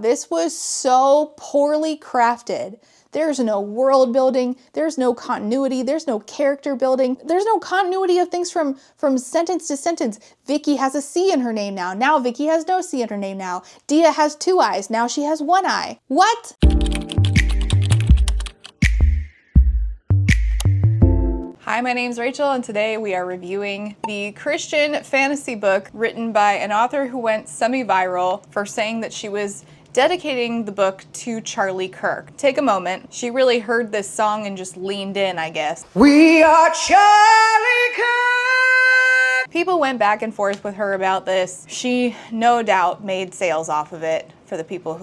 This was so poorly crafted. There's no world building, there's no continuity, there's no character building, there's no continuity of things from sentence to sentence. Vicky has a C in her name now. Now Vicky has no C in her name now. Dia has 2 eyes. Now she has 1 eye. What? Hi, my name's Rachel, and today we are reviewing the Christian fantasy book written by an author who went semi-viral for saying that she was dedicating the book to Charlie Kirk. Take a moment. She really heard this song and just leaned in, I guess. We are Charlie Kirk! People went back and forth with her about this. She no doubt made sales off of it from the people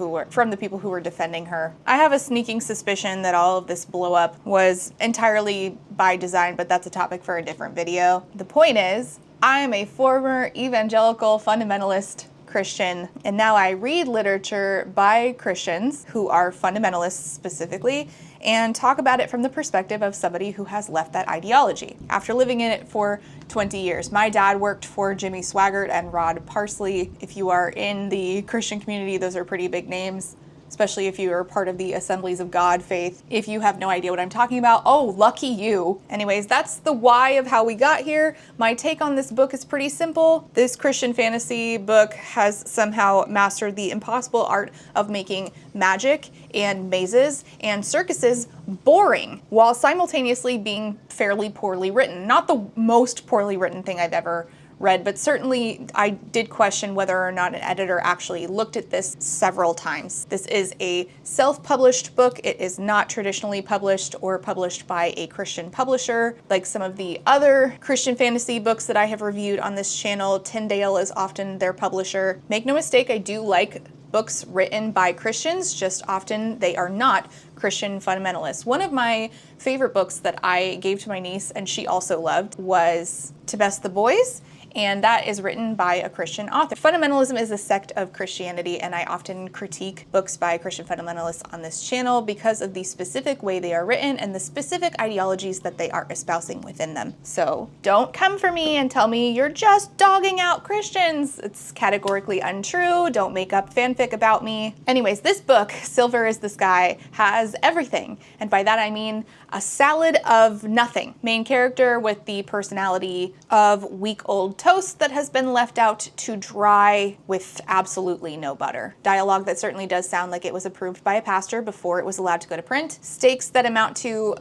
who were defending her. I have a sneaking suspicion that all of this blow up was entirely by design, but that's a topic for a different video. The point is, I am a former evangelical fundamentalist Christian, and now I read literature by Christians who are fundamentalists specifically, and talk about it from the perspective of somebody who has left that ideology after living in it for 20 years. My dad worked for Jimmy Swaggart and Rod Parsley. If you are in the Christian community, those are pretty big names, especially if you are part of the Assemblies of God faith. If you have no idea what I'm talking about, oh, lucky you. Anyways, that's the why of how we got here. My take on this book is pretty simple. This Christian fantasy book has somehow mastered the impossible art of making magic and mazes and circuses boring, while simultaneously being fairly poorly written. Not the most poorly written thing I've ever read, but certainly I did question whether or not an editor actually looked at this several times. This is a self-published book. It is not traditionally published or published by a Christian publisher like some of the other Christian fantasy books that I have reviewed on this channel. Tyndale is often their publisher. Make no mistake, I do like books written by Christians, just often they are not Christian fundamentalists. One of my favorite books that I gave to my niece and she also loved was To Best the Boys, and that is written by a Christian author. Fundamentalism is a sect of Christianity, and I often critique books by Christian fundamentalists on this channel because of the specific way they are written and the specific ideologies that they are espousing within them. So don't come for me and tell me you're just dogging out Christians. It's categorically untrue. Don't make up fanfic about me. Anyways, this book, Silver is the Sky, has everything. And by that I mean a salad of nothing. Main character with the personality of week-old toast that has been left out to dry with absolutely no butter. Dialogue that certainly does sound like it was approved by a pastor before it was allowed to go to print. Stakes that amount to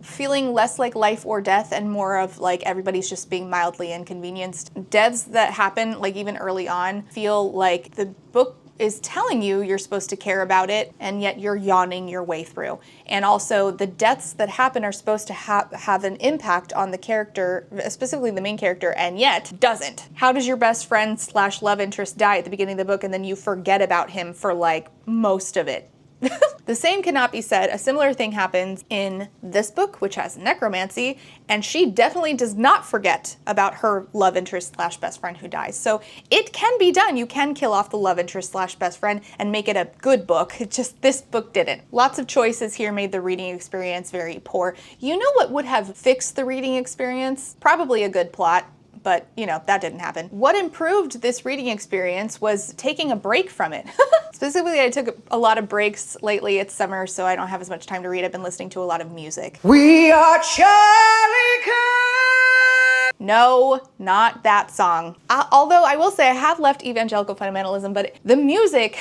feeling less like life or death and more of like everybody's just being mildly inconvenienced. Deaths that happen like even early on feel like the book is telling you you're supposed to care about it, and yet you're yawning your way through. And also the deaths that happen are supposed to have an impact on the character, specifically the main character, and yet doesn't. How does your best friend / love interest die at the beginning of the book and then you forget about him for like most of it? The same cannot be said. A similar thing happens in this book, which has necromancy, and she definitely does not forget about her love interest / best friend who dies. So it can be done. You can kill off the love interest / best friend and make it a good book. It's just this book didn't. Lots of choices here made the reading experience very poor. You know what would have fixed the reading experience? Probably a good plot. But, you know, that didn't happen. What improved this reading experience was taking a break from it. Specifically, I took a lot of breaks lately. It's summer, so I don't have as much time to read. I've been listening to a lot of music. We are Charlie Kirk! No, not that song. Although I will say I have left evangelical fundamentalism, but the music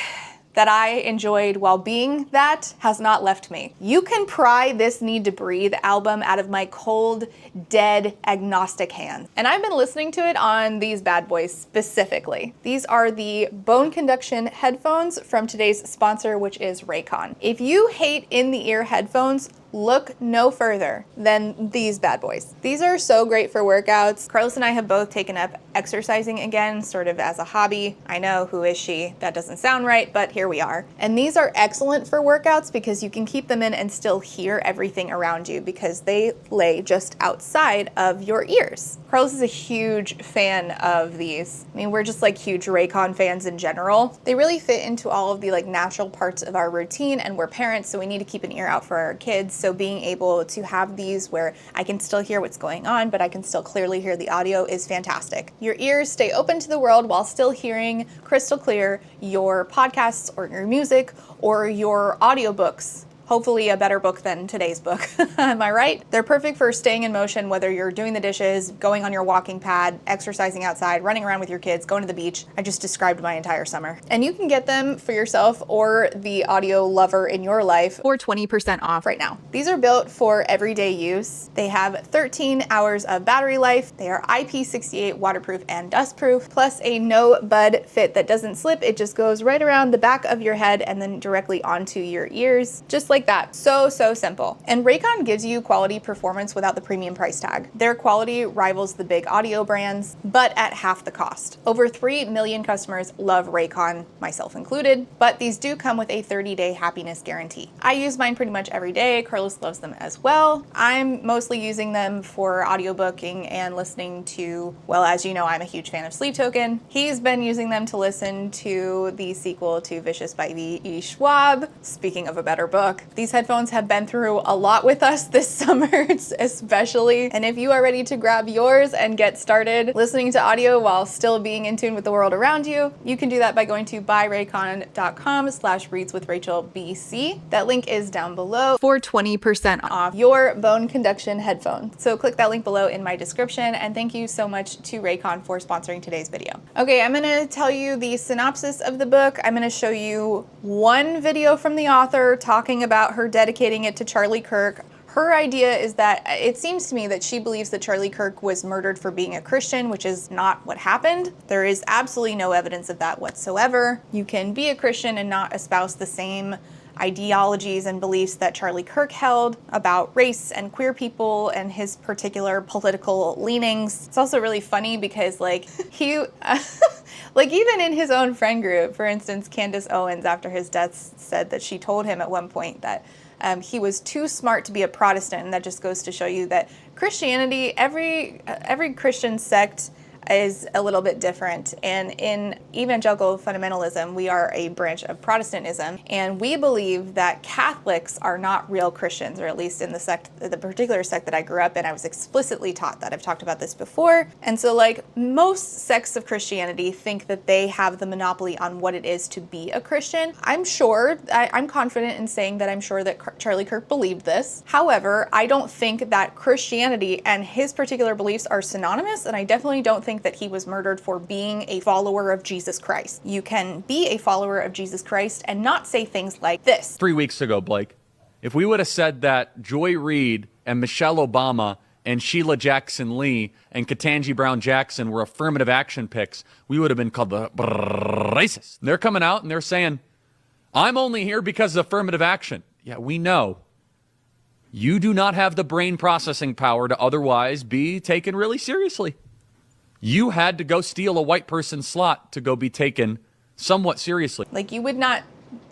that I enjoyed while being that has not left me. You can pry this Need to Breathe album out of my cold, dead, agnostic hands. And I've been listening to it on these bad boys specifically. These are the bone conduction headphones from today's sponsor, which is Raycon. If you hate in-the-ear headphones, look no further than these bad boys. These are so great for workouts. Carlos and I have both taken up exercising again, sort of as a hobby. I know, who is she? That doesn't sound right, but here we are. And these are excellent for workouts because you can keep them in and still hear everything around you because they lay just outside of your ears. Carlos is a huge fan of these. I mean, we're just like huge Raycon fans in general. They really fit into all of the like natural parts of our routine, and we're parents, so we need to keep an ear out for our kids. So being able to have these where I can still hear what's going on, but I can still clearly hear the audio is fantastic. Your ears stay open to the world while still hearing crystal clear your podcasts or your music or your audiobooks. Hopefully a better book than today's book. Am I right? They're perfect for staying in motion, whether you're doing the dishes, going on your walking pad, exercising outside, running around with your kids, going to the beach. I just described my entire summer. And you can get them for yourself or the audio lover in your life for 20% off right now. These are built for everyday use. They have 13 hours of battery life. They are IP68 waterproof and dustproof, plus a no bud fit that doesn't slip. It just goes right around the back of your head and then directly onto your ears, just like that. So simple. And Raycon gives you quality performance without the premium price tag. Their quality rivals the big audio brands, but at half the cost. Over 3 million customers love Raycon, myself included, but these do come with a 30-day happiness guarantee. I use mine pretty much every day. Carlos loves them as well. I'm mostly using them for audiobooking and listening to, well, as you know, I'm a huge fan of Sleep Token. He's been using them to listen to the sequel to Vicious by V.E. Schwab. Speaking of a better book, these headphones have been through a lot with us this summer, especially. And if you are ready to grab yours and get started listening to audio while still being in tune with the world around you, you can do that by going to buyraycon.com/readswithrachelbc. That link is down below for 20% off your bone conduction headphones. So click that link below in my description, and thank you so much to Raycon for sponsoring today's video. Okay, I'm gonna tell you the synopsis of the book. I'm gonna show you one video from the author talking about her dedicating it to Charlie Kirk. Her idea is that it seems to me that she believes that Charlie Kirk was murdered for being a Christian, which is not what happened. There is absolutely no evidence of that whatsoever. You can be a Christian and not espouse the same ideologies and beliefs that Charlie Kirk held about race and queer people and his particular political leanings. It's also really funny because like he like even in his own friend group, for instance, Candace Owens after his death said that she told him at one point that he was too smart to be a Protestant, and that just goes to show you that Christianity, every Christian sect is a little bit different. And in evangelical fundamentalism, we are a branch of Protestantism, and we believe that Catholics are not real Christians, or at least in the particular sect that I grew up in, I was explicitly taught that. I've talked about this before. And so like most sects of Christianity think that they have the monopoly on what it is to be a Christian. I'm confident in saying that I'm sure that Charlie Kirk believed this. However, I don't think that Christianity and his particular beliefs are synonymous, and I definitely don't think that he was murdered for being a follower of Jesus Christ. You can be a follower of Jesus Christ and not say things like this. 3 weeks ago, Blake, if we would have said that Joy Reid and Michelle Obama and Sheila Jackson Lee and Ketanji Brown Jackson were affirmative action picks, we would have been called the racist. They're coming out and they're saying, I'm only here because of affirmative action. Yeah, we know. You do not have the brain processing power to otherwise be taken really seriously. You had to go steal a white person's slot to go be taken somewhat seriously. Like, you would not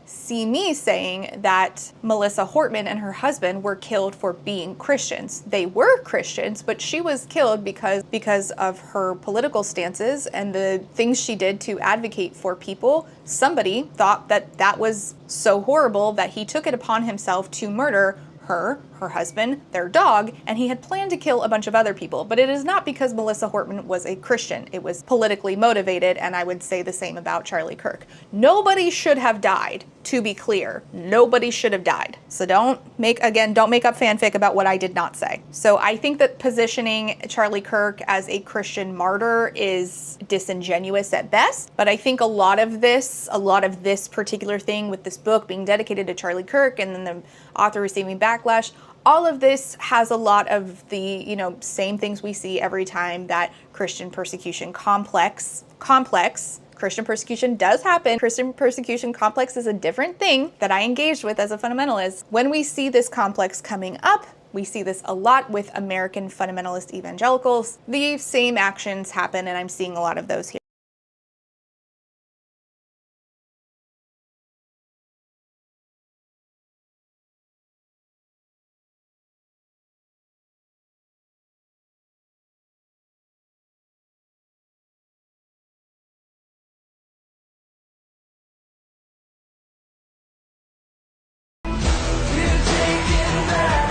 see me saying that Melissa Hortman and her husband were killed for being Christians. They were Christians, but she was killed because of her political stances and the things she did to advocate for people. Somebody thought that that was so horrible that he took it upon himself to murder her husband, their dog, and he had planned to kill a bunch of other people. But it is not because Melissa Hortman was a Christian. It was politically motivated, and I would say the same about Charlie Kirk. Nobody should have died, to be clear. Nobody should have died. So don't make up fanfic about what I did not say. So I think that positioning Charlie Kirk as a Christian martyr is disingenuous at best, but I think a lot of this particular thing with this book being dedicated to Charlie Kirk and then the author receiving backlash, all of this has a lot of the, same things we see every time that Christian persecution complex. Christian persecution does happen. Christian persecution complex is a different thing that I engaged with as a fundamentalist. When we see this complex coming up, we see this a lot with American fundamentalist evangelicals. The same actions happen, and I'm seeing a lot of those here. We're taking back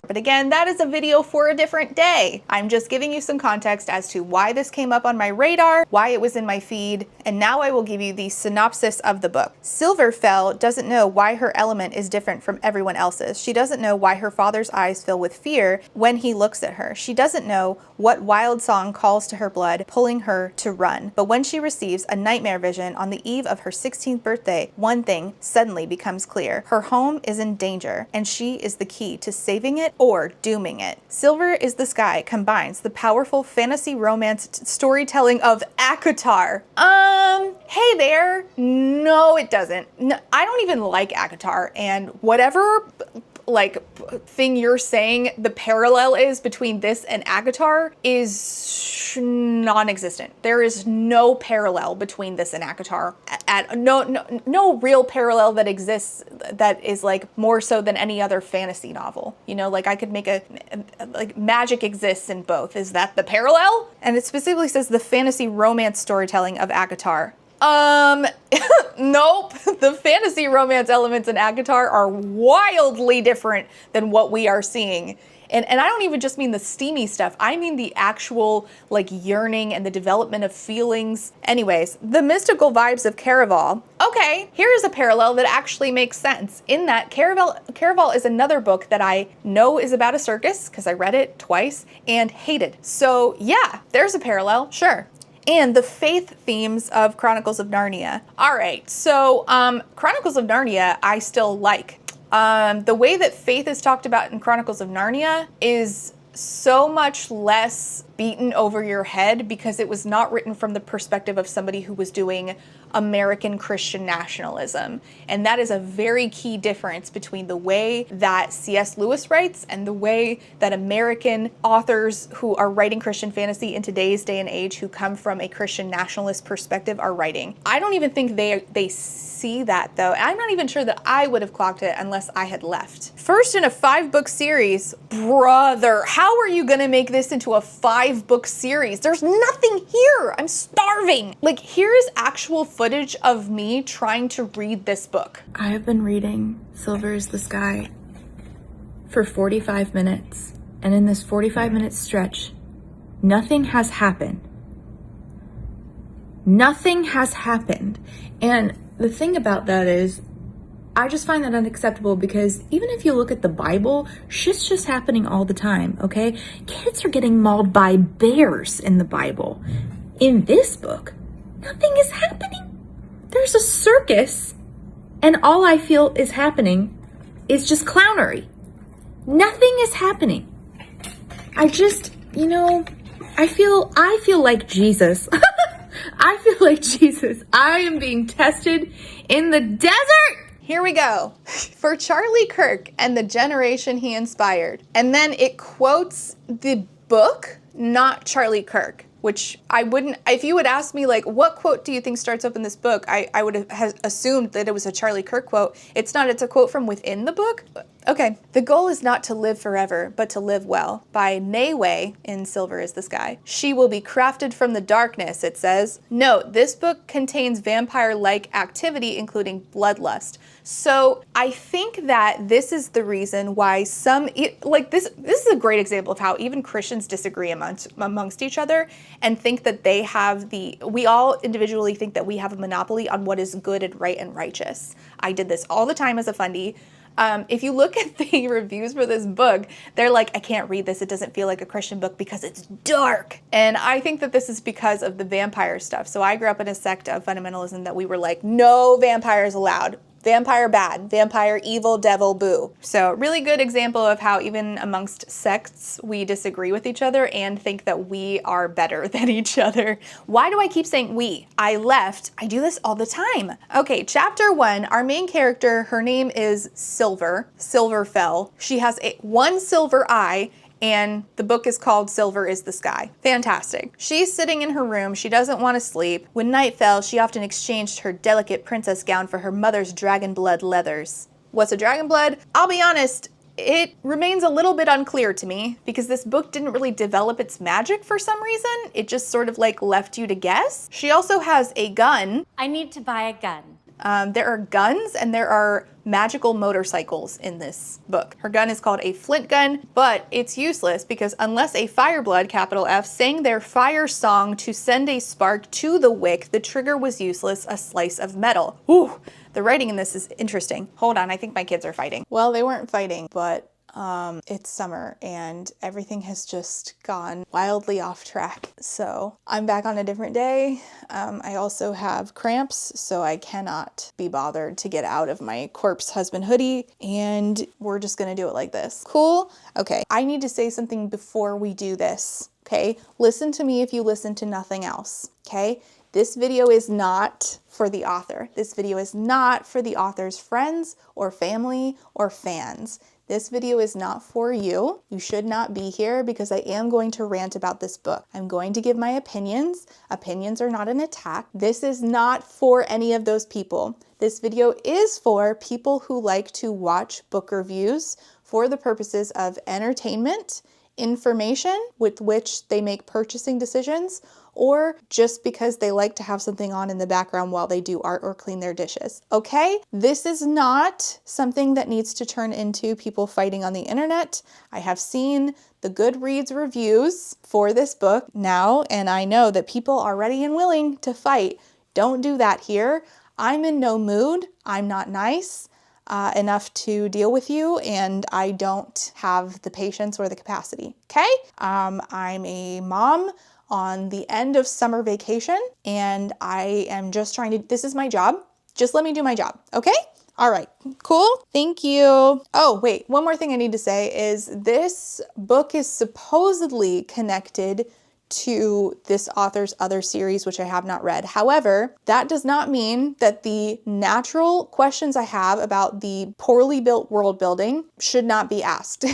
But again, that is a video for a different day. I'm just giving you some context as to why this came up on my radar, why it was in my feed, and now I will give you the synopsis of the book. Silverfell doesn't know why her element is different from everyone else's. She doesn't know why her father's eyes fill with fear when he looks at her. She doesn't know what wild song calls to her blood, pulling her to run. But when she receives a nightmare vision on the eve of her 16th birthday, one thing suddenly becomes clear. Her home is in danger, and she is the key to saving it or dooming it. Silver is the Sky combines the powerful fantasy romance storytelling of ACOTAR. Hey there. No, it doesn't. No, I don't even like ACOTAR, and whatever like thing you're saying the parallel is between this and ACOTAR is non-existent. There is no parallel between this and ACOTAR. No real parallel that exists that is like more so than any other fantasy novel. You know, like I could make like magic exists in both. Is that the parallel? And it specifically says the fantasy romance storytelling of ACOTAR. Nope. The fantasy romance elements in ACOTAR are wildly different than what we are seeing. And I don't even just mean the steamy stuff. I mean the actual like yearning and the development of feelings. Anyways, the mystical vibes of Caraval. Okay, here is a parallel that actually makes sense. In that Caraval is another book that I know is about a circus because I read it twice and hated. So yeah, there's a parallel, sure. And the faith themes of Chronicles of Narnia. All right, so Chronicles of Narnia I still like. The way that faith is talked about in Chronicles of Narnia is so much less beaten over your head because it was not written from the perspective of somebody who was doing American Christian nationalism. And that is a very key difference between the way that C.S. Lewis writes and the way that American authors who are writing Christian fantasy in today's day and age who come from a Christian nationalist perspective are writing. I don't even think they see that though. I'm not even sure that I would have clocked it unless I had left. First in a 5-book series, brother, how are you gonna make this into a 5-book series? There's nothing here. I'm starving. Like, here is actual footage of me trying to read this book. I have been reading Silver is the Sky for 45 minutes. And in this 45-minute stretch, nothing has happened. Nothing has happened. And the thing about that is, I just find that unacceptable because even if you look at the Bible, shit's just happening all the time, okay? Kids are getting mauled by bears in the Bible. In this book, nothing is happening. There's a circus, and all I feel is happening is just clownery. Nothing is happening. I just, I feel like Jesus. I feel like Jesus. I am being tested in the desert. Here we go. For Charlie Kirk and the generation he inspired. And then it quotes the book, not Charlie Kirk, which I wouldn't, if you would ask me like, what quote do you think starts up in this book? I would have assumed that it was a Charlie Kirk quote. It's not, it's a quote from within the book. Okay. The goal is not to live forever, but to live well. By Nayway in Silver is the Sky. She will be crafted from the darkness, it says. Note, this book contains vampire-like activity, including bloodlust. So I think that this is the reason why this is a great example of how even Christians disagree amongst each other and think that we all individually think that we have a monopoly on what is good and right and righteous. I did this all the time as a fundie. If you look at the reviews for this book, they're like, I can't read this. It doesn't feel like a Christian book because it's dark. And I think that this is because of the vampire stuff. So I grew up in a sect of fundamentalism that we were like, no vampires allowed. Vampire bad, vampire evil, devil, boo. So really good example of how even amongst sects, we disagree with each other and think that we are better than each other. Why do I keep saying we? I left. I do this all the time. Okay, chapter 1, our main character, her name is Silverfell. She has one silver eye, and the book is called Silver is the Sky. Fantastic. She's sitting in her room. She doesn't want to sleep. When night fell, she often exchanged her delicate princess gown for her mother's dragon blood leathers. What's a dragon blood? I'll be honest, it remains a little bit unclear to me because this book didn't really develop its magic for some reason. It just sort of like left you to guess. She also has a gun. I need to buy a gun. There are guns and there are magical motorcycles in this book. Her gun is called a flint gun, but it's useless because unless a Fireblood, capital F, sang their fire song to send a spark to the wick, the trigger was useless, a slice of metal. Ooh, the writing in this is interesting. Hold on, I think my kids are fighting. Well, they weren't fighting, but it's summer and everything has just gone wildly off track. So I'm back on a different day. I also have cramps, so I cannot be bothered to get out of my corpse husband hoodie, and we're just gonna do it like this. Cool? Okay, I need to say something before we do this, okay? Listen to me if you listen to nothing else, okay? This video is not for the author. This video is not for the author's friends or family or fans. This video is not for you. You should not be here because I am going to rant about this book. I'm going to give my opinions. Opinions are not an attack. This is not for any of those people. This video is for people who like to watch book reviews for the purposes of entertainment, information with which they make purchasing decisions, or just because they like to have something on in the background while they do art or clean their dishes. Okay? This is not something that needs to turn into people fighting on the internet. I have seen the Goodreads reviews for this book now, and I know that people are ready and willing to fight. Don't do that here. I'm in no mood. I'm not nice enough to deal with you, and I don't have the patience or the capacity. Okay? I'm a mom on the end of summer vacation, and I am just trying to, this is my job. Just let me do my job, okay? All right, cool, thank you. Oh, wait, one more thing I need to say is this book is supposedly connected to this author's other series, which I have not read. However, that does not mean that the natural questions I have about the poorly built world building should not be asked.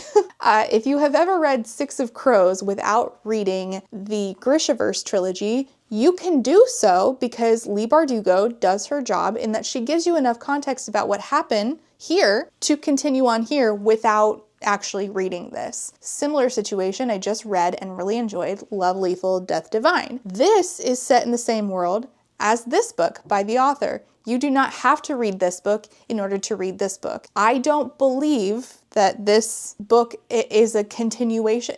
If you have ever read Six of Crows without reading the Grishaverse trilogy, you can do so because Leigh Bardugo does her job in that she gives you enough context about what happened here to continue on here without actually reading this. Similar situation, I just read and really enjoyed Love Lethal, Death Divine. This is set in the same world as this book by the author. You do not have to read this book in order to read this book. I don't believe that this book is a continuation.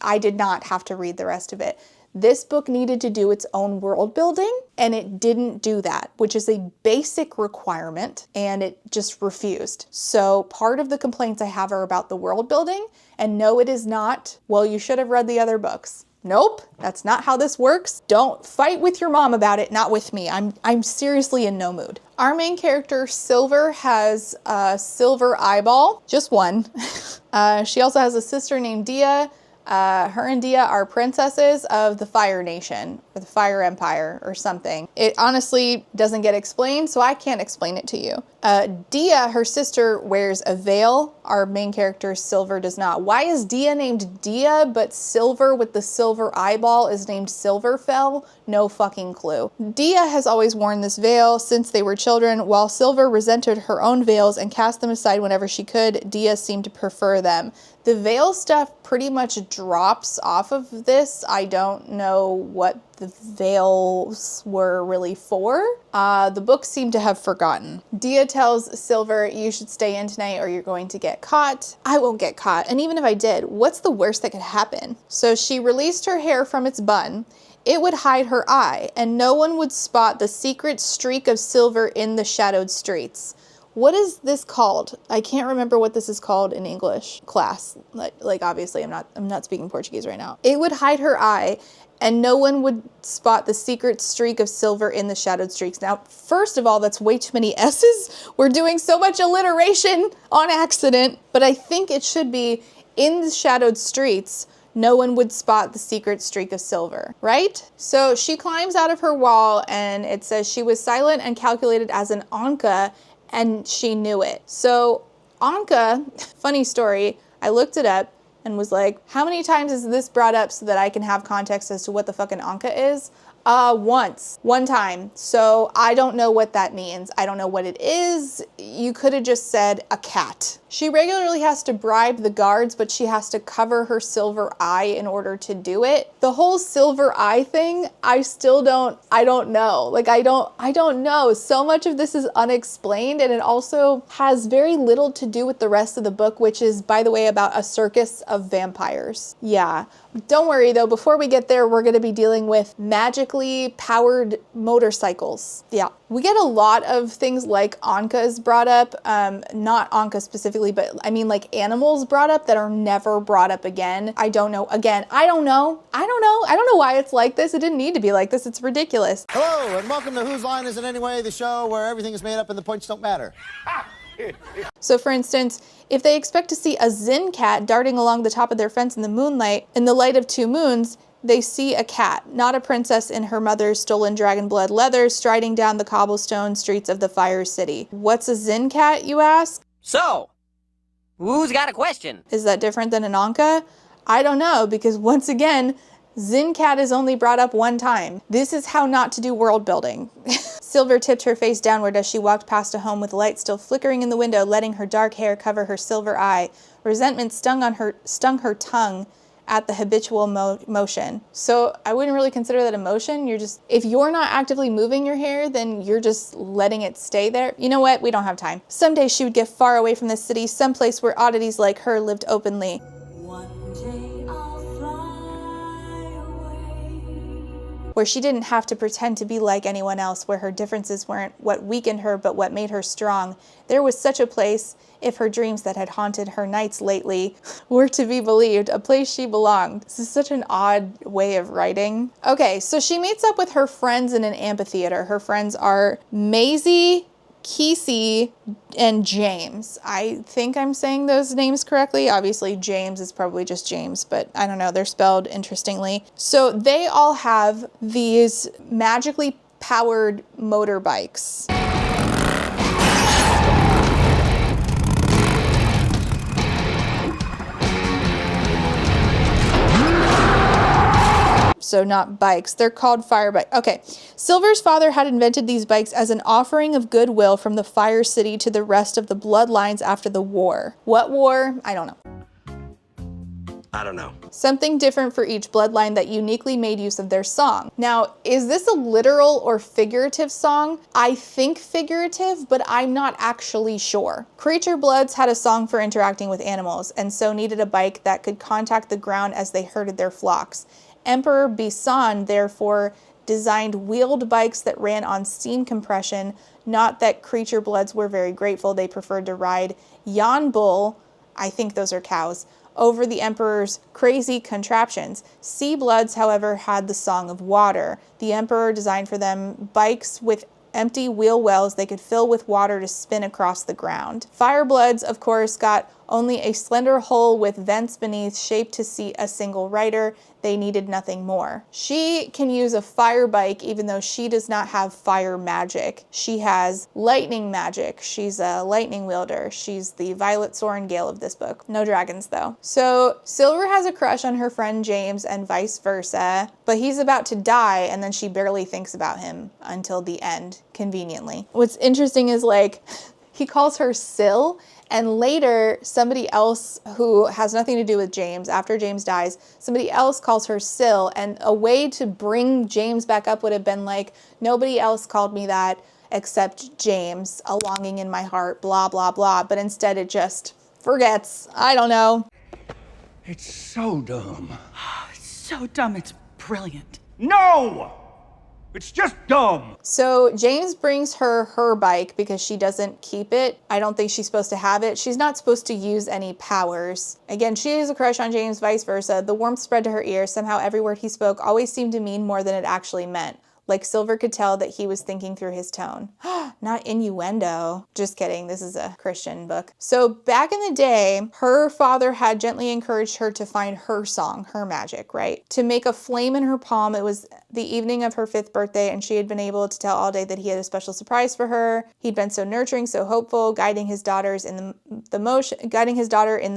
I did not have to read the rest of it. This book needed to do its own world building, and it didn't do that, which is a basic requirement, and it just refused. So part of the complaints I have are about the world building, and no, it is not, well, you should have read the other books. Nope, that's not how this works. Don't fight with your mom about it, not with me. I'm seriously in no mood. Our main character, Silver, has a silver eyeball, just one. She also has a sister named Dia. Her and Dia are princesses of the Fire Nation, or the Fire Empire, or something. It honestly doesn't get explained, so I can't explain it to you. Dia, her sister, wears a veil. Our main character, Silver, does not. Why is Dia named Dia, but Silver with the silver eyeball is named Silverfell? No fucking clue. Dia has always worn this veil since they were children. While Silver resented her own veils and cast them aside whenever she could, Dia seemed to prefer them. The veil stuff pretty much drops off of this. I don't know what the veils were really for. The books seem to have forgotten. Dia tells Silver, you should stay in tonight or you're going to get caught. I won't get caught. And even if I did, what's the worst that could happen? So she released her hair from its bun. It would hide her eye, and no one would spot the secret streak of silver in the shadowed streets. What is this called? I can't remember what this is called in English class. Like obviously I'm not speaking Portuguese right now. It would hide her eye, and no one would spot the secret streak of silver in the shadowed streaks. Now, first of all, that's way too many S's. We're doing so much alliteration on accident, but I think it should be in the shadowed streets. No one would spot the secret streak of silver, right? So she climbs out of her wall, and it says she was silent and calculated as an Anka, and she knew it. So Anka, funny story, I looked it up and was like, how many times is this brought up so that I can have context as to what the fucking Anka is? One time. So I don't know what that means. I don't know what it is. You could have just said a cat. She regularly has to bribe the guards, but she has to cover her silver eye in order to do it. The whole silver eye thing, I don't know. Like, I don't know. So much of this is unexplained, and it also has very little to do with the rest of the book, which is, by the way, about a circus of vampires. Yeah. Don't worry though, before we get there, we're going to be dealing with magically powered motorcycles. Yeah. We get a lot of things like Ankas brought up, not Anka specifically, but I mean like animals brought up that are never brought up again. I don't know. Again, I don't know. I don't know why it's like this. It didn't need to be like this. It's ridiculous. Hello, and welcome to Whose Line Is It Anyway, the show where everything is made up and the points don't matter. So for instance, if they expect to see a Zen cat darting along the top of their fence in the moonlight, in the light of two moons, they see a cat, not a princess in her mother's stolen dragon blood leather, striding down the cobblestone streets of the Fire City. What's a Zen cat, you ask? So, who's got a question? Is that different than an Anka? I don't know, because once again, Zen cat is only brought up one time. This is how not to do world building. Silver tipped her face downward as she walked past a home with light still flickering in the window, letting her dark hair cover her silver eye. Resentment stung her tongue at the habitual motion. So I wouldn't really consider that emotion. If you're not actively moving your hair, then you're just letting it stay there. You know what? We don't have time. Someday she would get far away from the city, someplace where oddities like her lived openly. One day I'll fly away. Where she didn't have to pretend to be like anyone else, where her differences weren't what weakened her, but what made her strong. There was such a place, if her dreams that had haunted her nights lately were to be believed, a place she belonged. This is such an odd way of writing. Okay, so she meets up with her friends in an amphitheater. Her friends are Maisie, Kesey, and James. I think I'm saying those names correctly. Obviously, James is probably just James, but I don't know. They're spelled interestingly. So they all have these magically powered motorbikes. So not bikes, they're called fire bikes. Okay, Silver's father had invented these bikes as an offering of goodwill from the Fire City to the rest of the bloodlines after the war. What war? I don't know. Something different for each bloodline that uniquely made use of their song. Now, is this a literal or figurative song? I think figurative, but I'm not actually sure. Creature Bloods had a song for interacting with animals, and so needed a bike that could contact the ground as they herded their flocks. Emperor Bisan, therefore, designed wheeled bikes that ran on steam compression. Not that Creature Bloods were very grateful. They preferred to ride Yan Bull, I think those are cows, over the Emperor's crazy contraptions. Sea Bloods, however, had the Song of Water. The Emperor designed for them bikes with empty wheel wells they could fill with water to spin across the ground. Fire Bloods, of course, got only a slender hole with vents beneath shaped to seat a single rider. They needed nothing more. She can use a fire bike even though she does not have fire magic. She has lightning magic. She's a lightning wielder. She's the Violet Sorengale of this book. No dragons though. So Silver has a crush on her friend James and vice versa, but he's about to die and then she barely thinks about him until the end, conveniently. What's interesting is like, he calls her Sil, and later somebody else who has nothing to do with James, after James dies, somebody else calls her Sil, and a way to bring James back up would have been like, nobody else called me that except James, a longing in my heart, blah, blah, blah, but instead it just forgets. I don't know. It's so dumb. It's so dumb, it's brilliant. No! It's just dumb. So James brings her bike because she doesn't keep it. I don't think she's supposed to have it. She's not supposed to use any powers. Again, she has a crush on James, vice versa. The warmth spread to her ears. Somehow every word he spoke always seemed to mean more than it actually meant. Like Silver could tell that he was thinking through his tone. Not innuendo. Just kidding, this is a Christian book. So back in the day, her father had gently encouraged her to find her song, her magic, right? To make a flame in her palm. It was the evening of her 5th birthday and she had been able to tell all day that he had a special surprise for her. He'd been so nurturing, so hopeful, guiding his daughter in the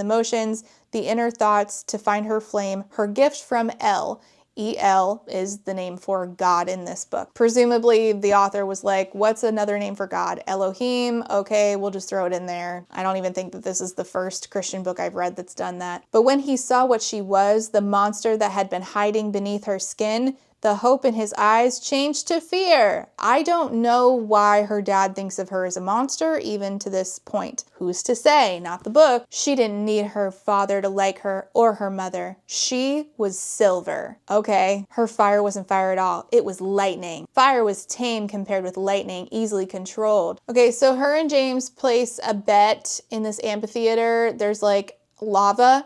motions, the inner thoughts to find her flame, her gift from El. El is the name for God in this book. Presumably the author was like, what's another name for God? Elohim? Okay, we'll just throw it in there. I don't even think that this is the first Christian book I've read that's done that. But when he saw what she was, the monster that had been hiding beneath her skin, the hope in his eyes changed to fear. I don't know why her dad thinks of her as a monster, even to this point. Who's to say? Not the book. She didn't need her father to like her or her mother. She was silver. Okay, her fire wasn't fire at all. It was lightning. Fire was tame compared with lightning, easily controlled. Okay, so her and James place a bet in this amphitheater. There's like lava.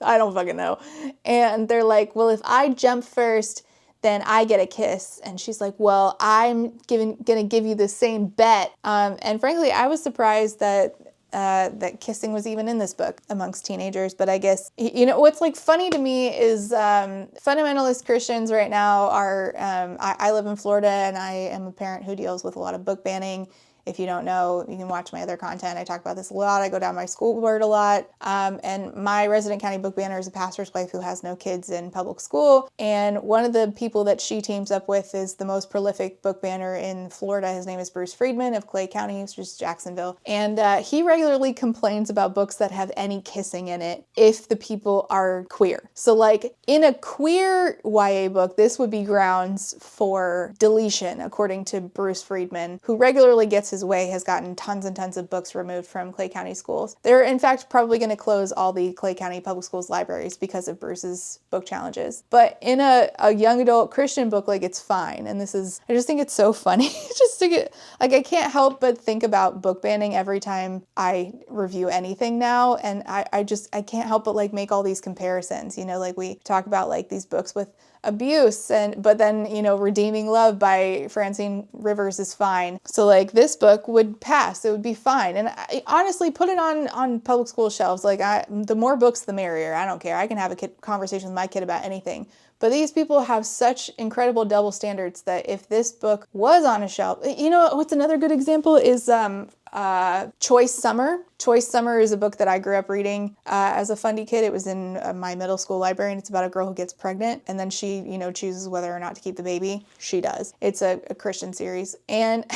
I don't fucking know. And they're like, well, if I jump first, then I get a kiss. And she's like, well, I'm gonna give you the same bet. And frankly, I was surprised that that kissing was even in this book amongst teenagers. But I guess, you know, what's like funny to me is fundamentalist Christians right now are, I live in Florida and I am a parent who deals with a lot of book banning. If you don't know, you can watch my other content. I talk about this a lot. I go down my school board a lot. And my resident county book banner is a pastor's wife who has no kids in public school. And one of the people that she teams up with is the most prolific book banner in Florida. His name is Bruce Friedman of Clay County, which is Jacksonville. And he regularly complains about books that have any kissing in it if the people are queer. So like in a queer YA book, this would be grounds for deletion, according to Bruce Friedman, who regularly gets his way, has gotten tons and tons of books removed from Clay County schools. They're in fact probably going to close all the Clay County public schools libraries because of Bruce's book challenges. But in a young adult Christian book, like it's fine. And this is, I just think it's so funny. Just to get, like I can't help but think about book banning every time I review anything now. And I can't help but like make all these comparisons, you know, like we talk about like these books with abuse but then, you know, Redeeming Love by Francine Rivers is fine. So like this book would pass, it would be fine. And I, honestly, put it on public school shelves. Like the more books, the merrier. I don't care. I can have a conversation with my kid about anything. But these people have such incredible double standards that if this book was on a shelf, you know, what's another good example is Choice Summer. Choice Summer is a book that I grew up reading as a fundy kid. It was in my middle school library, and it's about a girl who gets pregnant, and then she, you know, chooses whether or not to keep the baby. She does. It's a Christian series. And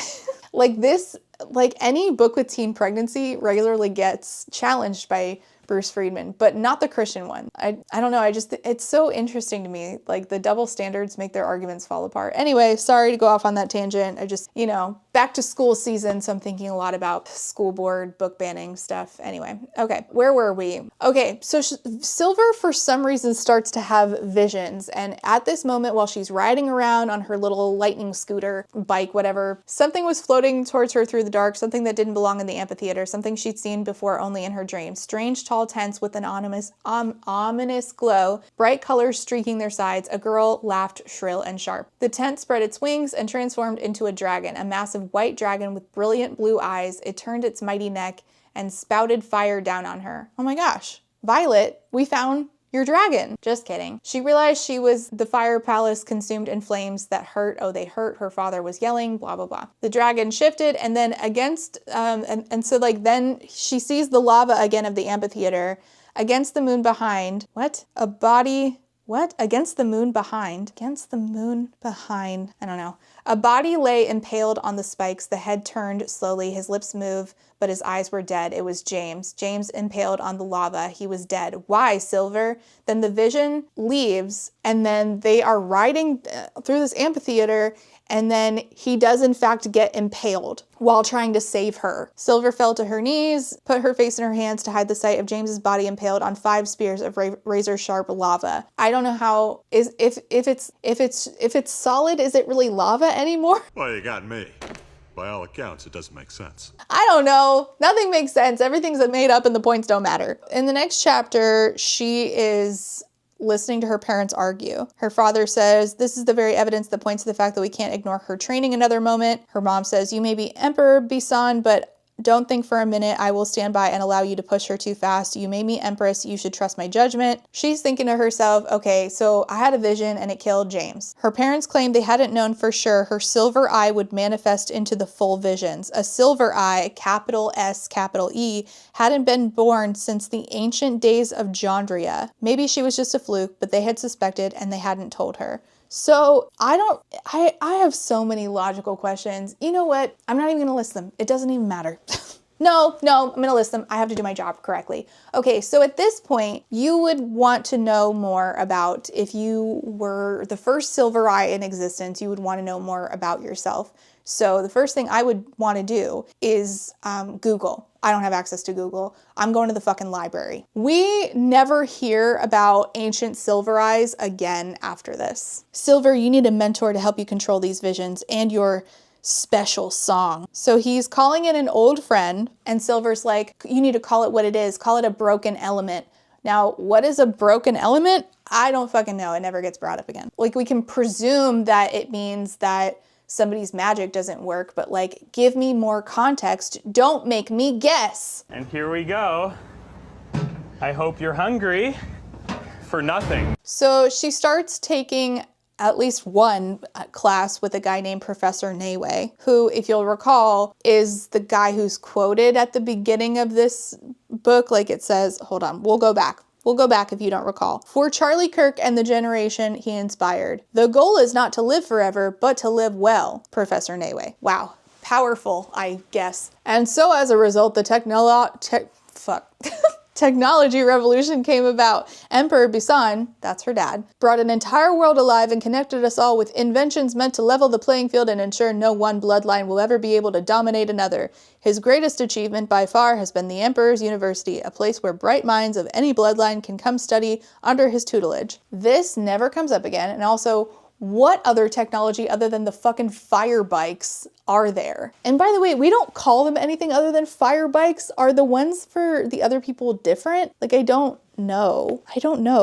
like this, like any book with teen pregnancy regularly gets challenged by Bruce Friedman, but not the Christian one. I don't know. It's so interesting to me. Like the double standards make their arguments fall apart. Anyway, sorry to go off on that tangent. I just, you know, back to school season. So I'm thinking a lot about school board book banning stuff. Anyway, okay, where were we? Okay, so Silver for some reason starts to have visions. And at this moment, while she's riding around on her little lightning scooter, bike, whatever, something was floating towards her through the dark, something that didn't belong in the amphitheater, something she'd seen before only in her dreams. Strange, tall tents with an ominous glow, bright colors streaking their sides. A girl laughed shrill and sharp. The tent spread its wings and transformed into a dragon, a massive white dragon with brilliant blue eyes. It turned its mighty neck and spouted fire down on her. Oh my gosh, Violet, we found your dragon. Just kidding. She realized she was the fire palace consumed in flames that hurt. Oh, they hurt. Her father was yelling, blah, blah, blah. The dragon shifted and then so like then she sees the lava again of the amphitheater against the moon behind. What? A body. What? Against the moon behind. Against the moon behind. I don't know. A body lay impaled on the spikes. The head turned slowly. His lips moved, but his eyes were dead. It was James. James impaled on the lava. He was dead. Why, Silver? Then the vision leaves, and then they are riding through this amphitheater, and then he does in fact get impaled while trying to save her. Silver fell to her knees, put her face in her hands to hide the sight of James's body impaled on 5 spears of razor-sharp lava. I don't know how if it's solid, is it really lava anymore? Well, you got me. By all accounts, it doesn't make sense. I don't know. Nothing makes sense. Everything's made up and the points don't matter. In the next chapter, she is listening to her parents argue. Her father says, this is the very evidence that points to the fact that we can't ignore her training another moment. Her mom says, you may be Emperor Bisan, but Don't think for a minute I will stand by and allow you to push her too fast. You made me Empress. You should trust my judgment. She's thinking to herself, okay, so I had a vision and it killed James. Her parents claimed they hadn't known for sure her silver eye would manifest into the full visions. A silver eye, capital S, capital E, hadn't been born since the ancient days of Jondria. Maybe she was just a fluke, but they had suspected and they hadn't told her. So I have so many logical questions. You know what? I'm not even gonna list them. It doesn't even matter. No, I'm gonna list them. I have to do my job correctly. Okay, so at this point, you would want to know more about, if you were the first silver eye in existence, you would want to know more about yourself. So the first thing I would want to do is Google. I don't have access to Google. I'm going to the fucking library. We never hear about ancient silver eyes again after this. Silver, you need a mentor to help you control these visions and your special song. So he's calling in an old friend, and Silver's like, you need to call it what it is. Call it a broken element. Now, what is a broken element? I don't fucking know. It never gets brought up again. Like, we can presume that it means that somebody's magic doesn't work, but like, give me more context. Don't make me guess. And here we go. I hope you're hungry for nothing. So she starts taking at least one class with a guy named Professor Nawe, who, if you'll recall, is the guy who's quoted at the beginning of this book. Like, it says, hold on, we'll go back. We'll go back if you don't recall. For Charlie Kirk and the generation he inspired, the goal is not to live forever, but to live well, Professor Nawe. Wow. Powerful, I guess. And so as a result, the technology revolution came about. Emperor Bisan, that's her dad, brought an entire world alive and connected us all with inventions meant to level the playing field and ensure no one bloodline will ever be able to dominate another. His greatest achievement by far has been the Emperor's University, a place where bright minds of any bloodline can come study under his tutelage. This never comes up again, and also, what other technology other than the fucking fire bikes are there? And by the way, we don't call them anything other than fire bikes. Are the ones for the other people different? Like, I don't know.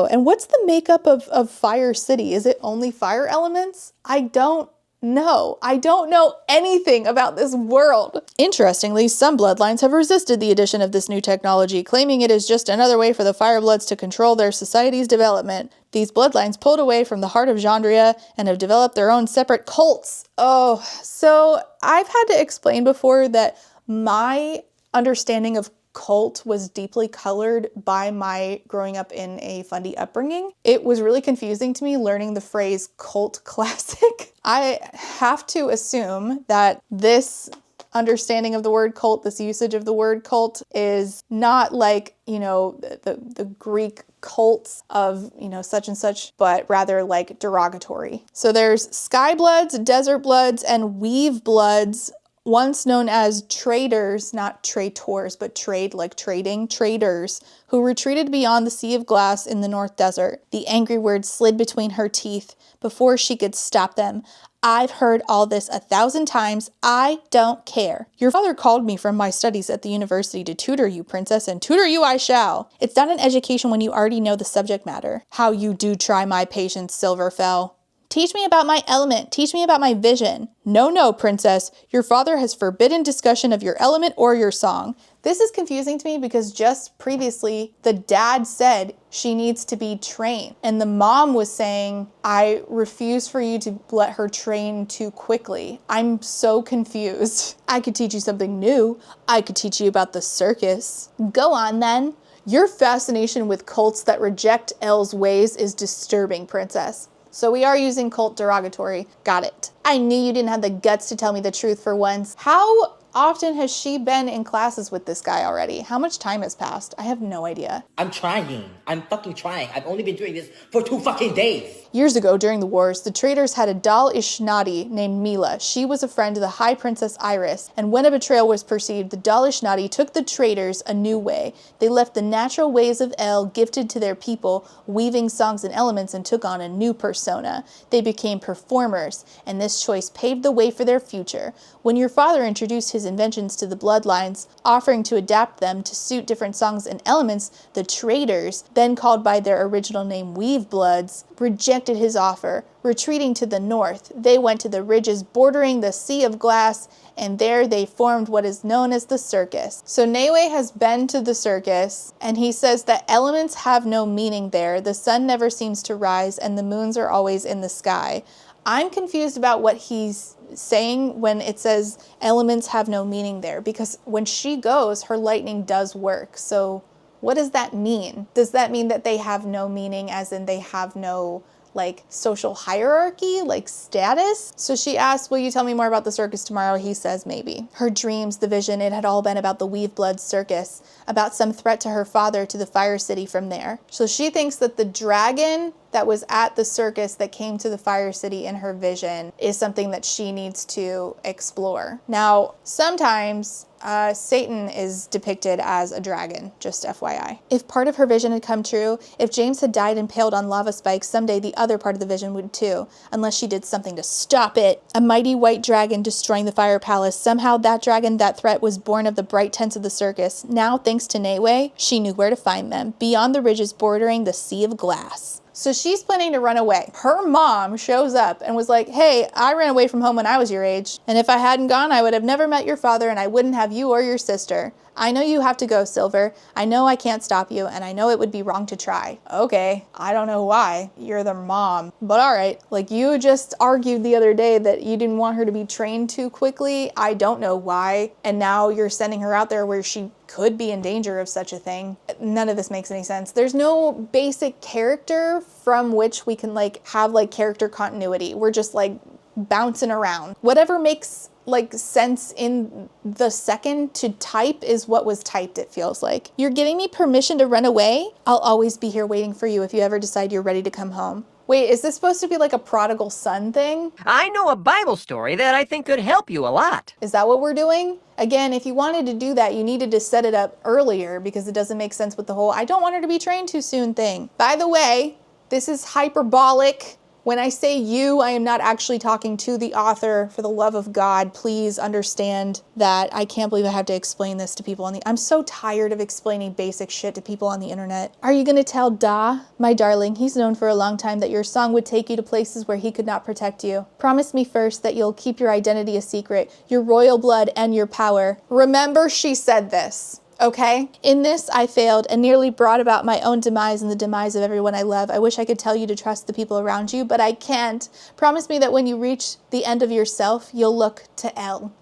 And what's the makeup of Fire City? Is it only fire elements? I don't know. I don't know anything about this world. Interestingly, some bloodlines have resisted the addition of this new technology, claiming it is just another way for the Firebloods to control their society's development. These bloodlines pulled away from the heart of Jondria and have developed their own separate cults. Oh, so I've had to explain before that my understanding of cult was deeply colored by my growing up in a fundy upbringing. It was really confusing to me learning the phrase cult classic. I have to assume that this understanding of the word cult, this usage of the word cult, is not like, you know, the Greek cults of, you know, such and such, but rather like derogatory. So there's Sky Bloods, Desert Bloods, and Weave Bloods, once known as traders, not traitors, but trade like trading, traders, who retreated beyond the Sea of Glass in the North Desert. The angry words slid between her teeth before she could stop them. I've heard all this 1,000 times. I don't care. Your father called me from my studies at the university to tutor you, princess, and tutor you I shall. It's not an education when you already know the subject matter. How you do try my patience, Silverfell. Teach me about my element. Teach me about my vision. No, princess. Your father has forbidden discussion of your element or your song. This is confusing to me because just previously, the dad said she needs to be trained. And the mom was saying, I refuse for you to let her train too quickly. I'm so confused. I could teach you something new. I could teach you about the circus. Go on then. Your fascination with cults that reject Elle's ways is disturbing, princess. So we are using cult derogatory. Got it. I knew you didn't have the guts to tell me the truth for once. How often has she been in classes with this guy already? How much time has passed? I have no idea. I'm trying. I'm fucking trying. I've only been doing this for 2 fucking days. Years ago, during the wars, the traders had a Dal Ishnadi named Mila. She was a friend to the High Princess Iris, and when a betrayal was perceived, the Dal Ishnadi took the traders a new way. They left the natural ways of El gifted to their people, weaving songs and elements, and took on a new persona. They became performers, and this choice paved the way for their future. When your father introduced his inventions to the bloodlines, offering to adapt them to suit different songs and elements, the traders, then called by their original name Weave Bloods, rejected his offer. Retreating to the north, they went to the ridges bordering the Sea of Glass, and there they formed what is known as the circus. So Newe has been to the circus, and he says that elements have no meaning there. The sun never seems to rise, and the moons are always in the sky. I'm confused about what he's saying when it says elements have no meaning there, because when she goes, her lightning does work. So what does that mean? Does that mean that they have no meaning, as in they have no like social hierarchy, like status? So she asks, will you tell me more about the circus tomorrow? He says maybe. Her dreams, the vision, it had all been about the Weave Blood circus, about some threat to her father, to the Fire City from there. So she thinks that the dragon that was at the circus that came to the Fire City in her vision is something that she needs to explore. Now, sometimes Satan is depicted as a dragon, just FYI. If part of her vision had come true, if James had died impaled on lava spikes, someday the other part of the vision would too, unless she did something to stop it. A mighty white dragon destroying the Fire Palace. Somehow that dragon, that threat, was born of the bright tents of the circus. Now, thanks to Newe, she knew where to find them, beyond the ridges bordering the Sea of Glass. So she's planning to run away. Her mom shows up and was like, hey, I ran away from home when I was your age, and if I hadn't gone, I would have never met your father, and I wouldn't have you or your sister. I know you have to go, Silver. I know I can't stop you, and I know it would be wrong to try. Okay, I don't know why. You're the mom. But all right, like you just argued the other day that you didn't want her to be trained too quickly. I don't know why. And now you're sending her out there where she could be in danger of such a thing. None of this makes any sense. There's no basic character from which we can like have like character continuity. We're just like bouncing around. Whatever makes like sense in the second to type is what was typed, it feels like. You're giving me permission to run away? I'll always be here waiting for you if you ever decide you're ready to come home. Wait, is this supposed to be like a prodigal son thing? I know a Bible story that I think could help you a lot. Is that what we're doing? Again, if you wanted to do that, you needed to set it up earlier, because it doesn't make sense with the whole I don't want her to be trained too soon thing. By the way, this is hyperbolic. When I say you, I am not actually talking to the author. For the love of God, please understand that I can't believe I have to explain this to people I'm so tired of explaining basic shit to people on the internet. Are you gonna tell Da, my darling, he's known for a long time, that your song would take you to places where he could not protect you? Promise me first that you'll keep your identity a secret, your royal blood and your power. Remember, she said this. Okay? In this, I failed and nearly brought about my own demise and the demise of everyone I love. I wish I could tell you to trust the people around you, but I can't. Promise me that when you reach the end of yourself, you'll look to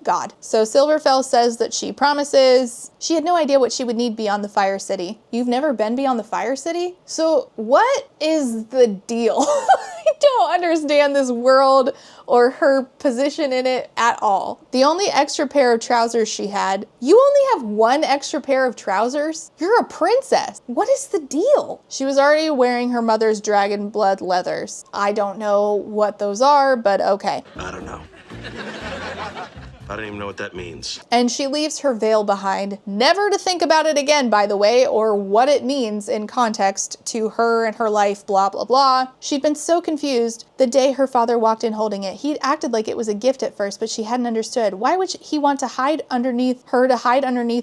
God. So Silverfell says that she promises. She had no idea what she would need beyond the Fire City. You've never been beyond the Fire City? So what is the deal? I don't understand this world or her position in it at all. The only extra pair of trousers she had, you only have one extra pair of trousers? You're a princess. What is the deal? She was already wearing her mother's dragon blood leathers. I don't know what those are, but okay. I don't know. I don't even know what that means. And she leaves her veil behind, never to think about it again, by the way, or what it means in context to her and her life, blah, blah, blah. She'd been so confused the day her father walked in holding it. He'd acted like it was a gift at first, but she hadn't understood. Why would he want to hide underneath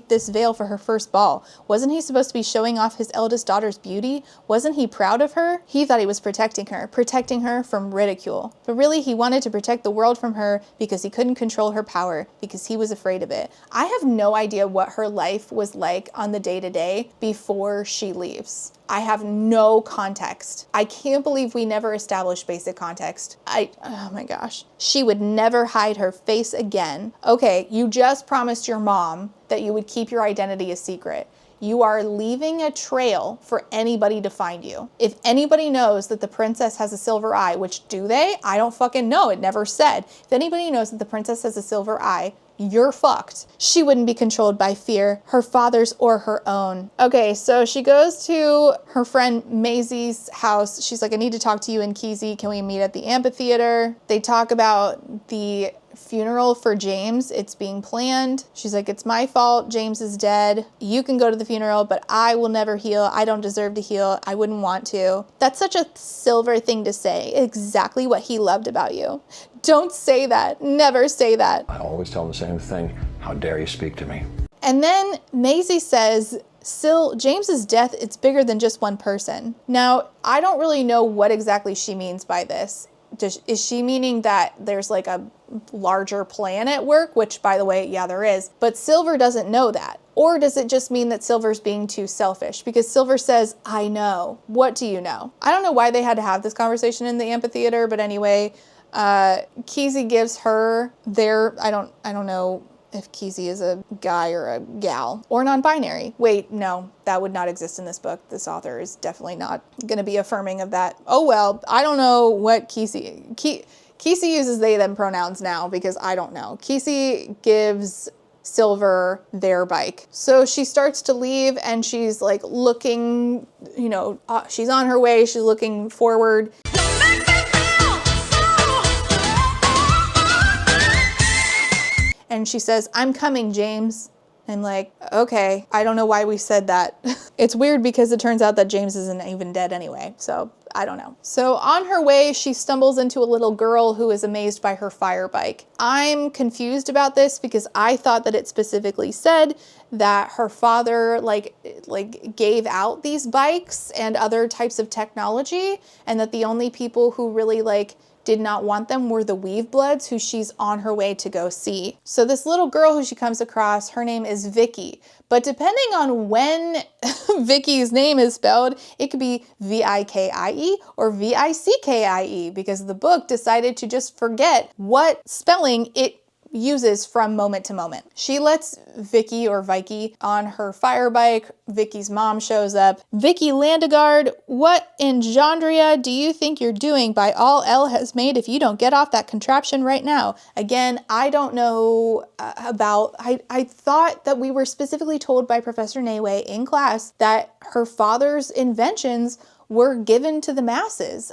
this veil for her first ball? Wasn't he supposed to be showing off his eldest daughter's beauty? Wasn't he proud of her? He thought he was protecting her from ridicule. But really, he wanted to protect the world from her because he couldn't control her power, because he was afraid of it. I have no idea what her life was like on the day-to-day before she leaves. I have no context. I can't believe we never established basic context. Oh my gosh. She would never hide her face again. Okay, you just promised your mom that you would keep your identity a secret. You are leaving a trail for anybody to find you. If anybody knows that the princess has a silver eye, which do they? I don't fucking know. It never said. If anybody knows that the princess has a silver eye, you're fucked. She wouldn't be controlled by fear, her father's or her own. Okay, so she goes to her friend Maisie's house. She's like, I need to talk to you and Keezy. Can we meet at the amphitheater? They talk about the funeral for James. It's being planned. She's like, it's my fault. James is dead. You can go to the funeral, but I will never heal. I don't deserve to heal. I wouldn't want to. That's such a Silver thing to say. Exactly what he loved about you. Don't say that. Never say that. I always tell him the same thing. How dare you speak to me? And then Maisie says, James's death, it's bigger than just one person. Now, I don't really know what exactly she means by this. Is she meaning that there's like a larger plan at work? Which, by the way, yeah, there is. But Silver doesn't know that. Or does it just mean that Silver's being too selfish? Because Silver says, I know. What do you know? I don't know why they had to have this conversation in the amphitheater, but anyway, Kesey gives her their, I don't know if Kesey is a guy or a gal or non-binary. Wait, no, that would not exist in this book. This author is definitely not going to be affirming of that. Oh, well, I don't know what Kesey uses they, them pronouns now because I don't know. Kesey gives Silver their bike. So she starts to leave and she's like looking, you know, she's on her way. She's looking forward. And she says, I'm coming, James. I'm like, okay, I don't know why we said that. It's weird because it turns out that James isn't even dead anyway, so I don't know. So on her way, she stumbles into a little girl who is amazed by her fire bike. I'm confused about this because I thought that it specifically said that her father like gave out these bikes and other types of technology, and that the only people who really did not want them were the Weavebloods, who she's on her way to go see. So this little girl who she comes across, her name is Vicky. But depending on when Vicky's name is spelled, it could be V-I-K-I-E or V-I-C-K-I-E, because the book decided to just forget what spelling it uses from moment to moment. She lets Vicky or Vikey on her fire bike. Vicky's mom shows up. Vicky Landegard, what in Jandria do you think you're doing by all Elle has made if you don't get off that contraption right now? Again, I don't know about, I thought that we were specifically told by Professor Nayway in class that her father's inventions were given to the masses.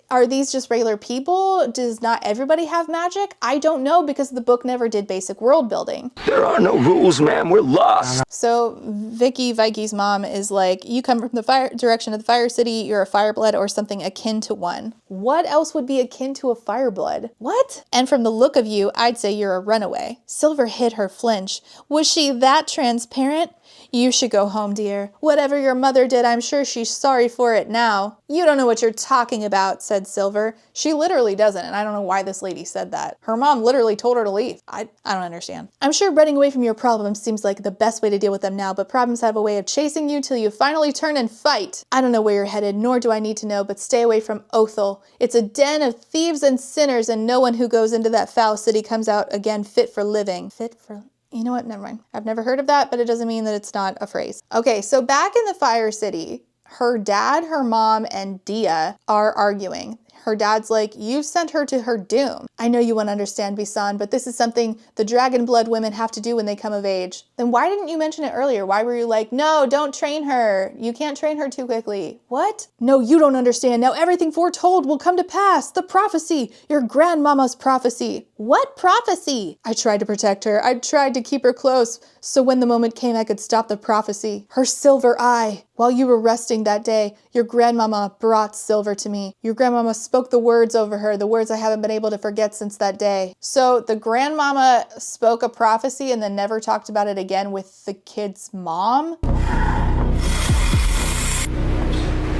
Are these just regular people? Does not everybody have magic? I don't know because the book never did basic world building. There are no rules, ma'am. We're lost. So Vikey's mom is like, you come from the direction of the Fire City, you're a fireblood or something akin to one. What else would be akin to a fireblood? What? And from the look of you, I'd say you're a runaway. Silver hid her flinch. Was she that transparent? You should go home, dear. Whatever your mother did, I'm sure she's sorry for it now. You don't know what you're talking about, said Silver. She literally doesn't, and I don't know why this lady said that. Her mom literally told her to leave. I don't understand. I'm sure running away from your problems seems like the best way to deal with them now, but problems have a way of chasing you till you finally turn and fight. I don't know where you're headed, nor do I need to know, but stay away from Othel. It's a den of thieves and sinners, and no one who goes into that foul city comes out again fit for living. You know what? Never mind. I've never heard of that, but it doesn't mean that it's not a phrase. Okay, so back in the Fire City, her dad, her mom, and Dia are arguing. Her dad's like, you've sent her to her doom. I know you won't understand, Bisan, but this is something the dragon blood women have to do when they come of age. Then why didn't you mention it earlier? Why were you like, no, don't train her. You can't train her too quickly. What? No, you don't understand. Now everything foretold will come to pass. The prophecy, your grandmama's prophecy. What prophecy? I tried to protect her. I tried to keep her close, so when the moment came, I could stop the prophecy. Her silver eye. While you were resting that day, your grandmama brought Silver to me. Your grandmama spoke the words over her, the words I haven't been able to forget since that day. So the grandmama spoke a prophecy and then never talked about it again with the kid's mom?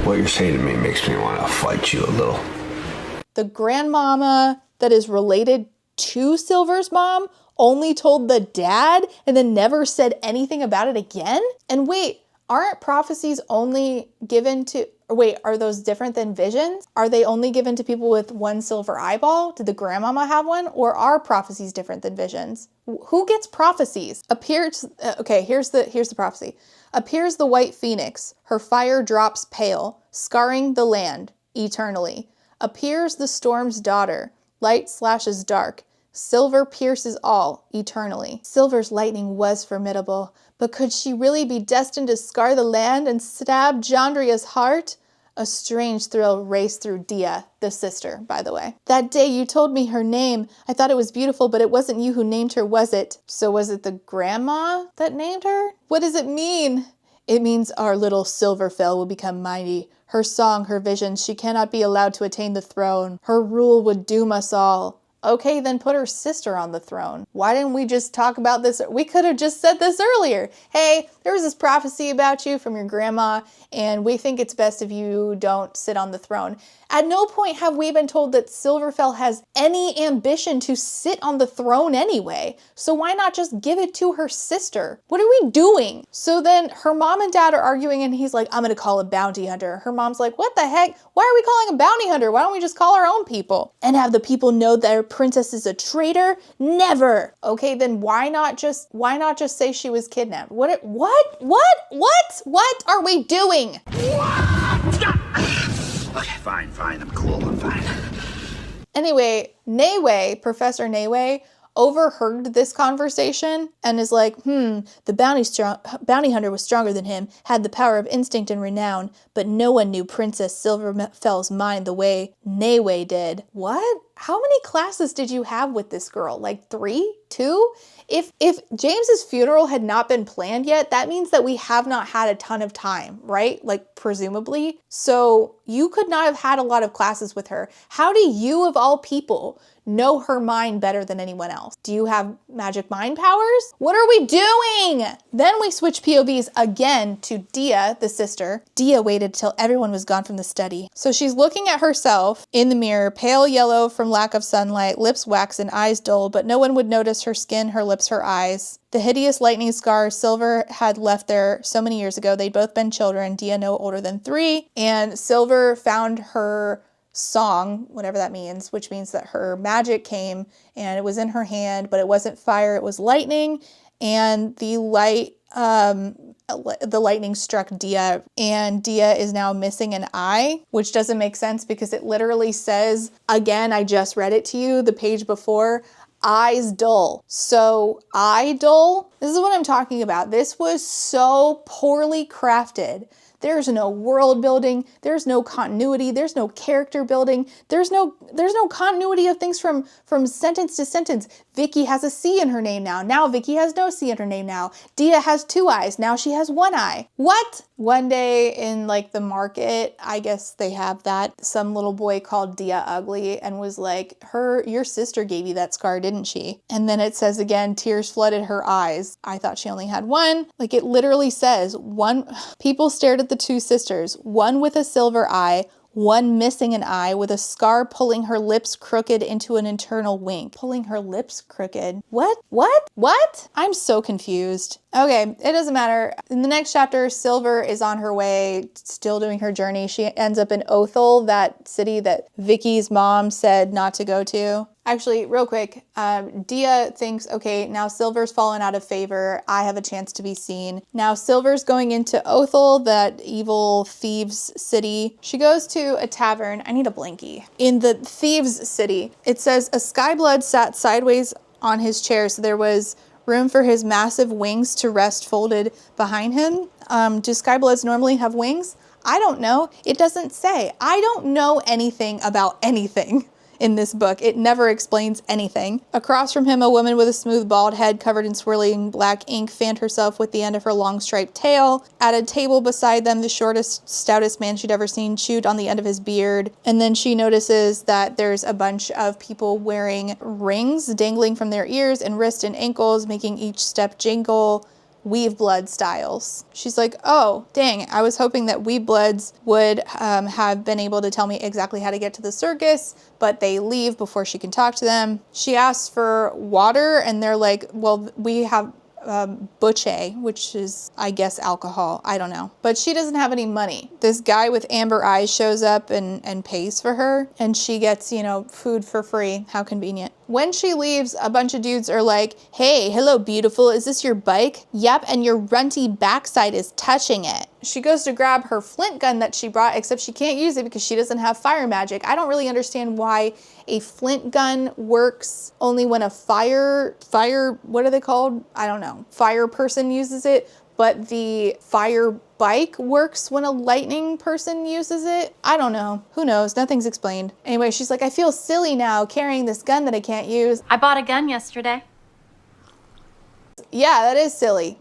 What you're saying to me makes me want to fight you a little. The grandmama that is related to Silver's mom only told the dad and then never said anything about it again? And wait, aren't prophecies only given to, are those different than visions? Are they only given to people with one silver eyeball? Did the grandmama have one? Or are prophecies different than visions? Who gets prophecies? Here's the prophecy. Appears the white phoenix, her fire drops pale, scarring the land eternally. Appears the storm's daughter, light slashes dark, silver pierces all eternally. Silver's lightning was formidable, but could she really be destined to scar the land and stab Jandria's heart? A strange thrill raced through Dia, the sister, by the way. That day you told me her name. I thought it was beautiful, but it wasn't you who named her, was it? So was it the grandma that named her? What does it mean? It means our little Silverfell will become mighty. Her song, her visions, she cannot be allowed to attain the throne. Her rule would doom us all. Okay, then put her sister on the throne. Why didn't we just talk about this? We could have just said this earlier. Hey, there was this prophecy about you from your grandma, and we think it's best if you don't sit on the throne. At no point have we been told that Silverfell has any ambition to sit on the throne anyway. So why not just give it to her sister? What are we doing? So then her mom and dad are arguing, and he's like, I'm gonna call a bounty hunter. Her mom's like, what the heck? Why are we calling a bounty hunter? Why don't we just call our own people? And have the people know that our princess is a traitor? Never. Okay, then why not just say she was kidnapped? What are we doing? Okay, fine, I'm cool, I'm fine. Anyway, Professor Nayway overheard this conversation and is like, the bounty hunter was stronger than him, had the power of instinct and renown, but no one knew Princess Silverfell's mind the way Nayway did. What? How many classes did you have with this girl? Like 3? 2? If James's funeral had not been planned yet, that means that we have not had a ton of time, right? Like, presumably. So you could not have had a lot of classes with her. How do you, of all people, know her mind better than anyone else? Do you have magic mind powers? What are we doing? Then we switch POVs again to Dia, the sister. Dia waited till everyone was gone from the study. So she's looking at herself in the mirror, pale yellow from lack of sunlight, lips waxen, eyes dull, but no one would notice her skin, her lips, her eyes. The hideous lightning scars Silver had left there so many years ago. They'd both been children, Dia no older than 3, and Silver found her song, whatever that means, which means that her magic came and it was in her hand, but it wasn't fire, it was lightning, and the lightning struck Dia, and Dia is now missing an eye, which doesn't make sense because it literally says, again, I just read it to you, the page before, eyes dull. So eye dull, this is what I'm talking about. This was so poorly crafted. There's no world building, there's no continuity, there's no character building, there's no continuity of things from sentence to sentence. Vicky has a C in her name now. Now Vicky has no C in her name now. Dia has 2 eyes. Now she has 1 eye. What? One day in like the market, I guess they have that, some little boy called Dia ugly and was like, your sister gave you that scar, didn't she? And then it says again, tears flooded her eyes. I thought she only had 1. Like it literally says, people stared at the 2 sisters, one with a silver eye, one missing an eye, with a scar pulling her lips crooked into an eternal wink. Pulling her lips crooked? What? I'm so confused. Okay, it doesn't matter. In the next chapter, Silver is on her way, still doing her journey. She ends up in Othel, that city that Vicky's mom said not to go to. Actually, real quick, Dia thinks, okay, now Silver's fallen out of favor. I have a chance to be seen. Now Silver's going into Othel, that evil thieves city. She goes to a tavern. I need a blankie. In the thieves city, it says a Skyblood sat sideways on his chair, so there was room for his massive wings to rest folded behind him. Do Skybloods normally have wings? I don't know. It doesn't say. I don't know anything about anything in this book. It never explains anything. Across from him, a woman with a smooth bald head covered in swirling black ink fanned herself with the end of her long striped tail. At a table beside them, the shortest, stoutest man she'd ever seen chewed on the end of his beard. And then she notices that there's a bunch of people wearing rings dangling from their ears and wrists and ankles, making each step jingle. Weave Blood styles. She's like, oh, dang, I was hoping that Weave Bloods would have been able to tell me exactly how to get to the circus, but they leave before she can talk to them. She asks for water, and they're like, well, we have butche, which is, I guess, alcohol. I don't know. But she doesn't have any money. This guy with amber eyes shows up and pays for her, and she gets, food for free. How convenient. When she leaves, a bunch of dudes are like, hey, hello, beautiful. Is this your bike? Yep, and your runty backside is touching it. She goes to grab her flint gun that she brought, except she can't use it because she doesn't have fire magic. I don't really understand why a flint gun works only when a fire, what are they called? I don't know. Fire person uses it, but the fire bike works when a lightning person uses it. I don't know. Who knows? Nothing's explained. Anyway, she's like, I feel silly now carrying this gun that I can't use. I bought a gun yesterday. Yeah, that is silly.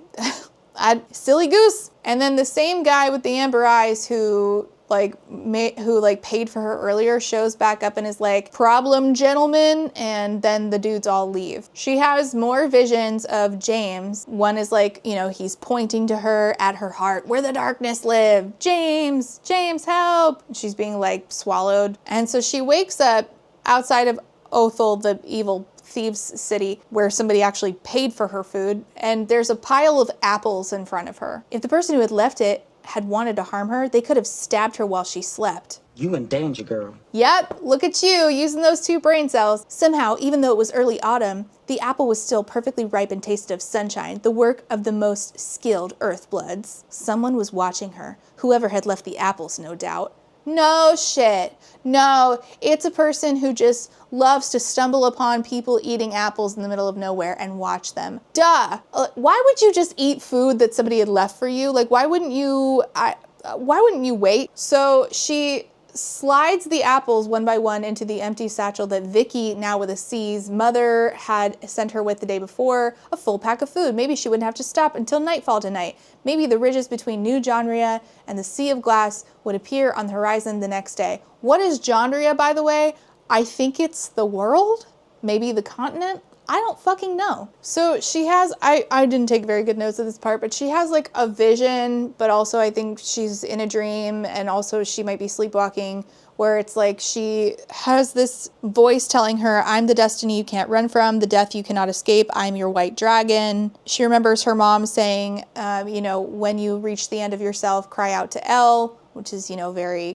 Silly goose. And then the same guy with the amber eyes who who like paid for her earlier shows back up and is like, problem gentleman, and then the dudes all leave. She has more visions of James. One is like, you know, he's pointing to her at her heart, where the darkness live. James, James, help. She's being like swallowed. And so she wakes up outside of Othel, the evil thieves city, where somebody actually paid for her food, and there's a pile of apples in front of her. If the person who had left it had wanted to harm her, they could have stabbed her while she slept. You in danger, girl. Yep, look at you, using those 2 brain cells. Somehow, even though it was early autumn, the apple was still perfectly ripe and tasted of sunshine, the work of the most skilled earthbloods. Someone was watching her, whoever had left the apples, no doubt. No shit. No, it's a person who just loves to stumble upon people eating apples in the middle of nowhere and watch them. Duh. Why would you just eat food that somebody had left for you? Like, why wouldn't you wait? So she slides the apples one by one into the empty satchel that Vicky, now with a C's, mother had sent her with the day before, a full pack of food. Maybe she wouldn't have to stop until nightfall tonight. Maybe the ridges between New Jandria and the Sea of Glass would appear on the horizon the next day. What is Jandria, by the way? I think it's the world? Maybe the continent? I don't fucking know. So she has, I didn't take very good notes of this part, but she has like a vision, but also I think she's in a dream, and also she might be sleepwalking, where it's like she has this voice telling her, I'm the destiny you can't run from, the death you cannot escape, I'm your white dragon. She remembers her mom saying, you know, when you reach the end of yourself, cry out to El, which is, you know, very...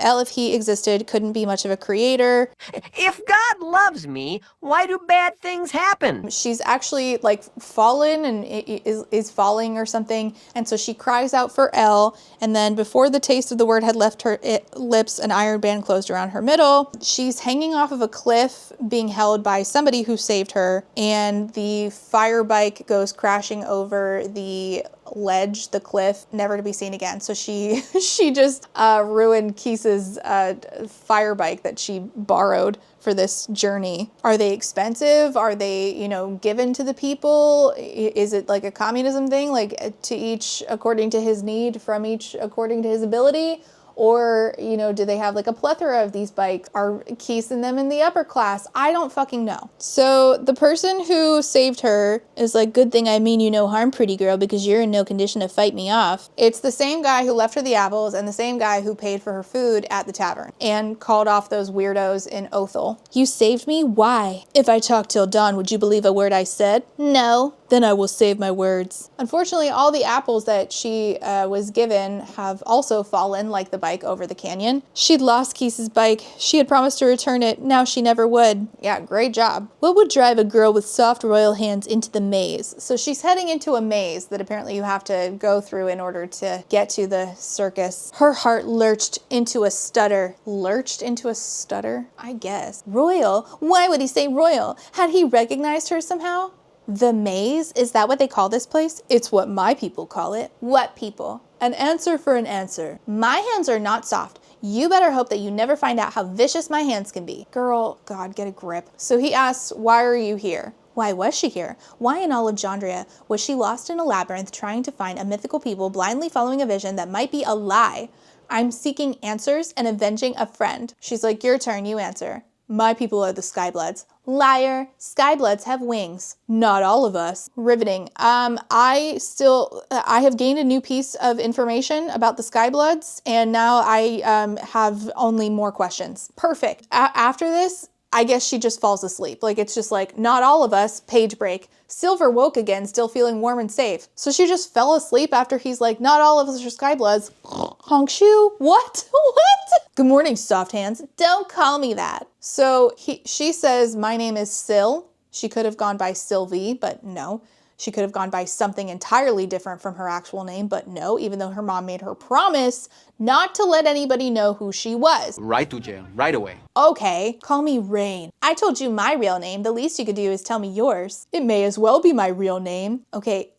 El, if he existed, couldn't be much of a creator. If God loves me, why do bad things happen? She's actually like fallen and is falling or something. And so she cries out for El. And then before the taste of the word had left her lips, an iron band closed around her middle. She's hanging off of a cliff being held by somebody who saved her. And the fire bike goes crashing over the ledge, the cliff, never to be seen again. So she just ruined Keese's fire bike that she borrowed for this journey. Are they expensive? Are they, you know, given to the people? Is it like a communism thing, like to each according to his need, from each according to his ability? Or, you know, do they have like a plethora of these bikes? Are Keese and them in the upper class? I don't fucking know. So the person who saved her is like, good thing I mean you no harm, pretty girl, because you're in no condition to fight me off. It's the same guy who left her the apples and the same guy who paid for her food at the tavern and called off those weirdos in Othel. You saved me? Why? If I talk till dawn, would you believe a word I said? No. Then I will save my words. Unfortunately, all the apples that she was given have also fallen like the bike over the canyon. She'd lost Keese's bike. She had promised to return it. Now she never would. Yeah, great job. What would drive a girl with soft royal hands into the maze? So she's heading into a maze that apparently you have to go through in order to get to the circus. Her heart lurched into a stutter. Lurched into a stutter? I guess. Royal? Why would he say royal? Had he recognized her somehow? The maze? Is that what they call this place? It's what my people call it. What people? An answer for an answer. My hands are not soft. You better hope that you never find out how vicious my hands can be. Girl, God, get a grip. So he asks, why are you here? Why was she here? Why in all of Jandria was she lost in a labyrinth trying to find a mythical people blindly following a vision that might be a lie? I'm seeking answers and avenging a friend. She's like, your turn, you answer. My people are the Skybloods. Liar. Skybloods have wings. Not all of us. Riveting. I have gained a new piece of information about the Skybloods, and now I have only more questions. Perfect. After this, I guess she just falls asleep. Like, it's just like, not all of us, page break. Silver woke again, still feeling warm and safe. So she just fell asleep after he's like, not all of us are Skybloods. Honk shoe? What? What? Good morning, soft hands. Don't call me that. So she says, my name is Syl. She could have gone by Sylvie, but no. She could have gone by something entirely different from her actual name, but no, even though her mom made her promise not to let anybody know who she was. Right to jail, right away. Okay, call me Rain. I told you my real name. The least you could do is tell me yours. It may as well be my real name. Okay,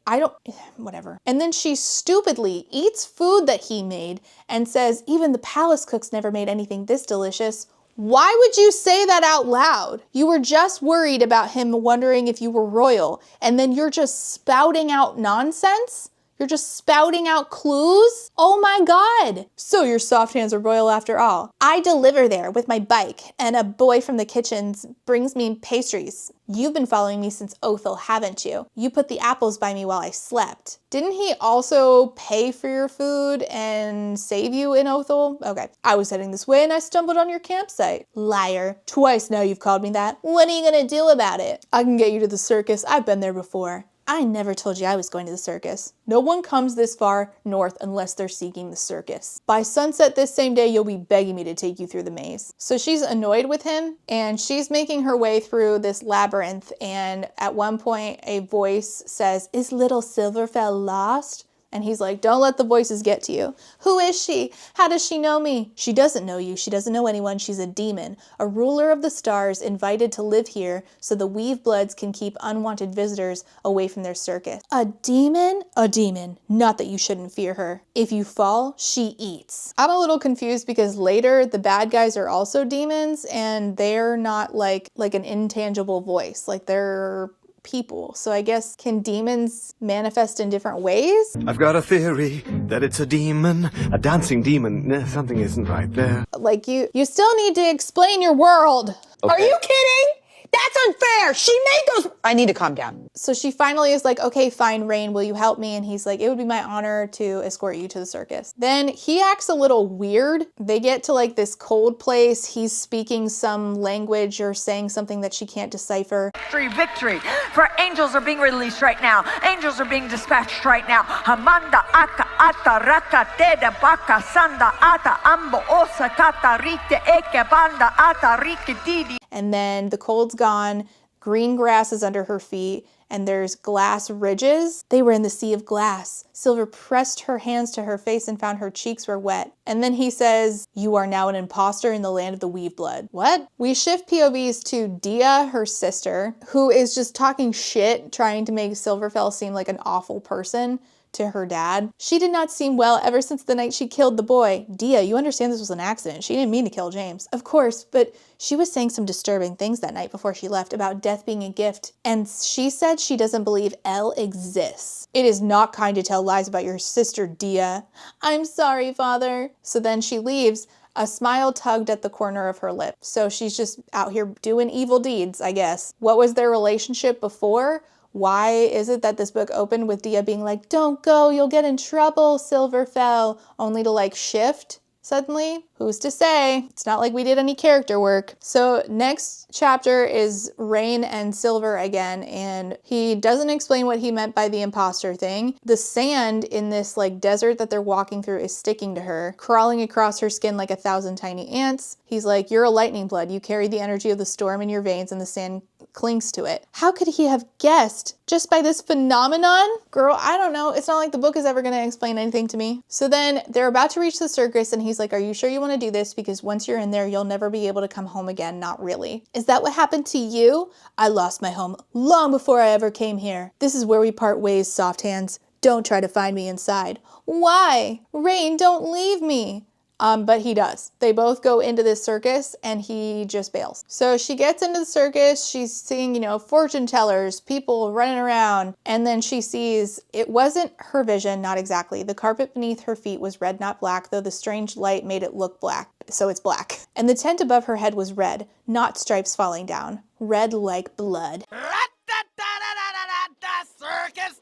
whatever. And then she stupidly eats food that he made and says, even the palace cooks never made anything this delicious. Why would you say that out loud? You were just worried about him wondering if you were royal, and then you're just spouting out nonsense? You're just spouting out clues? Oh my God. So your soft hands are royal after all. I deliver there with my bike, and a boy from the kitchens brings me pastries. You've been following me since Othel, haven't you? You put the apples by me while I slept. Didn't he also pay for your food and save you in Othel? Okay. I was heading this way and I stumbled on your campsite. Liar. Twice now you've called me that. What are you gonna do about it? I can get you to the circus. I've been there before. I never told you I was going to the circus. No one comes this far north unless they're seeking the circus. By sunset this same day, you'll be begging me to take you through the maze. So she's annoyed with him, and she's making her way through this labyrinth, and at one point a voice says, "Is little Silverfell lost?" And he's like, "Don't let the voices get to you." Who is she? How does she know me? She doesn't know you. She doesn't know anyone. She's a demon, a ruler of the stars invited to live here so the Weave Bloods can keep unwanted visitors away from their circus. A demon? A demon. Not that you shouldn't fear her. If you fall, she eats. I'm a little confused because later the bad guys are also demons and they're not like an intangible voice. Like they're people. So I guess, can demons manifest in different ways? I've got a theory that it's a demon, a dancing demon. Something isn't right there. Like you still need to explain your world. Okay. Are you kidding? That's unfair. She made those. I need to calm down. So she finally is like, "Okay, fine, Rain, will you help me?" And he's like, "It would be my honor to escort you to the circus." Then he acts a little weird. They get to like this cold place. He's speaking some language or saying something that she can't decipher. Victory, victory. For angels are being released right now. Angels are being dispatched right now. Hamanda aka ata raka teda baka sanda ata ambo osa kata rite eke banda ata rike didi. And then the cold's gone, green grass is under her feet, and there's glass ridges. They were in the sea of glass. Silver pressed her hands to her face and found her cheeks were wet. And then he says, "You are now an imposter in the land of the Weave Blood." What? We shift POVs to Dia, her sister, who is just talking shit, trying to make Silverfell seem like an awful person to her dad. "She did not seem well ever since the night she killed the boy." Dia, you understand this was an accident. She didn't mean to kill James. Of course, but she was saying some disturbing things that night before she left about death being a gift. And she said she doesn't believe Elle exists. It is not kind to tell lies about your sister, Dia. "I'm sorry, father." So then she leaves. A smile tugged at the corner of her lip. So she's just out here doing evil deeds, I guess. What was their relationship before? Why is it that this book opened with Dia being like, "Don't go, you'll get in trouble, Silverfell," only to like shift suddenly? Who's to say? It's not like we did any character work. So next chapter is Rain and Silver again, and he doesn't explain what he meant by the imposter thing. The sand in this like desert that they're walking through is sticking to her, crawling across her skin like 1,000 tiny ants. He's like, "You're a lightning blood. You carry the energy of the storm in your veins and the sand clings to it." How could he have guessed just by this phenomenon? Girl, I don't know. It's not like the book is ever going to explain anything to me. So then they're about to reach the circus and he's like, "Are you sure you want to do this? Because once you're in there, you'll never be able to come home again." Not really. "Is that what happened to you?" "I lost my home long before I ever came here. This is where we part ways, soft hands. Don't try to find me inside." "Why? Rain, don't leave me." But he does. They both go into this circus and he just bails. So she gets into the circus, she's seeing, fortune tellers, people running around, and then she sees, it wasn't her vision, not exactly. The carpet beneath her feet was red, not black, though the strange light made it look black. So it's black. And the tent above her head was red, not stripes falling down. Red like blood.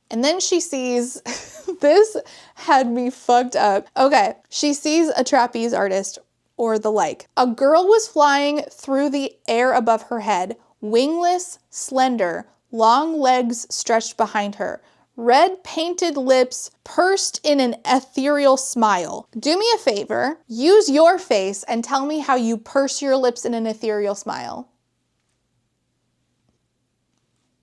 And then she sees, this had me fucked up. Okay, she sees a trapeze artist or the like. A girl was flying through the air above her head, wingless, slender, long legs stretched behind her, red painted lips pursed in an ethereal smile. Do me a favor, use your face and tell me how you purse your lips in an ethereal smile.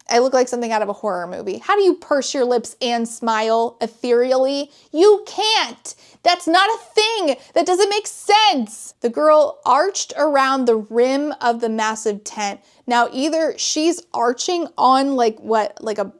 I look like something out of a horror movie. How do you purse your lips and smile ethereally? You can't. That's not a thing. That doesn't make sense. The girl arched around the rim of the massive tent. Now either she's arching on like a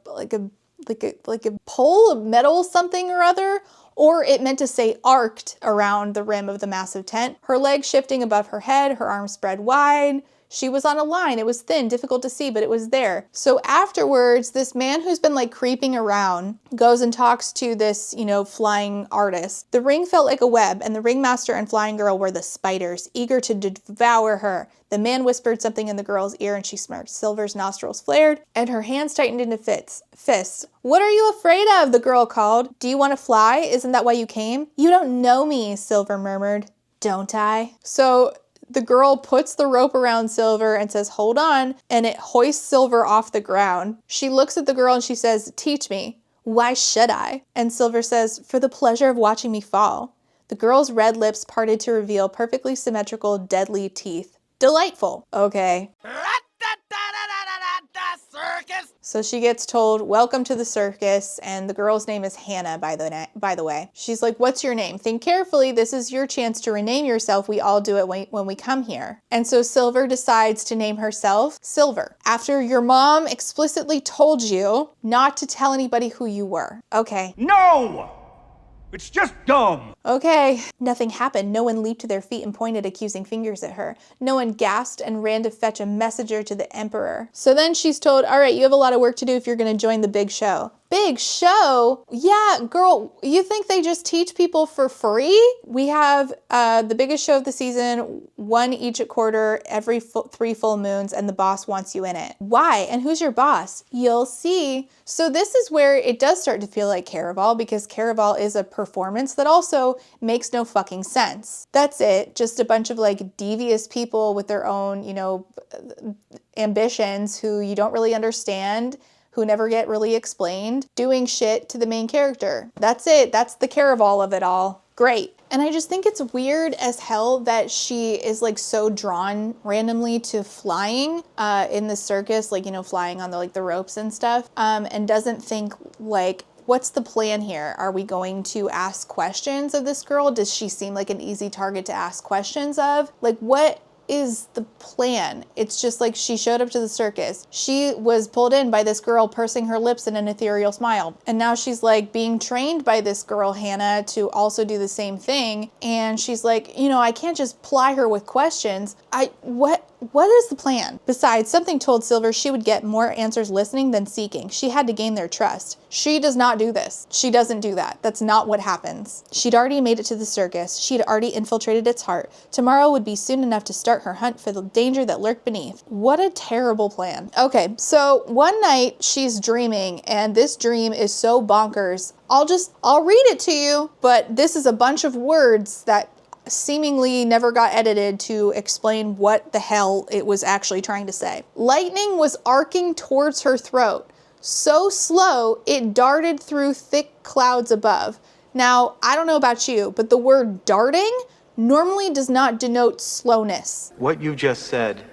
pole of metal something or other, or it meant to say arced around the rim of the massive tent. Her legs shifting above her head, her arms spread wide. She was on a line. It was thin, difficult to see, but it was there. So afterwards, this man who's been like creeping around goes and talks to this, flying artist. The ring felt like a web, and the ringmaster and flying girl were the spiders, eager to devour her. The man whispered something in the girl's ear and she smirked. Silver's nostrils flared and her hands tightened into fists. What are you afraid of? The girl called. Do you want to fly? Isn't that why you came? You don't know me, Silver murmured. Don't I? So the girl puts the rope around Silver and says, hold on, and it hoists Silver off the ground. She looks at the girl and she says, teach me. Why should I? And Silver says, for the pleasure of watching me fall. The girl's red lips parted to reveal perfectly symmetrical, deadly teeth. Delightful. Okay. So she gets told, welcome to the circus, and the girl's name is Hannah, by the way. She's like, what's your name? Think carefully, this is your chance to rename yourself. We all do it when we come here. And so Silver decides to name herself Silver, after your mom explicitly told you not to tell anybody who you were. Okay. No! It's just dumb. Okay. Nothing happened. No one leaped to their feet and pointed accusing fingers at her. No one gasped and ran to fetch a messenger to the emperor. So then she's told, all right, you have a lot of work to do if you're going to join the big show. Big show? Yeah, girl, you think they just teach people for free? We have the biggest show of the season, one each a quarter, every 3 full moons, and the boss wants you in it. Why? And who's your boss? You'll see. So this is where it does start to feel like Caraval, because Caraval is a performance that also makes no fucking sense. That's it. Just a bunch of like devious people with their own, ambitions who you don't really understand, who never get really explained, doing shit to the main character. That's it. That's the Caraval of it all. Great. And I just think it's weird as hell that she is like so drawn randomly to flying in the circus, like, flying on the ropes and stuff, and doesn't think like, what's the plan here? Are we going to ask questions of this girl? Does she seem like an easy target to ask questions of? Like, what is the plan? It's just like she showed up to the circus. She was pulled in by this girl pursing her lips in an ethereal smile. And now she's like being trained by this girl, Hannah, to also do the same thing. And she's like, I can't just ply her with questions. What is the plan? Besides, something told Silver she would get more answers listening than seeking. She had to gain their trust. She does not do this. She doesn't do that. That's not what happens. She'd already made it to the circus. She'd already infiltrated its heart. Tomorrow would be soon enough to start her hunt for the danger that lurked beneath. What a terrible plan. Okay, so one night she's dreaming, and this dream is so bonkers. I'll read it to you, but this is a bunch of words that seemingly never got edited to explain what the hell it was actually trying to say. Lightning was arcing towards her throat. So slow, it darted through thick clouds above. Now, I don't know about you, but the word darting normally does not denote slowness. What you just said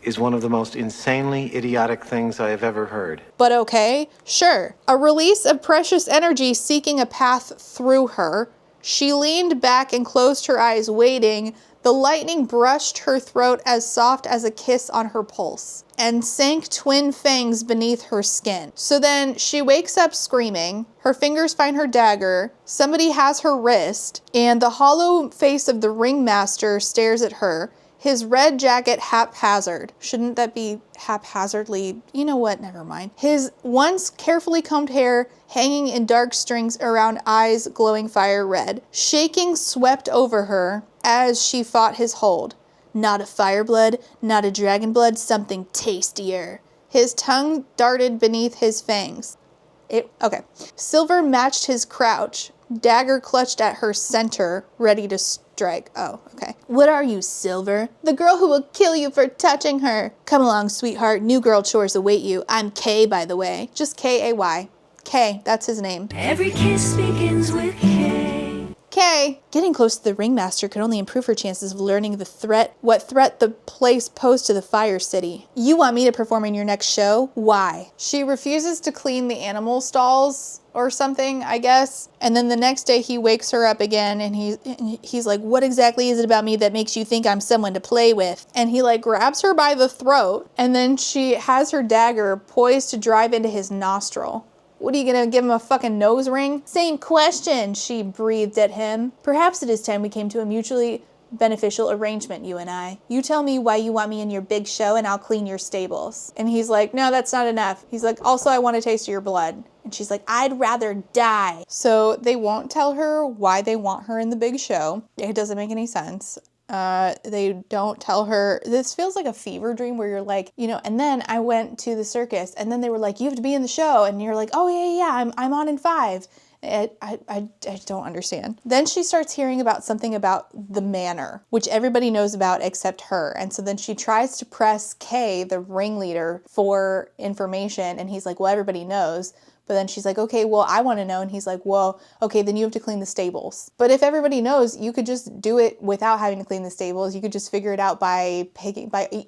is one of the most insanely idiotic things I have ever heard. But okay, sure. A release of precious energy seeking a path through her. She leaned back and closed her eyes, waiting. The lightning brushed her throat as soft as a kiss on her pulse and sank twin fangs beneath her skin. So then she wakes up screaming. Her fingers find her dagger. Somebody has her wrist, and the hollow face of the ringmaster stares at her. His red jacket haphazard. Shouldn't that be haphazardly? You know what? Never mind. His once carefully combed hair hanging in dark strings around eyes glowing fire red. Shaking swept over her as she fought his hold. Not a fireblood, not a dragon blood, something tastier. His tongue darted beneath his fangs. Okay. Silver matched his crouch. Dagger clutched at her center, ready to strike. Oh, okay. What are you, Silver? The girl who will kill you for touching her. Come along, sweetheart. New girl chores await you. I'm Kay, by the way. Just K-A-Y. Kay, that's his name. Every kiss begins with K. Kay. Getting close to the ringmaster could only improve her chances of learning what threat the place posed to the Fire City. You want me to perform in your next show? Why? She refuses to clean the animal stalls or something, I guess. And then the next day he wakes her up again and he's like, what exactly is it about me that makes you think I'm someone to play with? And he like grabs her by the throat, and then she has her dagger poised to drive into his nostril. What are you gonna give him a fucking nose ring? Same question, she breathed at him. Perhaps it is time we came to a mutually beneficial arrangement, you and I. You tell me why you want me in your big show and I'll clean your stables. And he's like, no, that's not enough. He's like, also I want to taste your blood. And she's like, I'd rather die. So they won't tell her why they want her in the big show. It doesn't make any sense. They don't tell her. This feels like a fever dream where you're like, you know, and then I went to the circus and then they were like, you have to be in the show. And you're like, oh yeah, I'm on in 5. I don't understand. Then she starts hearing about something about the manor, which everybody knows about except her. And so then she tries to press Kay, the ringleader, for information. And he's like, well, everybody knows. But then she's like, okay, well, I want to know. And he's like, well, okay, then you have to clean the stables. But if everybody knows, you could just do it without having to clean the stables. You could just figure it out by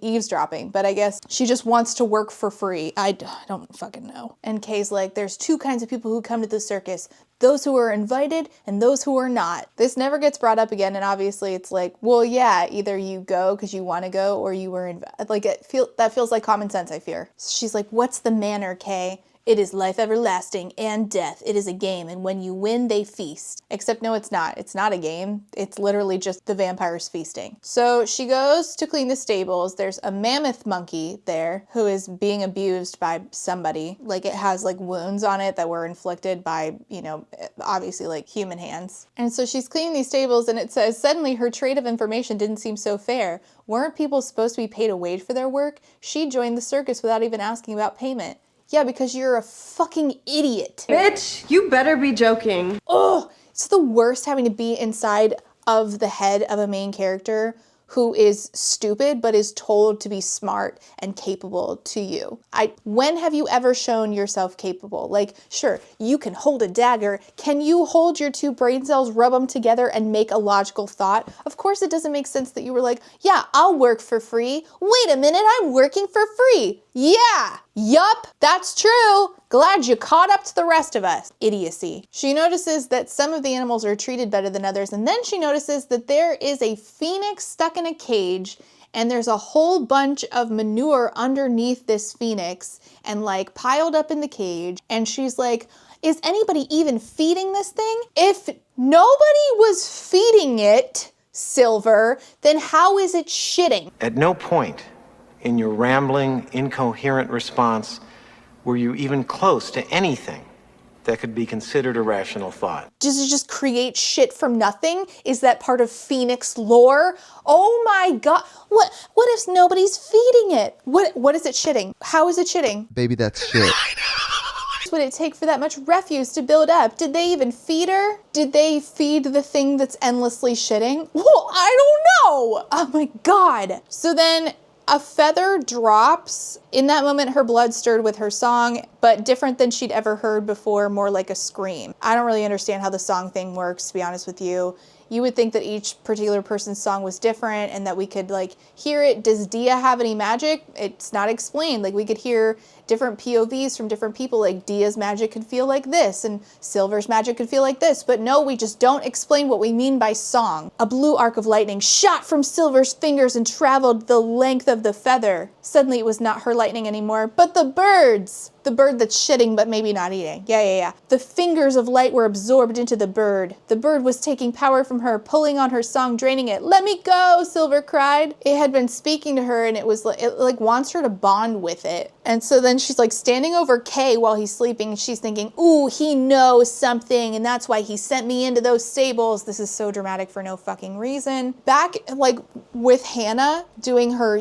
eavesdropping. But I guess she just wants to work for free. I don't fucking know. And Kay's like, there's 2 kinds of people who come to the circus. Those who are invited and those who are not. This never gets brought up again. And obviously it's like, well, yeah, either you go because you want to go or you were invited. Like that feels like common sense, I fear. So she's like, what's the manor, Kay? It is life everlasting and death. It is a game, and when you win, they feast. Except no, it's not. It's not a game. It's literally just the vampires feasting. So she goes to clean the stables. There's a mammoth monkey there who is being abused by somebody. Like it has like wounds on it that were inflicted by, you know, obviously like human hands. And so she's cleaning these stables and it says, suddenly her trade of information didn't seem so fair. Weren't people supposed to be paid a wage for their work? She joined the circus without even asking about payment. Yeah, because you're a fucking idiot. Bitch, you better be joking. Oh, it's the worst having to be inside of the head of a main character who is stupid but is told to be smart and capable to you. When have you ever shown yourself capable? Like, sure, you can hold a dagger. Can you hold your 2 brain cells, rub them together, and make a logical thought? Of course it doesn't make sense that you were like, yeah, I'll work for free. Wait a minute, I'm working for free. Yeah, yup, that's true. Glad you caught up to the rest of us. Idiocy. She notices that some of the animals are treated better than others, and then she notices that there is a phoenix stuck in a cage, and there's a whole bunch of manure underneath this phoenix and like piled up in the cage. And she's like, is anybody even feeding this thing? If nobody was feeding it, Silver, then how is it shitting? At no point in your rambling, incoherent response were you even close to anything that could be considered a rational thought. Does it just create shit from nothing? Is that part of Phoenix lore? Oh my god. What if nobody's feeding it? What is it shitting? How is it shitting? Baby, that's shit. Would it take for that much refuse to build up? Did they even feed her? Did they feed the thing that's endlessly shitting? Well, I don't know. Oh my god. So then a feather drops. In that moment, her blood stirred with her song, but different than she'd ever heard before, more like a scream. I don't really understand how the song thing works, to be honest with you. You would think that each particular person's song was different and that we could like hear it. Does Dia have any magic? It's not explained. Like we could hear different POVs from different people. Like Dia's magic could feel like this and Silver's magic could feel like this. But no, we just don't explain what we mean by song. A blue arc of lightning shot from Silver's fingers and traveled the length of the feather. Suddenly it was not her lightning anymore, but the bird's. The bird that's shitting but maybe not eating. Yeah. The fingers of light were absorbed into the bird. The bird was taking power from her, pulling on her song, draining it. Let me go, Silver cried. It had been speaking to her and it wants her to bond with it. And so then she's like standing over Kay while he's sleeping and she's thinking, ooh, he knows something and that's why he sent me into those stables. This is so dramatic for no fucking reason. Back like with Hannah doing her,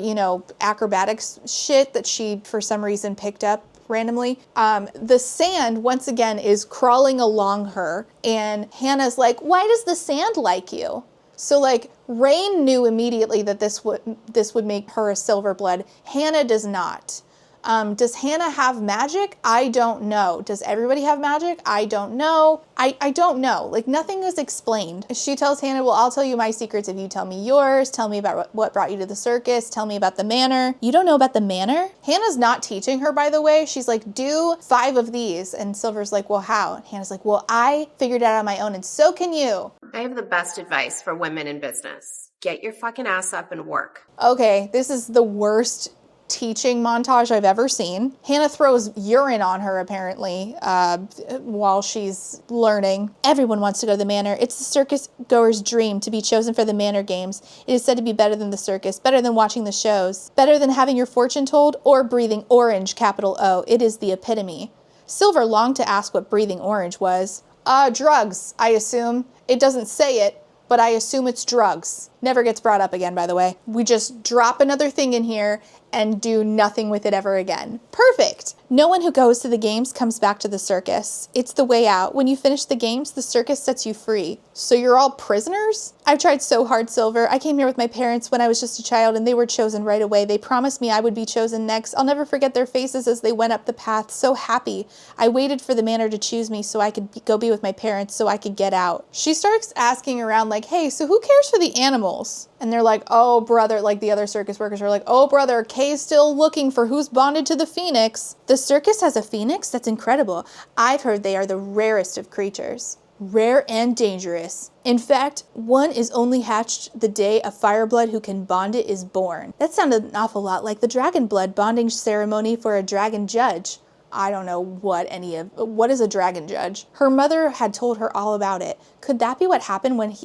acrobatics shit that she for some reason picked up randomly. The sand, once again, is crawling along her, and Hannah's like, why does the sand like you? So, like, Rain knew immediately that this would make her a silver blood. Hannah does not. Does Hannah have magic? I don't know. Does everybody have magic? I don't know. I don't know. Like, nothing is explained. She tells Hannah, well, I'll tell you my secrets if you tell me yours. Tell me about what brought you to the circus. Tell me about the manor. You don't know about the manor? Hannah's not teaching her, by the way. She's like, do 5 of these. And Silver's like, well, how? And Hannah's like, well, I figured it out on my own, and so can you. I have the best advice for women in business. Get your fucking ass up and work. Okay, this is the worst teaching montage I've ever seen. Hannah throws urine on her, apparently, while she's learning. Everyone wants to go to the manor. It's the circus goer's dream to be chosen for the manor games. It is said to be better than the circus, better than watching the shows, better than having your fortune told or breathing orange, capital O. It is the epitome. Silver longed to ask what breathing orange was. Drugs, I assume. It doesn't say it, but I assume it's drugs. Never gets brought up again, by the way. We just drop another thing in here and do nothing with it ever again. Perfect. No one who goes to the games comes back to the circus. It's the way out. When you finish the games, the circus sets you free. So you're all prisoners? I've tried so hard, Silver. I came here with my parents when I was just a child and they were chosen right away. They promised me I would be chosen next. I'll never forget their faces as they went up the path, so happy. I waited for the manor to choose me so I could go be with my parents so I could get out. She starts asking around like, hey, so who cares for the animals? And they're like, oh, brother, like the other circus workers are like, oh, brother, Kay's still looking for who's bonded to the phoenix. The circus has a phoenix? That's incredible. I've heard they are the rarest of creatures. Rare and dangerous. In fact, one is only hatched the day a fireblood who can bond it is born. That sounded an awful lot like the dragon blood bonding ceremony for a dragon judge. I don't know what is a dragon judge? Her mother had told her all about it. Could that be what happened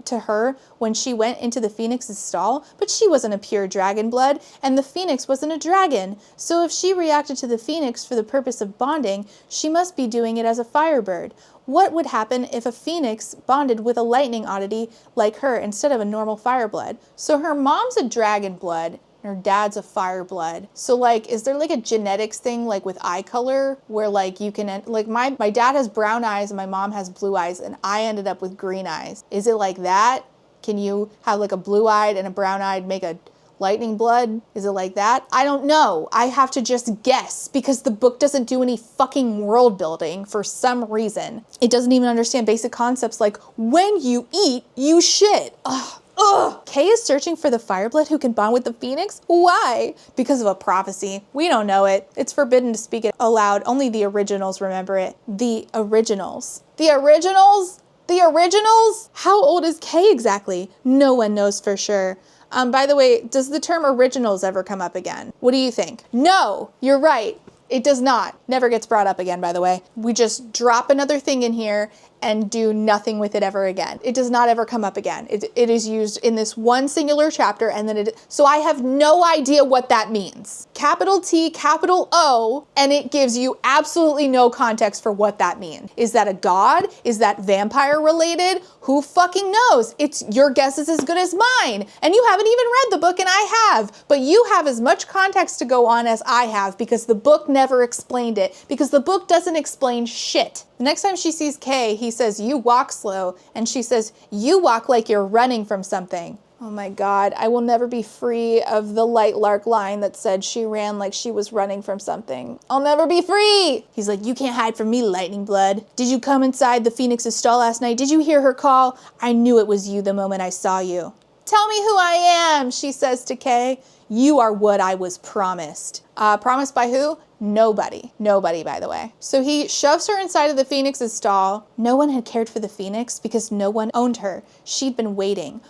to her when she went into the phoenix's stall? But she wasn't a pure dragon blood, and the phoenix wasn't a dragon. So if she reacted to the phoenix for the purpose of bonding, she must be doing it as a firebird. What would happen if a phoenix bonded with a lightning oddity like her instead of a normal fireblood? So her mom's a dragon blood. Her dad's a fire blood. So like, is there like a genetics thing like with eye color where like you can, like my dad has brown eyes and my mom has blue eyes and I ended up with green eyes. Is it like that? Can you have like a blue eyed and a brown eyed make a lightning blood? Is it like that? I don't know. I have to just guess because the book doesn't do any fucking world building for some reason. It doesn't even understand basic concepts like when you eat, you shit. Ugh. Ugh! Kay is searching for the fireblood who can bond with the phoenix? Why? Because of a prophecy. We don't know it. It's forbidden to speak it aloud. Only the originals remember it. The originals. The originals? The originals? How old is Kay exactly? No one knows for sure. By the way, does the term originals ever come up again? What do you think? No! You're right. It does not. Never gets brought up again, by the way. We just drop another thing in here and do nothing with it ever again. It does not ever come up again. It is used in this one singular chapter and then so I have no idea what that means. Capital T, capital O, and it gives you absolutely no context for what that means. Is that a god? Is that vampire related? Who fucking knows? Your guess is as good as mine. And you haven't even read the book and I have, but you have as much context to go on as I have because the book never explained it, because the book doesn't explain shit. The next time she sees Kay, he says, you walk slow, and she says, you walk like you're running from something. Oh my God, I will never be free of the Light Lark line that said she ran like she was running from something. I'll never be free. He's like, you can't hide from me, lightning blood. Did you come inside the phoenix's stall last night? Did you hear her call? I knew it was you the moment I saw you. Tell me who I am, she says to Kay. You are what I was promised. Promised by who? Nobody. Nobody, by the way. So he shoves her inside of the phoenix's stall. No one had cared for the phoenix because no one owned her. She'd been waiting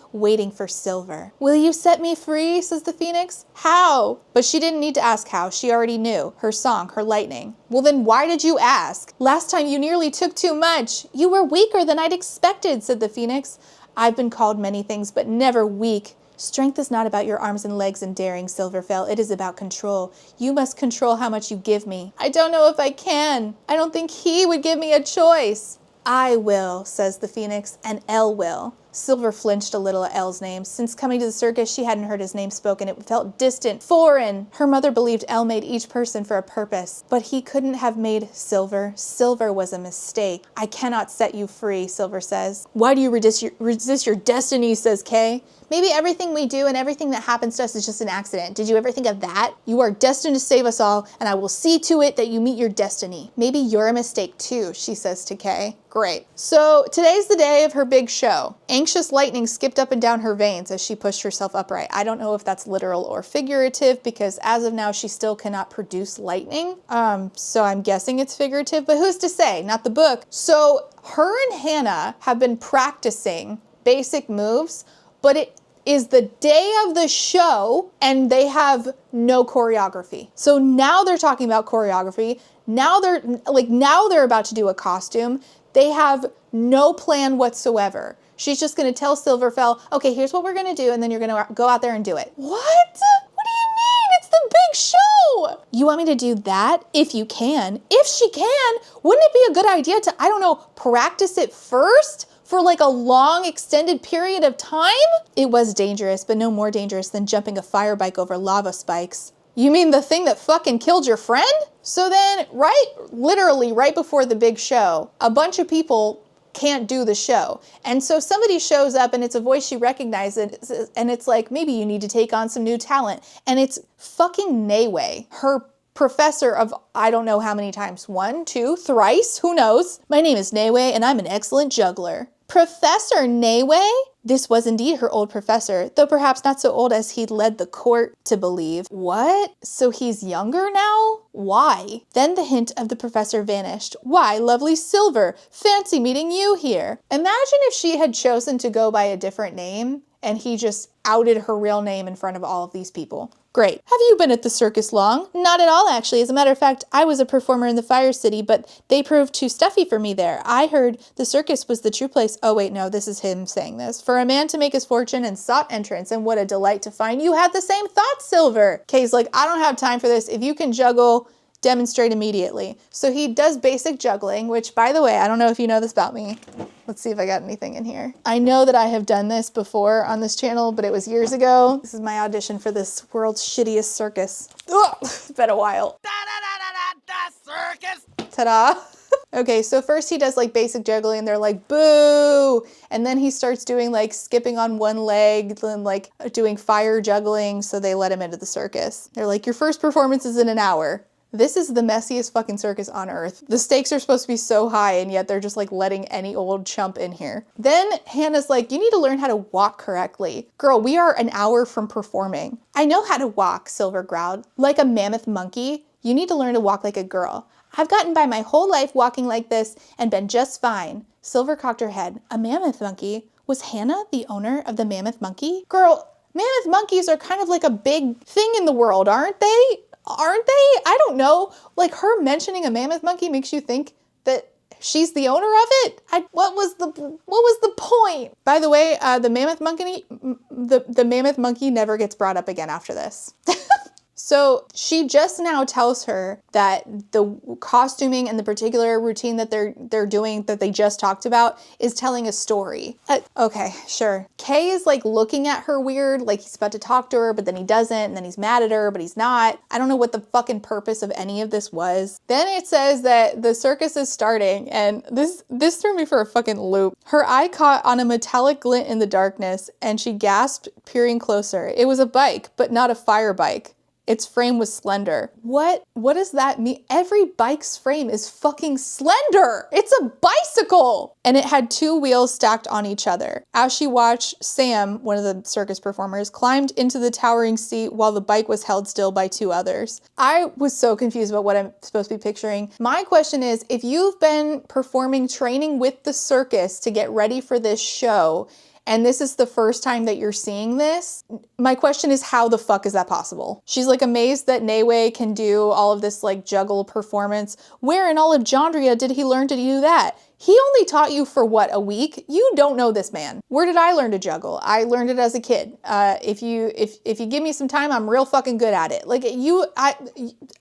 for Silver. Will you set me free, says the phoenix. How? But she didn't need to ask how. She already knew. Her song, her lightning. Well, then why did you ask? Last time you nearly took too much. You were weaker than I'd expected, said the phoenix. I've been called many things, but never weak. Strength is not about your arms and legs and daring, Silverfell. It is about control. You must control how much you give me. I don't know if I can. I don't think he would give me a choice. I will, says the phoenix, and Elle will. Silver flinched a little at Elle's name. Since coming to the circus, she hadn't heard his name spoken. It felt distant, foreign. Her mother believed Elle made each person for a purpose, but he couldn't have made Silver. Silver was a mistake. I cannot set you free, Silver says. Why do you resist your destiny, says Kay. Maybe everything we do and everything that happens to us is just an accident. Did you ever think of that? You are destined to save us all, and I will see to it that you meet your destiny. Maybe you're a mistake too, she says to Kay. Great. So today's the day of her big show. Anxious lightning skipped up and down her veins as she pushed herself upright. I don't know if that's literal or figurative because as of now she still cannot produce lightning. So I'm guessing it's figurative, but who's to say? Not the book. So her and Hannah have been practicing basic moves, but is the day of the show and they have no choreography. So now they're talking about choreography. Now they're about to do a costume. They have no plan whatsoever. She's just gonna tell Silverfell, okay, here's what we're gonna do, and then you're gonna go out there and do it. What? What do you mean? It's the big show. You want me to do that? If you can. If she can, wouldn't it be a good idea to, I don't know, practice it first? For like a long extended period of time? It was dangerous, but no more dangerous than jumping a fire bike over lava spikes. You mean the thing that fucking killed your friend? So then, literally right before the big show, a bunch of people can't do the show. And so somebody shows up and it's a voice she recognizes and it's like, maybe you need to take on some new talent. And it's fucking Nayway, her professor of I don't know how many times, 1, 2, thrice, who knows? My name is Nayway and I'm an excellent juggler. Professor Nayway? This was indeed her old professor, though perhaps not so old as he'd led the court to believe. What? So he's younger now? Why? Then the hint of the professor vanished. Why, lovely Silver, fancy meeting you here. Imagine if she had chosen to go by a different name and he just outed her real name in front of all of these people. Great. Have you been at the circus long? Not at all, actually. As a matter of fact, I was a performer in the Fire City, but they proved too stuffy for me there. I heard the circus was the true place. Oh, wait, no, this is him saying this. For a man to make his fortune and sought entrance, and what a delight to find you had the same thought, Silver. Kay's like, I don't have time for this. If you can juggle, demonstrate immediately. So he does basic juggling, which, by the way, I don't know if you know this about me. Let's see if I got anything in here. I know that I have done this before on this channel, but it was years ago. This is my audition for this world's shittiest circus. Ugh, it's been a while. Circus! Ta-da! Okay, so first he does like basic juggling and they're like, boo! And then he starts doing like skipping on one leg and like doing fire juggling, so they let him into the circus. They're like, your first performance is in an hour. This is the messiest fucking circus on earth. The stakes are supposed to be so high and yet they're just like letting any old chump in here. Then Hannah's like, you need to learn how to walk correctly. Girl, we are an hour from performing. I know how to walk, Silver growled. Like a mammoth monkey. You need to learn to walk like a girl. I've gotten by my whole life walking like this and been just fine. Silver cocked her head. A mammoth monkey? Was Hannah the owner of the mammoth monkey? Girl, mammoth monkeys are kind of like a big thing in the world, aren't they? Aren't they? I don't know. Like her mentioning a mammoth monkey makes you think that she's the owner of it? What was the point? By the way, the mammoth monkey never gets brought up again after this. So she just now tells her that the costuming and the particular routine that they're doing that they just talked about is telling a story. Okay, sure. Kay is like looking at her weird, like he's about to talk to her, but then he doesn't, and then he's mad at her, but he's not. I don't know what the fucking purpose of any of this was. Then it says that the circus is starting, and this threw me for a fucking loop. Her eye caught on a metallic glint in the darkness, and she gasped, peering closer. It was a bike, but not a fire bike. Its frame was slender. What does that mean? Every bike's frame is fucking slender. It's a bicycle. And it had 2 wheels stacked on each other. As she watched, Sam, one of the circus performers, climbed into the towering seat while the bike was held still by 2 others. I was so confused about what I'm supposed to be picturing. My question is, if you've been performing training with the circus to get ready for this show, and this is the first time that you're seeing this, my question is, how the fuck is that possible? She's like amazed that Nayway can do all of this like juggle performance. Where in all of Jandria did he learn to do that? He only taught you for what, a week? You don't know this man. Where did I learn to juggle? I learned it as a kid. If you give me some time, I'm real fucking good at it. Like you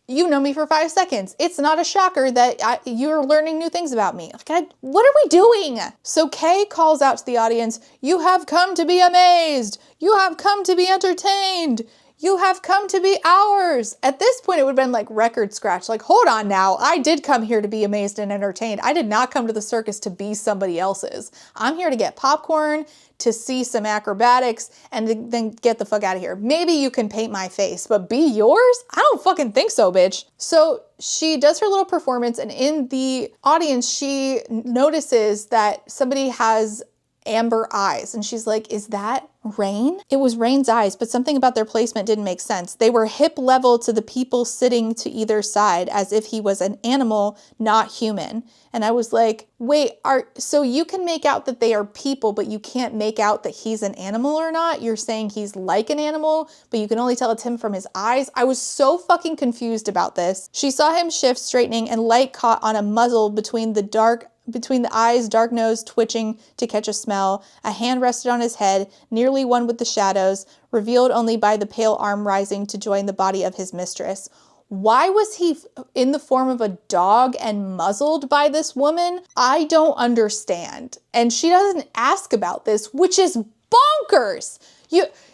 know me for 5 seconds. It's not a shocker that you're learning new things about me. Like, what are we doing? So Kay calls out to the audience, you have come to be amazed. You have come to be entertained. You have come to be ours. At this point, it would have been like record scratch. Like, hold on now. I did come here to be amazed and entertained. I did not come to the circus to be somebody else's. I'm here to get popcorn, to see some acrobatics, and to then get the fuck out of here. Maybe you can paint my face, but be yours? I don't fucking think so, bitch. So she does her little performance, and in the audience, she notices that somebody has amber eyes. And she's like, is that Rain? It was Rain's eyes, but something about their placement didn't make sense. They were hip level to the people sitting to either side, as if he was an animal, not human. And I was like, wait, so you can make out that they are people, but you can't make out that he's an animal or not? You're saying he's like an animal, but you can only tell it's him from his eyes? I was so fucking confused about this. She saw him shift, straightening, and light caught on a muzzle between the eyes, dark nose twitching to catch a smell. A hand rested on his head, nearly one with the shadows, revealed only by the pale arm rising to join the body of his mistress. Why was he in the form of a dog and muzzled by this woman? I don't understand. And she doesn't ask about this, which is bonkers.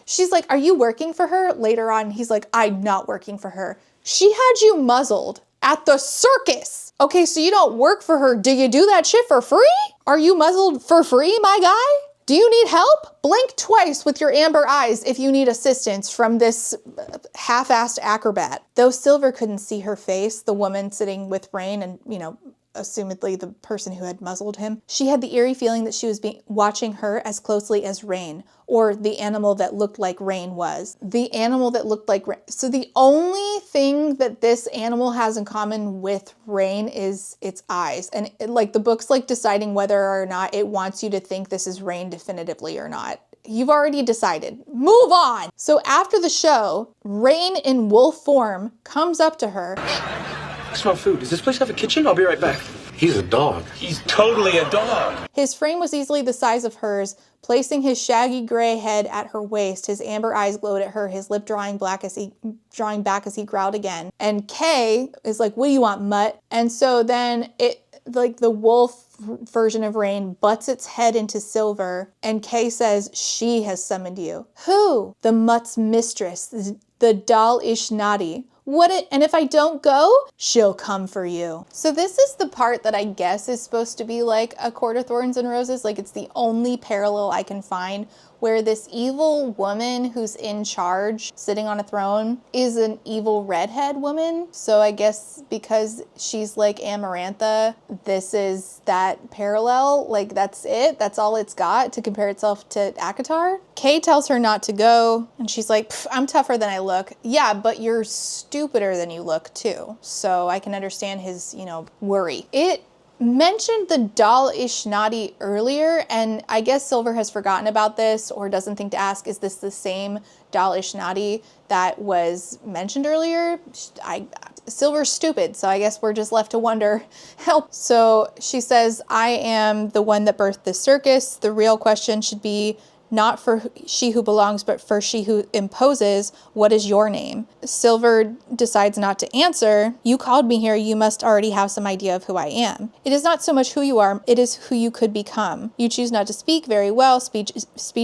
She's like, are you working for her? Later on, he's like, I'm not working for her. She had you muzzled at the circus. Okay, so you don't work for her. Do you do that shit for free? Are you muzzled for free, my guy? Do you need help? Blink twice with your amber eyes if you need assistance from this half-assed acrobat. Though Silver couldn't see her face, the woman sitting with Rain and, assumedly the person who had muzzled him, she had the eerie feeling that she was watching her as closely as Rain, or the animal that looked like Rain was. The animal that looked like Rain. So the only thing that this animal has in common with Rain is its eyes. And the book's deciding whether or not it wants you to think this is Rain definitively or not. You've already decided. Move on! So after the show, Rain in wolf form comes up to her. I smell food. Does this place have a kitchen? I'll be right back. He's a dog. He's totally a dog. His frame was easily the size of hers, placing his shaggy gray head at her waist. His amber eyes glowed at her, his lip drawing back as he growled again. And Kay is like, what do you want, mutt? And so then the wolf version of Rain butts its head into Silver, and Kay says, she has summoned you. Who? The mutt's mistress, the Dal Ishnadi. And if I don't go, she'll come for you. So this is the part that I guess is supposed to be like A Court of Thorns and Roses. It's the only parallel I can find where this evil woman who's in charge, sitting on a throne, is an evil redhead woman. So I guess because she's like Amarantha, this is that parallel. That's it. That's all it's got to compare itself to ACOTAR. Kay tells her not to go, and she's like, I'm tougher than I look. Yeah, but you're stupider than you look too. So I can understand his, worry. It mentioned the Dal Ishnadi earlier, and I guess Silver has forgotten about this or doesn't think to ask, is this the same Dal Ishnadi that was mentioned earlier? Silver's stupid, so I guess we're just left to wonder. Help. So she says, I am the one that birthed this circus. The real question should be not for she who belongs, but for she who imposes. What is your name? Silver decides not to answer. You called me here. You must already have some idea of who I am. It is not so much who you are, it is who you could become. You choose not to speak. Very well. Speech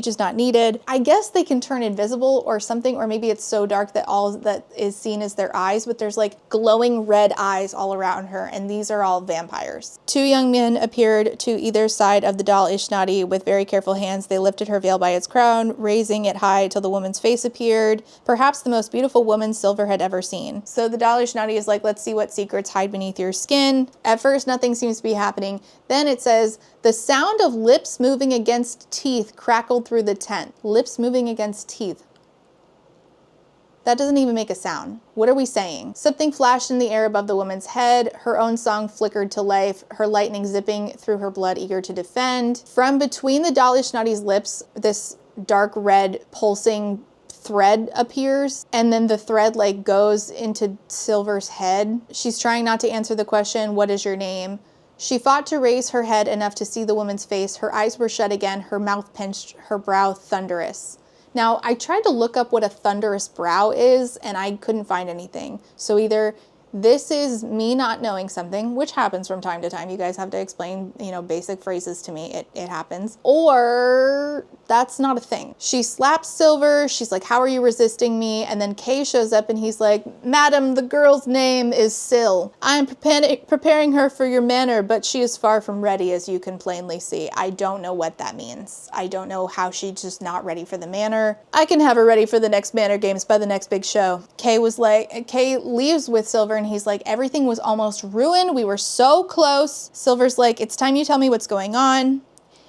is not needed. I guess they can turn invisible or something, or maybe it's so dark that all that is seen is their eyes, but there's glowing red eyes all around her, and these are all vampires. Two young men appeared to either side of the Dal Ishnadi with very careful hands. They lifted her veil by its crown, raising it high till the woman's face appeared, perhaps the most beautiful woman Silver had ever seen. So the Dal Ishnadi is like, let's see what secrets hide beneath your skin. At first, nothing seems to be happening. Then it says, the sound of lips moving against teeth crackled through the tent. Lips moving against teeth. That doesn't even make a sound. What are we saying? Something flashed in the air above the woman's head. Her own song flickered to life, her lightning zipping through her blood, eager to defend. From between the Dal Ishnadi's lips, this dark red pulsing thread appears, and then the thread goes into Silver's head. She's trying not to answer the question, what is your name? She fought to raise her head enough to see the woman's face. Her eyes were shut again, her mouth pinched, her brow thunderous. Now, I tried to look up what a thunderous brow is, and I couldn't find anything. So either this is me not knowing something, which happens from time to time. You guys have to explain, basic phrases to me. It happens. Or that's not a thing. She slaps Silver. She's like, how are you resisting me? And then Kay shows up and he's like, Madam, the girl's name is Sil. I am preparing her for your manor, but she is far from ready, as you can plainly see. I don't know what that means. I don't know how she's just not ready for the manor. I can have her ready for the next manor games by the next big show. Kay leaves with Silver, and he's like, everything was almost ruined. We were so close. Silver's like, it's time you tell me what's going on.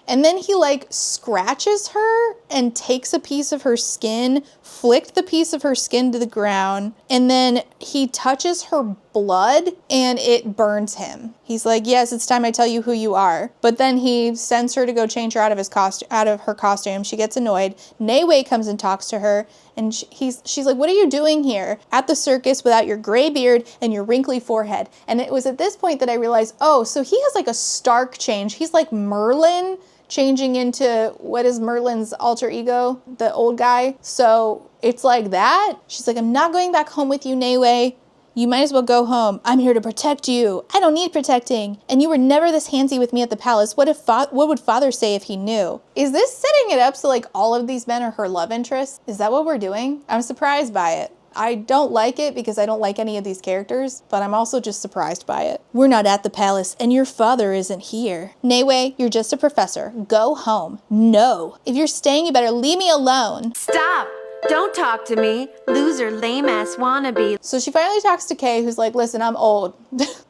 And then he like scratches her and takes a piece of her skin, flicked the piece of her skin to the ground, and then he touches her blood and it burns him. He's like, yes, it's time I tell you who you are. But then he sends her to go change her out of her costume. She gets annoyed. Neiwei comes and talks to her, and she's like, what are you doing here at the circus without your gray beard and your wrinkly forehead? And it was at this point that I realized, oh, so he has like a stark change. He's like Merlin changing into, what is Merlin's alter ego? The old guy. So it's like that. She's like, I'm not going back home with you, Neiwei. You might as well go home. I'm here to protect you. I don't need protecting. And you were never this handsy with me at the palace. What would father say if he knew? Is this setting it up so like all of these men are her love interests? Is that what we're doing? I'm surprised by it. I don't like it because I don't like any of these characters, but I'm also just surprised by it. We're not at the palace and your father isn't here. Neiwei, you're just a professor. Go home. No. If you're staying, you better leave me alone. Stop. Don't talk to me, loser, lame-ass wannabe. So she finally talks to Kay, who's like, listen, I'm old.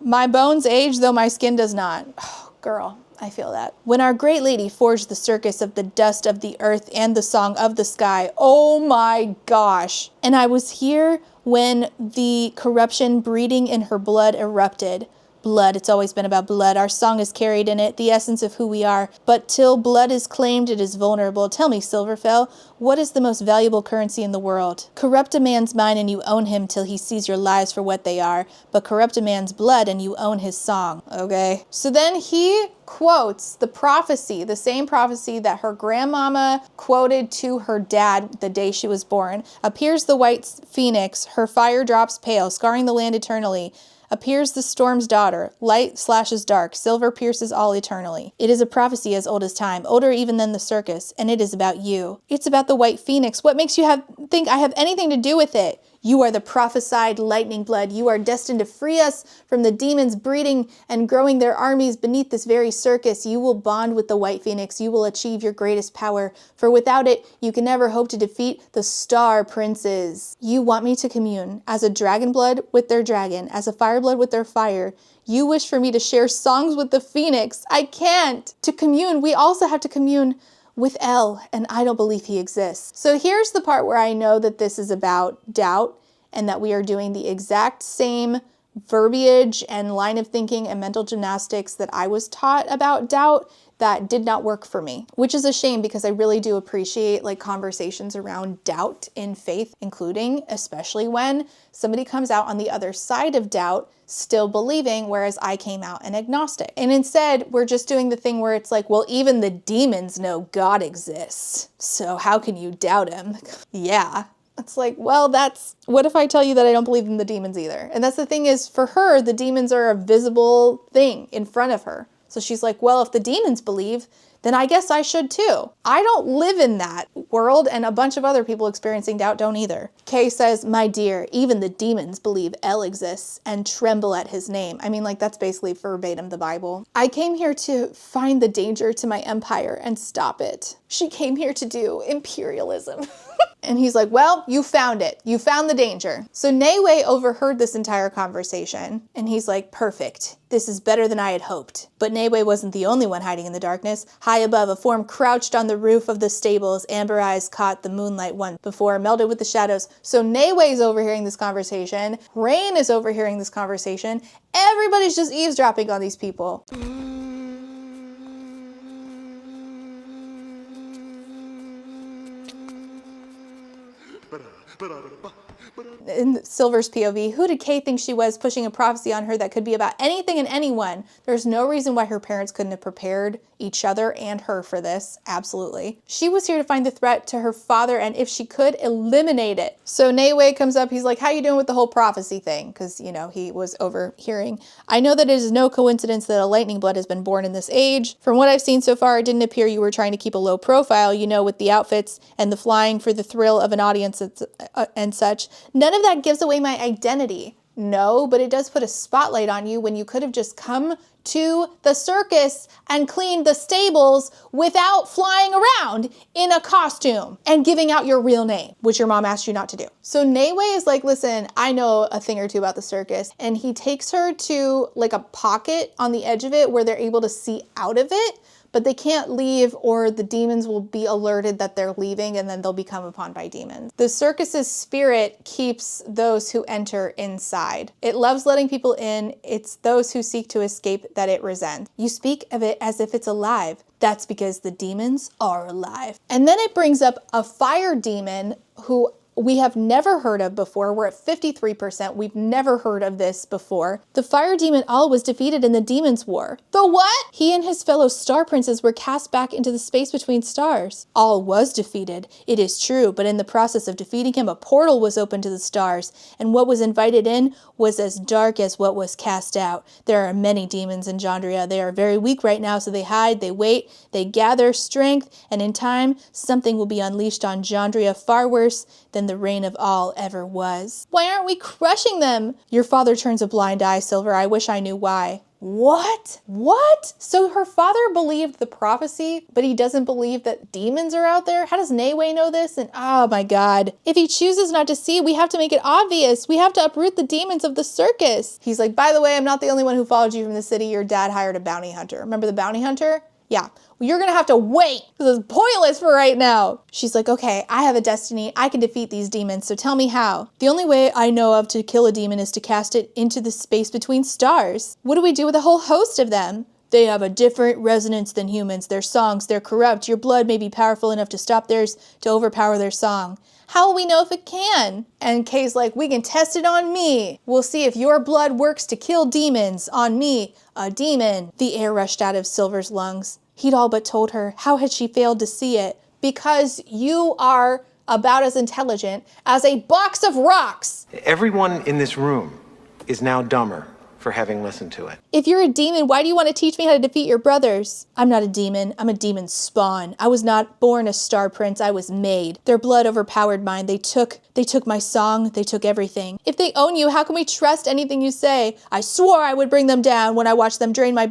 My bones age, though my skin does not. Oh, girl, I feel that. When our great lady forged the circus of the dust of the earth and the song of the sky, oh my gosh. And I was here when the corruption breeding in her blood erupted. Blood, it's always been about blood. Our song is carried in it, the essence of who we are. But till blood is claimed, it is vulnerable. Tell me, Silverfell, what is the most valuable currency in the world? Corrupt a man's mind and you own him till he sees your lives for what they are. But corrupt a man's blood and you own his song, okay? So then he quotes the prophecy, the same prophecy that her grandmama quoted to her dad the day she was born. Appears the white phoenix, her fire drops pale, scarring the land eternally. Appears the storm's daughter, light slashes dark, silver pierces all eternally. It is a prophecy as old as time, older even than the circus, and it is about you. It's about the white phoenix. What makes you think I have anything to do with it? You are the prophesied lightning blood. You are destined to free us from the demons breeding and growing their armies beneath this very circus. You will bond with the white phoenix. You will achieve your greatest power, for without it, you can never hope to defeat the star princes. You want me to commune as a dragon blood with their dragon, as a fire blood with their fire. You wish for me to share songs with the phoenix. I can't. To commune, we also have to commune with El, and I don't believe he exists. So here's the part where I know that this is about doubt and that we are doing the exact same verbiage and line of thinking and mental gymnastics that I was taught about doubt that did not work for me, which is a shame because I really do appreciate like conversations around doubt in faith, including especially when somebody comes out on the other side of doubt still believing, whereas I came out an agnostic. And instead, we're just doing the thing where it's like, well, even the demons know God exists. So how can you doubt him? Yeah. It's like, well, what if I tell you that I don't believe in the demons either? And that's the thing is, for her, the demons are a visible thing in front of her. So she's like, well, if the demons believe, then I guess I should too. I don't live in that world, and a bunch of other people experiencing doubt don't either. Kay says, my dear, even the demons believe El exists and tremble at his name. I mean, like, that's basically verbatim the Bible. I came here to find the danger to my empire and stop it. She came here to do imperialism. And he's like, well, you found it. You found the danger. So Neiwei overheard this entire conversation, and he's like, perfect. This is better than I had hoped. But Neiwei wasn't the only one hiding in the darkness. High above, a form crouched on the roof of the stables. Amber eyes caught the moonlight once before, melded with the shadows. So Neiwei's overhearing this conversation. Rain is overhearing this conversation. Everybody's just eavesdropping on these people. In Silver's POV, who did Kay think she was, pushing a prophecy on her that could be about anything and anyone? There's no reason why her parents couldn't have prepared each other and her for this. Absolutely. She was here to find the threat to her father, and if she could, eliminate it. So Neiwei comes up. He's like, how you doing with the whole prophecy thing? Because, you know, he was overhearing. I know that it is no coincidence that a lightning blood has been born in this age. From what I've seen so far, it didn't appear you were trying to keep a low profile, you know, with the outfits and the flying for the thrill of an audience and such. None of that gives away my identity. No, but it does put a spotlight on you when you could have just come to the circus and cleaned the stables without flying around in a costume and giving out your real name, which your mom asked you not to do. So Neiwei is like, listen, I know a thing or two about the circus. And he takes her to like a pocket on the edge of it where they're able to see out of it. but they can't leave or the demons will be alerted that they're leaving and then they'll be come upon by demons. The circus's spirit keeps those who enter inside. It loves letting people in. It's those who seek to escape that it resents. You speak of it as if it's alive. That's because the demons are alive. And then it brings up a fire demon who we have never heard of before. We're at 53%. We've never heard of this before. The fire demon Al was defeated in the Demon's War. The what? He and his fellow star princes were cast back into the space between stars. Al was defeated, it is true, but in the process of defeating him, a portal was opened to the stars, and what was invited in was as dark as what was cast out. There are many demons in Jandria. They are very weak right now, so they hide, they wait, they gather strength, and in time, something will be unleashed on Jandria far worse than the reign of Al ever was. Why aren't we crushing them? Your father turns a blind eye, Silver. I wish I knew why. What? What? So her father believed the prophecy, but he doesn't believe that demons are out there? How does Nehwe know this? And oh my God. If he chooses not to see, we have to make it obvious. We have to uproot the demons of the circus. He's like, by the way, I'm not the only one who followed you from the city. Your dad hired a bounty hunter. Remember the bounty hunter? Yeah. Well, you're gonna have to wait because it's pointless for right now. She's like, okay, I have a destiny. I can defeat these demons, so tell me how. The only way I know of to kill a demon is to cast it into the space between stars. What do we do with a whole host of them? They have a different resonance than humans. Their songs, they're corrupt. Your blood may be powerful enough to stop theirs, to overpower their song. How will we know if it can? And Kay's like, we can test it on me. We'll see if your blood works to kill demons. On me, a demon. The air rushed out of Silver's lungs. He'd all but told her. How had she failed to see it? Because you are about as intelligent as a box of rocks. Everyone in this room is now dumber for having listened to it. If you're a demon, why do you want to teach me how to defeat your brothers? I'm not a demon. I'm a demon spawn. I was not born a star prince. I was made. Their blood overpowered mine. They took my song. They took everything. If they own you, how can we trust anything you say? I swore I would bring them down when I watched them drain my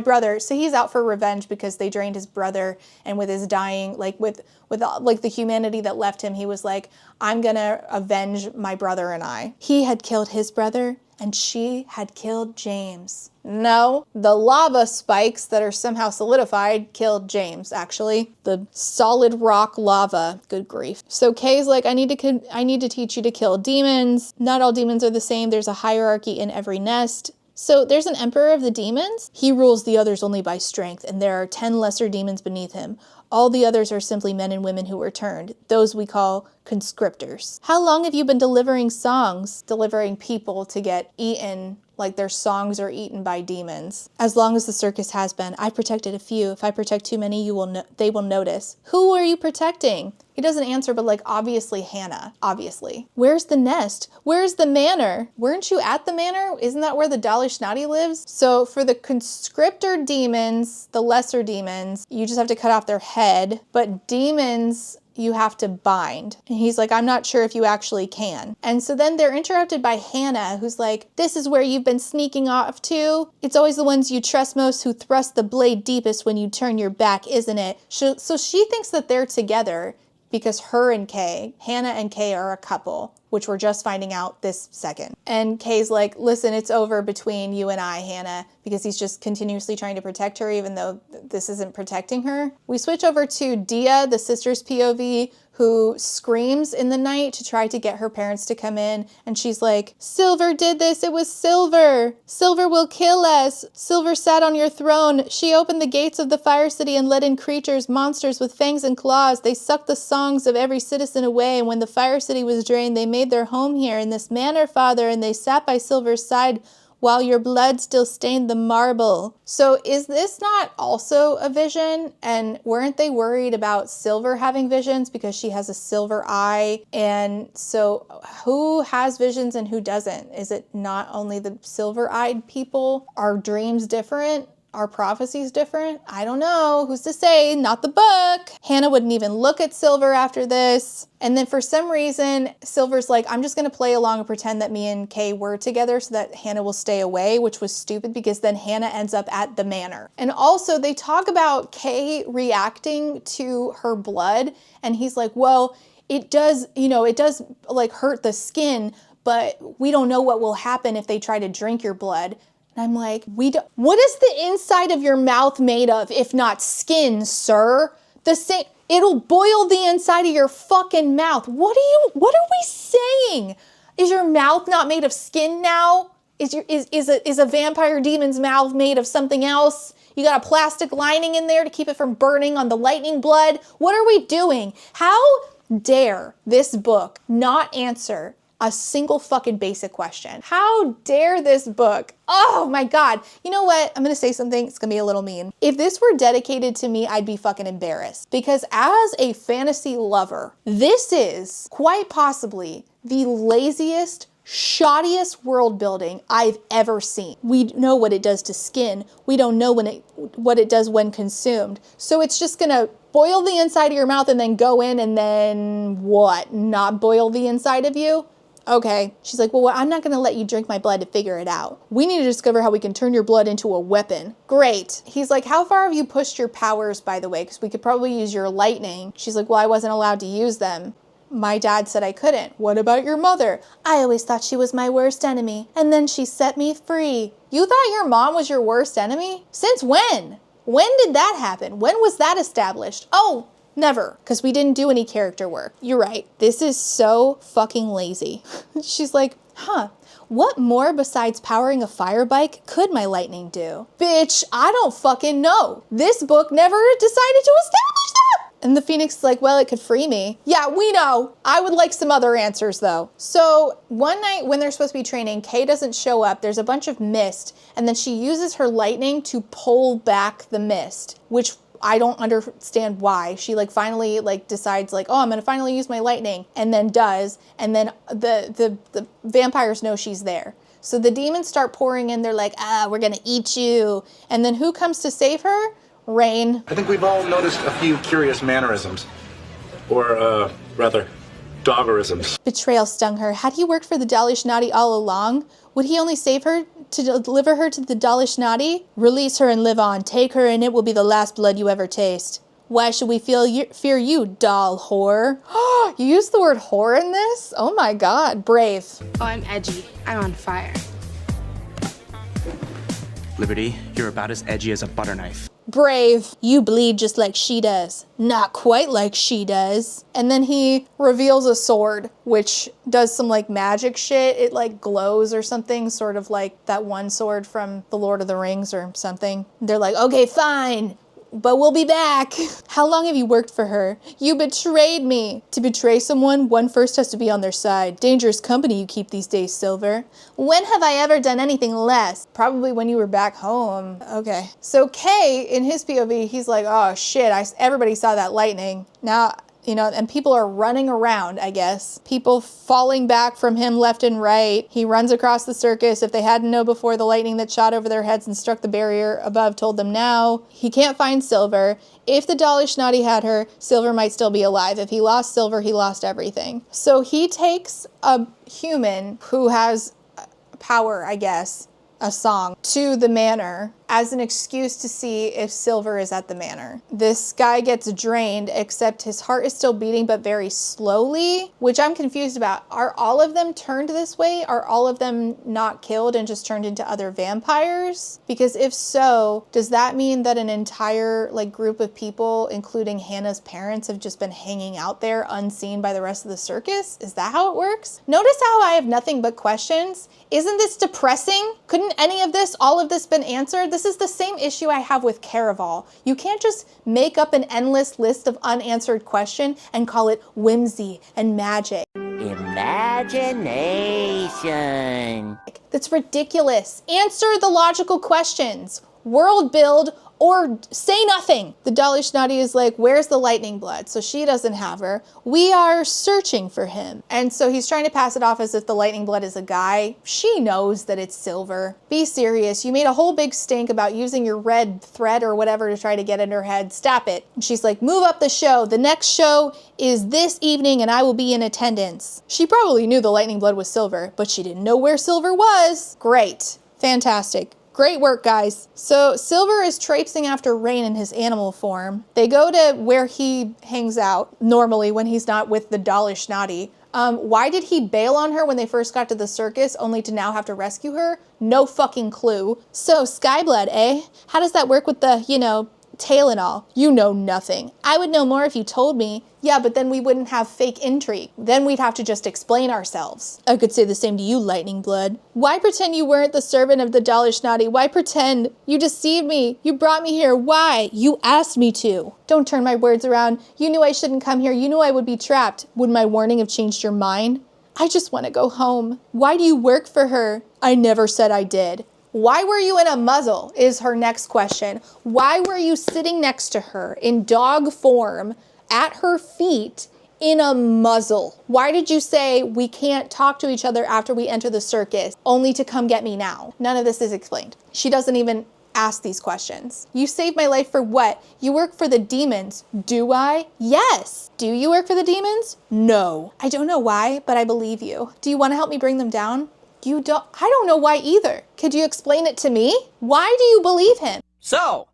brother. So he's out for revenge because they drained his brother, and with his dying, with the humanity that left him, he was like, I'm gonna avenge my brother and I. He had killed his brother, and she had killed James. No, the lava spikes that are somehow solidified killed James, actually. The solid rock lava. Good grief. So Kay's like, I need to teach you to kill demons. Not all demons are the same. There's a hierarchy in every nest. So there's an emperor of the demons. He rules the others only by strength, and there are 10 lesser demons beneath him. All the others are simply men and women who were turned. Those we call conscriptors. How long have you been delivering songs? Delivering people to get eaten like their songs are eaten by demons. As long as the circus has been. I protected a few. If I protect too many, they will notice. Who are you protecting? He doesn't answer, but obviously Hannah. Obviously. Where's the nest? Where's the manor? Weren't you at the manor? Isn't that where the Dolly Schnotty lives? So for the conscriptor demons, the lesser demons, you just have to cut off their head. But demons, you have to bind. And he's like, I'm not sure if you actually can. And so then they're interrupted by Hannah, who's like, this is where you've been sneaking off to. It's always the ones you trust most who thrust the blade deepest when you turn your back, isn't it? So she thinks that they're together because Hannah and Kay are a couple, which we're just finding out this second. And Kay's like, listen, it's over between you and I, Hannah, because he's just continuously trying to protect her, even though this isn't protecting her. We switch over to Dia, the sister's POV, who screams in the night to try to get her parents to come in. And she's like, Silver did this. It was Silver. Silver will kill us. Silver sat on your throne. She opened the gates of the Fire City and let in creatures, monsters with fangs and claws. They sucked the songs of every citizen away. And when the Fire City was drained, they made their home here in this manor, Father, and they sat by Silver's side while your blood still stained the marble. So is this not also a vision? And weren't they worried about Silver having visions because she has a silver eye? And so who has visions and who doesn't? Is it not only the silver-eyed people? Are dreams different? Are prophecies different? I don't know. Who's to say? Not the book. Hannah wouldn't even look at Silver after this. And then for some reason, Silver's like, I'm just going to play along and pretend that me and Kay were together so that Hannah will stay away, which was stupid because then Hannah ends up at the manor. And also they talk about Kay reacting to her blood. And he's like, well, it does hurt the skin, but we don't know what will happen if they try to drink your blood. And I'm like, what is the inside of your mouth made of if not skin, sir? The same, it'll boil the inside of your fucking mouth. What are we saying? Is your mouth not made of skin now? Is a vampire demon's mouth made of something else? You got a plastic lining in there to keep it from burning on the lightning blood? What are we doing? How dare this book not answer a single fucking basic question? How dare this book? Oh my God. You know what? I'm gonna say something, it's gonna be a little mean. If this were dedicated to me, I'd be fucking embarrassed. Because as a fantasy lover, this is quite possibly the laziest, shoddiest world building I've ever seen. We know what it does to skin. We don't know what it does when consumed. So it's just gonna boil the inside of your mouth and then go in and then what? Not boil the inside of you? Okay. She's like, well, I'm not gonna let you drink my blood to figure it out. We need to discover how we can turn your blood into a weapon. Great. He's like, how far have you pushed your powers, by the way? Because we could probably use your lightning. She's like, well, I wasn't allowed to use them. My dad said I couldn't. What about your mother? I always thought she was my worst enemy, and then she set me free. You thought your mom was your worst enemy? Since when? When did that happen? When was that established? Oh, never, because we didn't do any character work. You're right. This is so fucking lazy. She's like, huh, what more besides powering a fire bike could my lightning do? Bitch, I don't fucking know. This book never decided to establish that. And the Phoenix is like, well, it could free me. Yeah, we know. I would like some other answers though. So one night when they're supposed to be training, Kay doesn't show up. There's a bunch of mist, and then she uses her lightning to pull back the mist, which I don't understand why. She finally decides oh, I'm gonna finally use my lightning, and then does, and then the vampires know she's there. So the demons start pouring in. They're like, we're gonna eat you. And then who comes to save her? Rain. I think we've all noticed a few curious mannerisms. Or, rather, doggerisms. Betrayal stung her. Had he worked for the Dalishnadi all along? Would he only save her to deliver her to the Dalishnadi? Release her and live on. Take her and it will be the last blood you ever taste. Why should we fear you, doll whore? You used the word whore in this? Oh my God, brave. Oh, I'm edgy. I'm on fire. Liberty, you're about as edgy as a butter knife. Brave. You bleed just like she does. Not quite like she does. And then he reveals a sword, which does some magic shit. It glows or something, sort of like that one sword from The Lord of the Rings or something. They're like, okay, fine, but we'll be back. How long have you worked for her? You betrayed me. To betray someone, one first has to be on their side. Dangerous company you keep these days, Silver. When have I ever done anything less? Probably when you were back home. Okay. So Kay, in his POV, he's like, oh shit, everybody saw that lightning. Now, and people are running around, I guess. People falling back from him left and right. He runs across the circus. If they hadn't known before, the lightning that shot over their heads and struck the barrier above told them now. He can't find Silver. If the Dalishnadi had her, Silver might still be alive. If he lost Silver, he lost everything. So he takes a human who has power, I guess, a song, to the manor as an excuse to see if Silver is at the manor. This guy gets drained, except his heart is still beating, but very slowly, which I'm confused about. Are all of them turned this way? Are all of them not killed and just turned into other vampires? Because if so, does that mean that an entire group of people, including Hannah's parents, have just been hanging out there unseen by the rest of the circus? Is that how it works? Notice how I have nothing but questions. Isn't this depressing? Couldn't any of this, all of this been answered? This is the same issue I have with Caraval. You can't just make up an endless list of unanswered questions and call it whimsy and magic. Imagination. That's ridiculous. Answer the logical questions. World build or say nothing. The Dalishnadi is like, where's the lightning blood? So she doesn't have her. We are searching for him. And so he's trying to pass it off as if the lightning blood is a guy. She knows that it's Silver. Be serious. You made a whole big stink about using your red thread or whatever to try to get in her head. Stop it. And she's like, move up the show. The next show is this evening and I will be in attendance. She probably knew the lightning blood was Silver, but she didn't know where Silver was. Great. Fantastic. Great work, guys. So Silver is traipsing after Rain in his animal form. They go to where he hangs out normally when he's not with the Dalishnadi. Why did he bail on her when they first got to the circus only to now have to rescue her? No fucking clue. So, Skyblood, eh? How does that work with the, tail and all? You know nothing. I would know more if you told me. Yeah, but then we wouldn't have fake intrigue. Then we'd have to just explain ourselves. I could say the same to you, Lightning Blood. Why pretend you weren't the servant of the Dalishnadi? Why pretend? You deceived me. You brought me here. Why? You asked me to. Don't turn my words around. You knew I shouldn't come here. You knew I would be trapped. Would my warning have changed your mind? I just want to go home. Why do you work for her? I never said I did. Why were you in a muzzle is her next question. Why were you sitting next to her in dog form at her feet in a muzzle? Why did you say we can't talk to each other after we enter the circus only to come get me now? None of this is explained. She doesn't even ask these questions. You saved my life for what? You work for the demons. Do I? Yes. Do you work for the demons? No. I don't know why, but I believe you. Do you want to help me bring them down? You don't. I don't know why either. Could you explain it to me? Why do you believe him? So,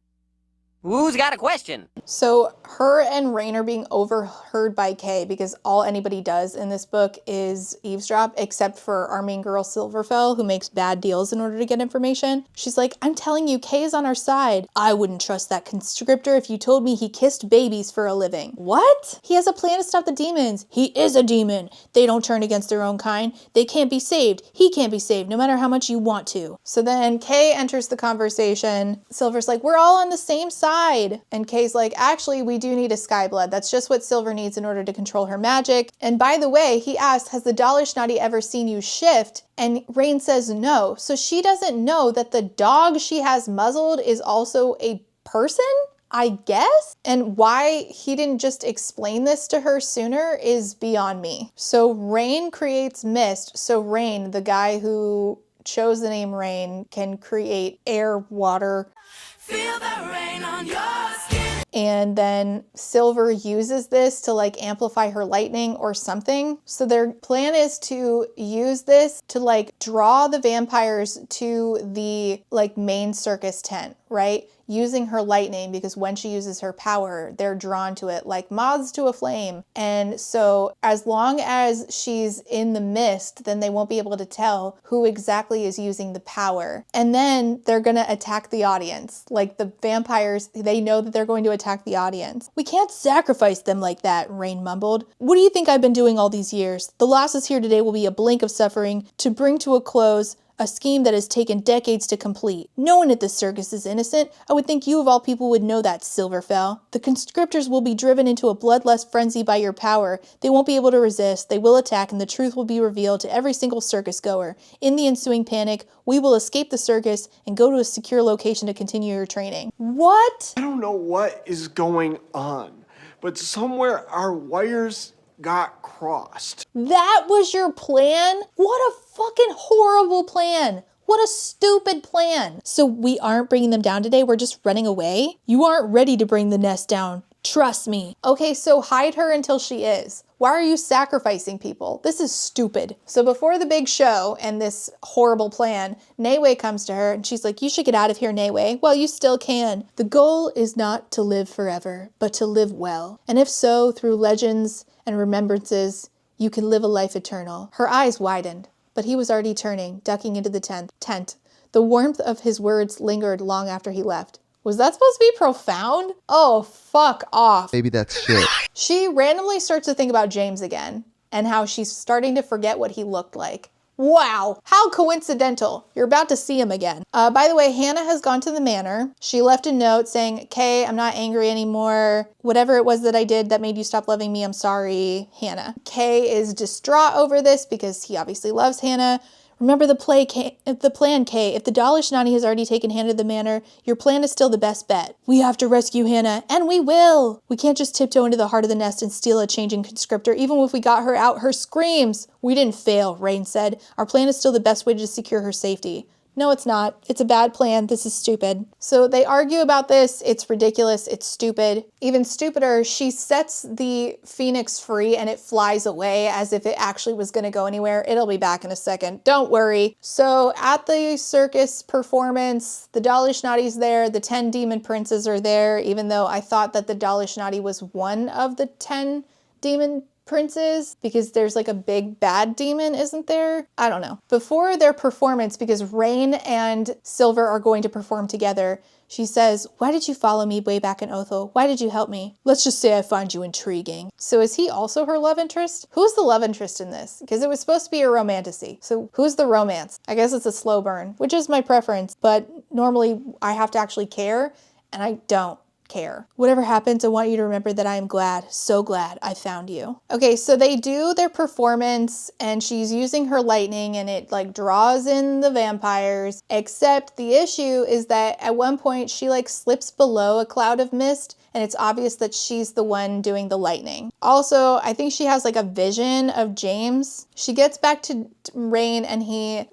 who's got a question? So her and Rain are being overheard by Kay because all anybody does in this book is eavesdrop, except for our main girl Silverfell, who makes bad deals in order to get information. She's like, I'm telling you, Kay is on our side. I wouldn't trust that conscriptor if you told me he kissed babies for a living. What? He has a plan to stop the demons. He is a demon. They don't turn against their own kind. They can't be saved. He can't be saved, no matter how much you want to. So then Kay enters the conversation. Silver's like, we're all on the same side. And Kay's like, actually, we do need a Skyblood. That's just what Silver needs in order to control her magic. And by the way, he asks, has the Dalishnadi ever seen you shift? And Rain says no. So she doesn't know that the dog she has muzzled is also a person, I guess? And why he didn't just explain this to her sooner is beyond me. So Rain creates mist. So Rain, the guy who chose the name Rain, can create air, water. Feel the rain on your skin. And then Silver uses this to like amplify her lightning or something. So their plan is to use this to like draw the vampires to the like main circus tent, right? Using her lightning, because when she uses her power, they're drawn to it like moths to a flame. And so as long as she's in the mist, then they won't be able to tell who exactly is using the power. And then they're gonna attack the audience. Like the vampires, they know that they're going to attack the audience. We can't sacrifice them like that, Rain mumbled. What do you think I've been doing all these years? The losses here today will be a blink of suffering to bring to a close a scheme that has taken decades to complete. No one at this circus is innocent. I would think you of all people would know that, Silverfell. The conscriptors will be driven into a bloodlust frenzy by your power. They won't be able to resist. They will attack, and the truth will be revealed to every single circus goer. In the ensuing panic, we will escape the circus and go to a secure location to continue your training. What? I don't know what is going on, but somewhere our wires got crossed. That was your plan? What a fucking horrible plan. What a stupid plan. So we aren't bringing them down today, we're just running away? You aren't ready to bring the nest down. Trust me. Okay, so hide her until she is. Why are you sacrificing people? This is stupid. So before the big show and this horrible plan, Naewe comes to her and she's like, you should get out of here, Naewe. Well, you still can. The goal is not to live forever, but to live well. And if so, through legends and remembrances, you can live a life eternal. Her eyes widened, but he was already turning, ducking into the tent. The warmth of his words lingered long after he left. Was that supposed to be profound? Oh, fuck off. Maybe that's shit. She randomly starts to think about James again and how she's starting to forget what he looked like. Wow, how coincidental. You're about to see him again. By the way, Hannah has gone to the manor. She left a note saying, Kay, I'm not angry anymore. Whatever it was that I did that made you stop loving me, I'm sorry, Hannah. Kay is distraught over this because he obviously loves Hannah. Remember the plan, Kay. If the Dalishnadi has already taken Hannah to the manor, your plan is still the best bet. We have to rescue Hannah, and we will. We can't just tiptoe into the heart of the nest and steal a changing conscriptor. Even if we got her out, her screams. We didn't fail, Rain said. Our plan is still the best way to secure her safety. No, it's not. It's a bad plan. This is stupid. So they argue about this. It's ridiculous. It's stupid. Even stupider, she sets the phoenix free and it flies away as if it actually was going to go anywhere. It'll be back in a second. Don't worry. So at the circus performance, the Dalishnadi's there. The 10 demon princes are there, even though I thought that the Dalishnadi was one of the 10 demon princes because there's like a big bad demon, isn't there? I don't know. Before their performance, because Rain and Silver are going to perform together, she says, "Why did you follow me way back in Othel? Why did you help me? Let's just say I find you intriguing." So is he also her love interest? Who's the love interest in this? Because it was supposed to be a romantasy. So who's the romance? I guess it's a slow burn, which is my preference, but normally I have to actually care, and I don't care. Whatever happens, I want you to remember that I am glad, so glad I found you. Okay, so they do their performance and she's using her lightning and it like draws in the vampires, except the issue is that at one point she like slips below a cloud of mist and it's obvious that she's the one doing the lightning. Also, I think she has like a vision of James. She gets back to Rain and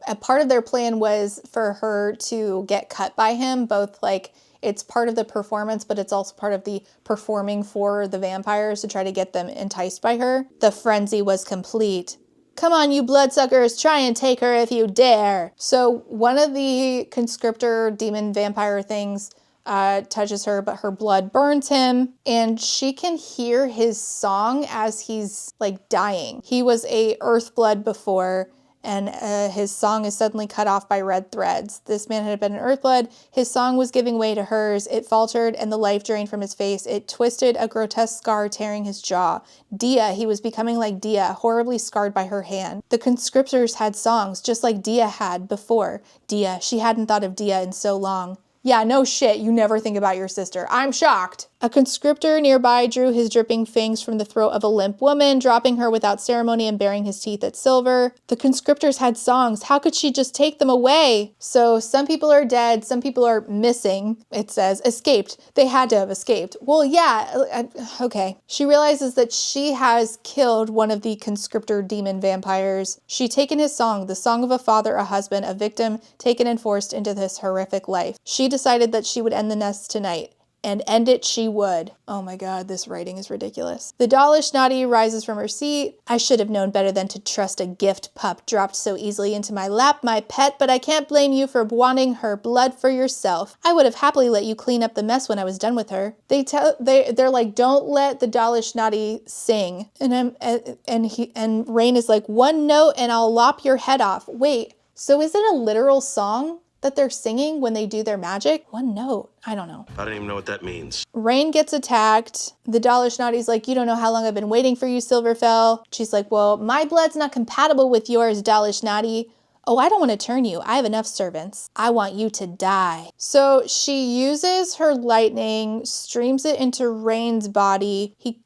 a part of their plan was for her to get cut by him, both like it's part of the performance, but it's also part of the performing for the vampires to try to get them enticed by her. The frenzy was complete. Come on, you bloodsuckers, try and take her if you dare. So one of the conscriptor demon vampire things touches her, but her blood burns him and she can hear his song as he's like dying. He was a earth blood before, and his song is suddenly cut off by red threads. This man had been an earthblood. His song was giving way to hers. It faltered and the life drained from his face. It twisted, a grotesque scar tearing his jaw. Dia, he was becoming like Dia, horribly scarred by her hand. The conscriptors had songs, just like Dia had before. Dia, she hadn't thought of Dia in so long. Yeah, no shit, you never think about your sister. I'm shocked. A conscriptor nearby drew his dripping fangs from the throat of a limp woman, dropping her without ceremony and baring his teeth at Silver. The conscriptors had songs. How could she just take them away? So some people are dead, some people are missing. It says escaped. They had to have escaped. Well, yeah, okay. She realizes that she has killed one of the conscriptor demon vampires. She'd taken his song, the song of a father, a husband, a victim, taken and forced into this horrific life. She decided that she would end the nest tonight. And end it she would. Oh my god, this writing is ridiculous. The dollish Naughty rises from her seat. I should have known better than to trust a gift pup dropped so easily into my lap, my pet, but I can't blame you for wanting her blood for yourself. I would have happily let you clean up the mess when I was done with her. They're like, don't let the dollish Naughty sing. And Rain is like, one note and I'll lop your head off. Wait, so is it a literal song that they're singing when they do their magic? One note. I don't know. I don't even know what that means. Rain gets attacked. The dollish Naughty's like, you don't know how long I've been waiting for you, Silverfell. She's like, well, my blood's not compatible with yours, dollish Naughty. Oh, I don't want to turn you. I have enough servants. I want you to die. So she uses her lightning, streams it into Rain's body. He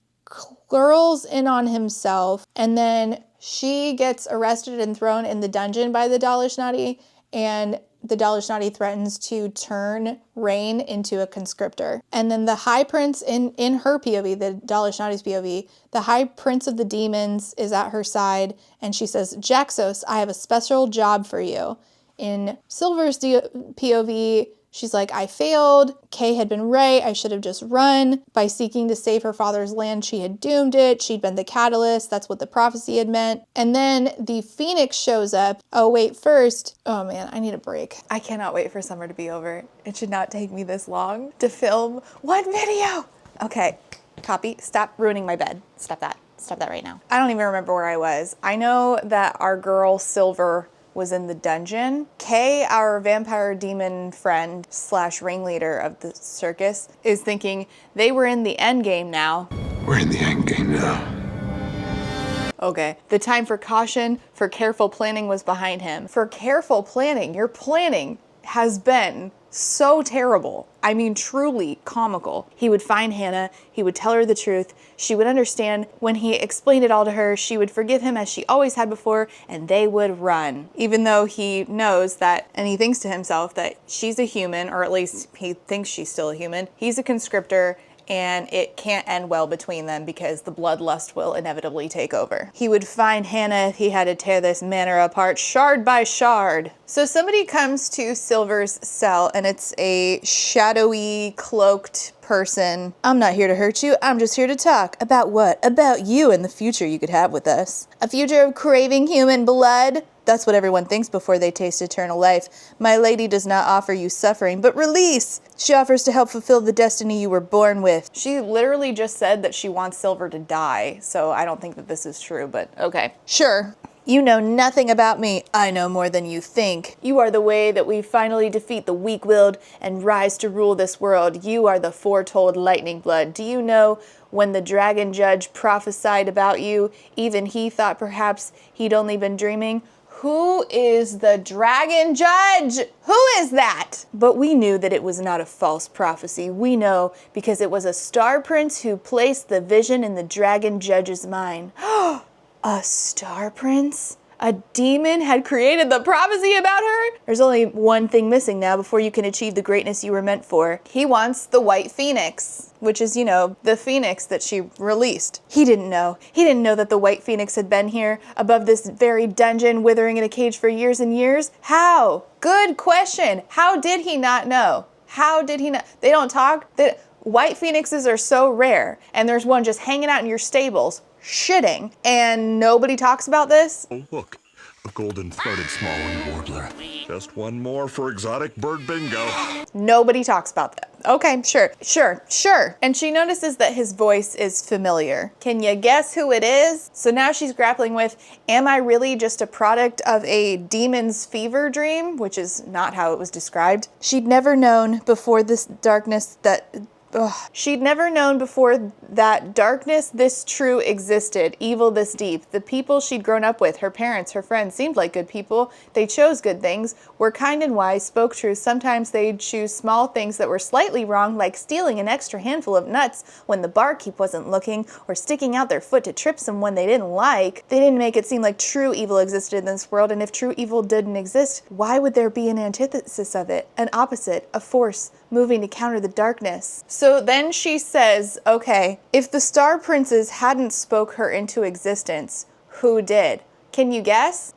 curls in on himself, and then she gets arrested and thrown in the dungeon by the dollish Naughty, and the dollish Naughty threatens to turn Rain into a conscriptor. And then the High Prince in her POV, the dollish Naughty's POV, the High Prince of the Demons is at her side and she says, Jaxos, I have a special job for you. In Silver's POV, she's like, I failed. Kay had been right. I should have just run. By seeking to save her father's land, she had doomed it. She'd been the catalyst. That's what the prophecy had meant. And then the Phoenix shows up. Oh, wait, first. Oh man, I need a break. I cannot wait for summer to be over. It should not take me this long to film one video. Okay, copy. Stop ruining my bed. Stop that. Stop that right now. I don't even remember where I was. I know that our girl Silver was in the dungeon. Kay, our vampire demon friend / ringleader of the circus, is thinking they were in the end game now. We're in the end game now. Okay, the time for caution, for careful planning was behind him. For careful planning, your planning has been so terrible. I mean, truly comical. He would find Hannah, he would tell her the truth, she would understand. When he explained it all to her, she would forgive him as she always had before, and they would run. Even though he knows that, and he thinks to himself that she's a human, or at least he thinks she's still a human, he's a conscriptor, and it can't end well between them because the bloodlust will inevitably take over. He would find Hannah if he had to tear this manor apart, shard by shard. So somebody comes to Silver's cell, and it's a shadowy, cloaked person. I'm not here to hurt you, I'm just here to talk. About what? About you and the future you could have with us. A future of craving human blood? That's what everyone thinks before they taste eternal life. My lady does not offer you suffering, but release. She offers to help fulfill the destiny you were born with. She literally just said that she wants Silver to die, so I don't think that this is true, but okay. Sure. You know nothing about me. I know more than you think. You are the way that we finally defeat the weak-willed and rise to rule this world. You are the foretold lightning blood. Do you know when the dragon judge prophesied about you, even he thought perhaps he'd only been dreaming? Who is the dragon judge? Who is that? But we knew that it was not a false prophecy. We know because it was a star prince who placed the vision in the dragon judge's mind. A star prince? A demon had created the prophecy about her? There's only one thing missing now before you can achieve the greatness you were meant for. He wants the white phoenix, which is, you know, the phoenix that she released. He didn't know. He didn't know that the white phoenix had been here above this very dungeon, withering in a cage for years and years. How? Good question. How did he not know? How did he not? They don't talk. White phoenixes are so rare, and there's one just hanging out in your stables, shitting, and nobody talks about this? Oh, look, a golden-throated small-winged warbler. Just one more for exotic bird bingo. Nobody talks about that. Okay, sure. And she notices that his voice is familiar. Can you guess who it is? So now she's grappling with, am I really just a product of a demon's fever dream? Which is not how it was described. She'd never known before this darkness that... She'd never known before that darkness this true existed, evil this deep. The people she'd grown up with, her parents, her friends, seemed like good people. They chose good things, were kind and wise, spoke truth. Sometimes they'd choose small things that were slightly wrong, like stealing an extra handful of nuts when the barkeep wasn't looking, or sticking out their foot to trip someone they didn't like. They didn't make it seem like true evil existed in this world, and if true evil didn't exist, why would there be an antithesis of it, an opposite, a force moving to counter the darkness? So then she says, okay, if the star princes hadn't spoke her into existence, who did? Can you guess?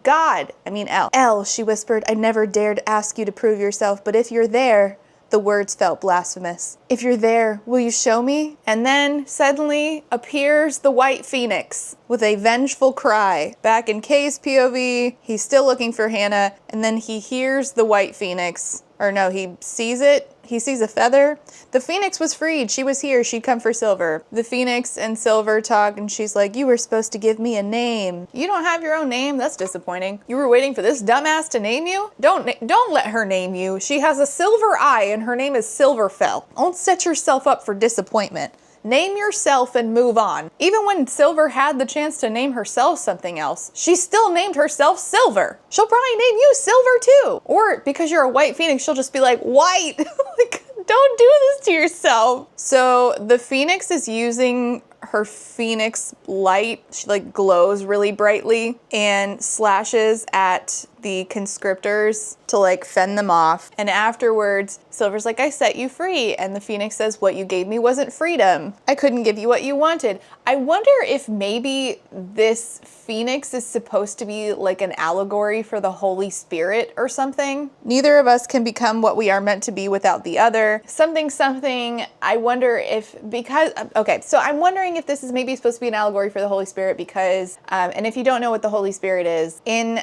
God. I mean, Elle. Elle, she whispered, I never dared ask you to prove yourself, but if you're there... The words felt blasphemous. If you're there, will you show me? And then suddenly appears the white phoenix with a vengeful cry. Back in Kay's POV, he's still looking for Hannah, and then he hears the white phoenix. Or no, he sees it. He sees a feather. The phoenix was freed. She was here. She'd come for Silver. The phoenix and Silver talk, and she's like, you were supposed to give me a name. You don't have your own name? That's disappointing. You were waiting for this dumbass to name you? Don't let her name you. She has a silver eye, and her name is Silverfell. Don't set yourself up for disappointment. Name yourself and move on. Even when Silver had the chance to name herself something else, she still named herself Silver. She'll probably name you Silver too. Or because you're a white phoenix, she'll just be like, white. Like, don't do this to yourself. So the phoenix is using her phoenix light. She like glows really brightly and slashes at the conscriptors to like fend them off. And afterwards, Silver's like, I set you free. And the phoenix says, what you gave me wasn't freedom. I couldn't give you what you wanted. I wonder if maybe this phoenix is supposed to be like an allegory for the Holy Spirit or something. Neither of us can become what we are meant to be without the other. Something. I wonder if, so I'm wondering if this is maybe supposed to be an allegory for the Holy Spirit because, and if you don't know what the Holy Spirit is, in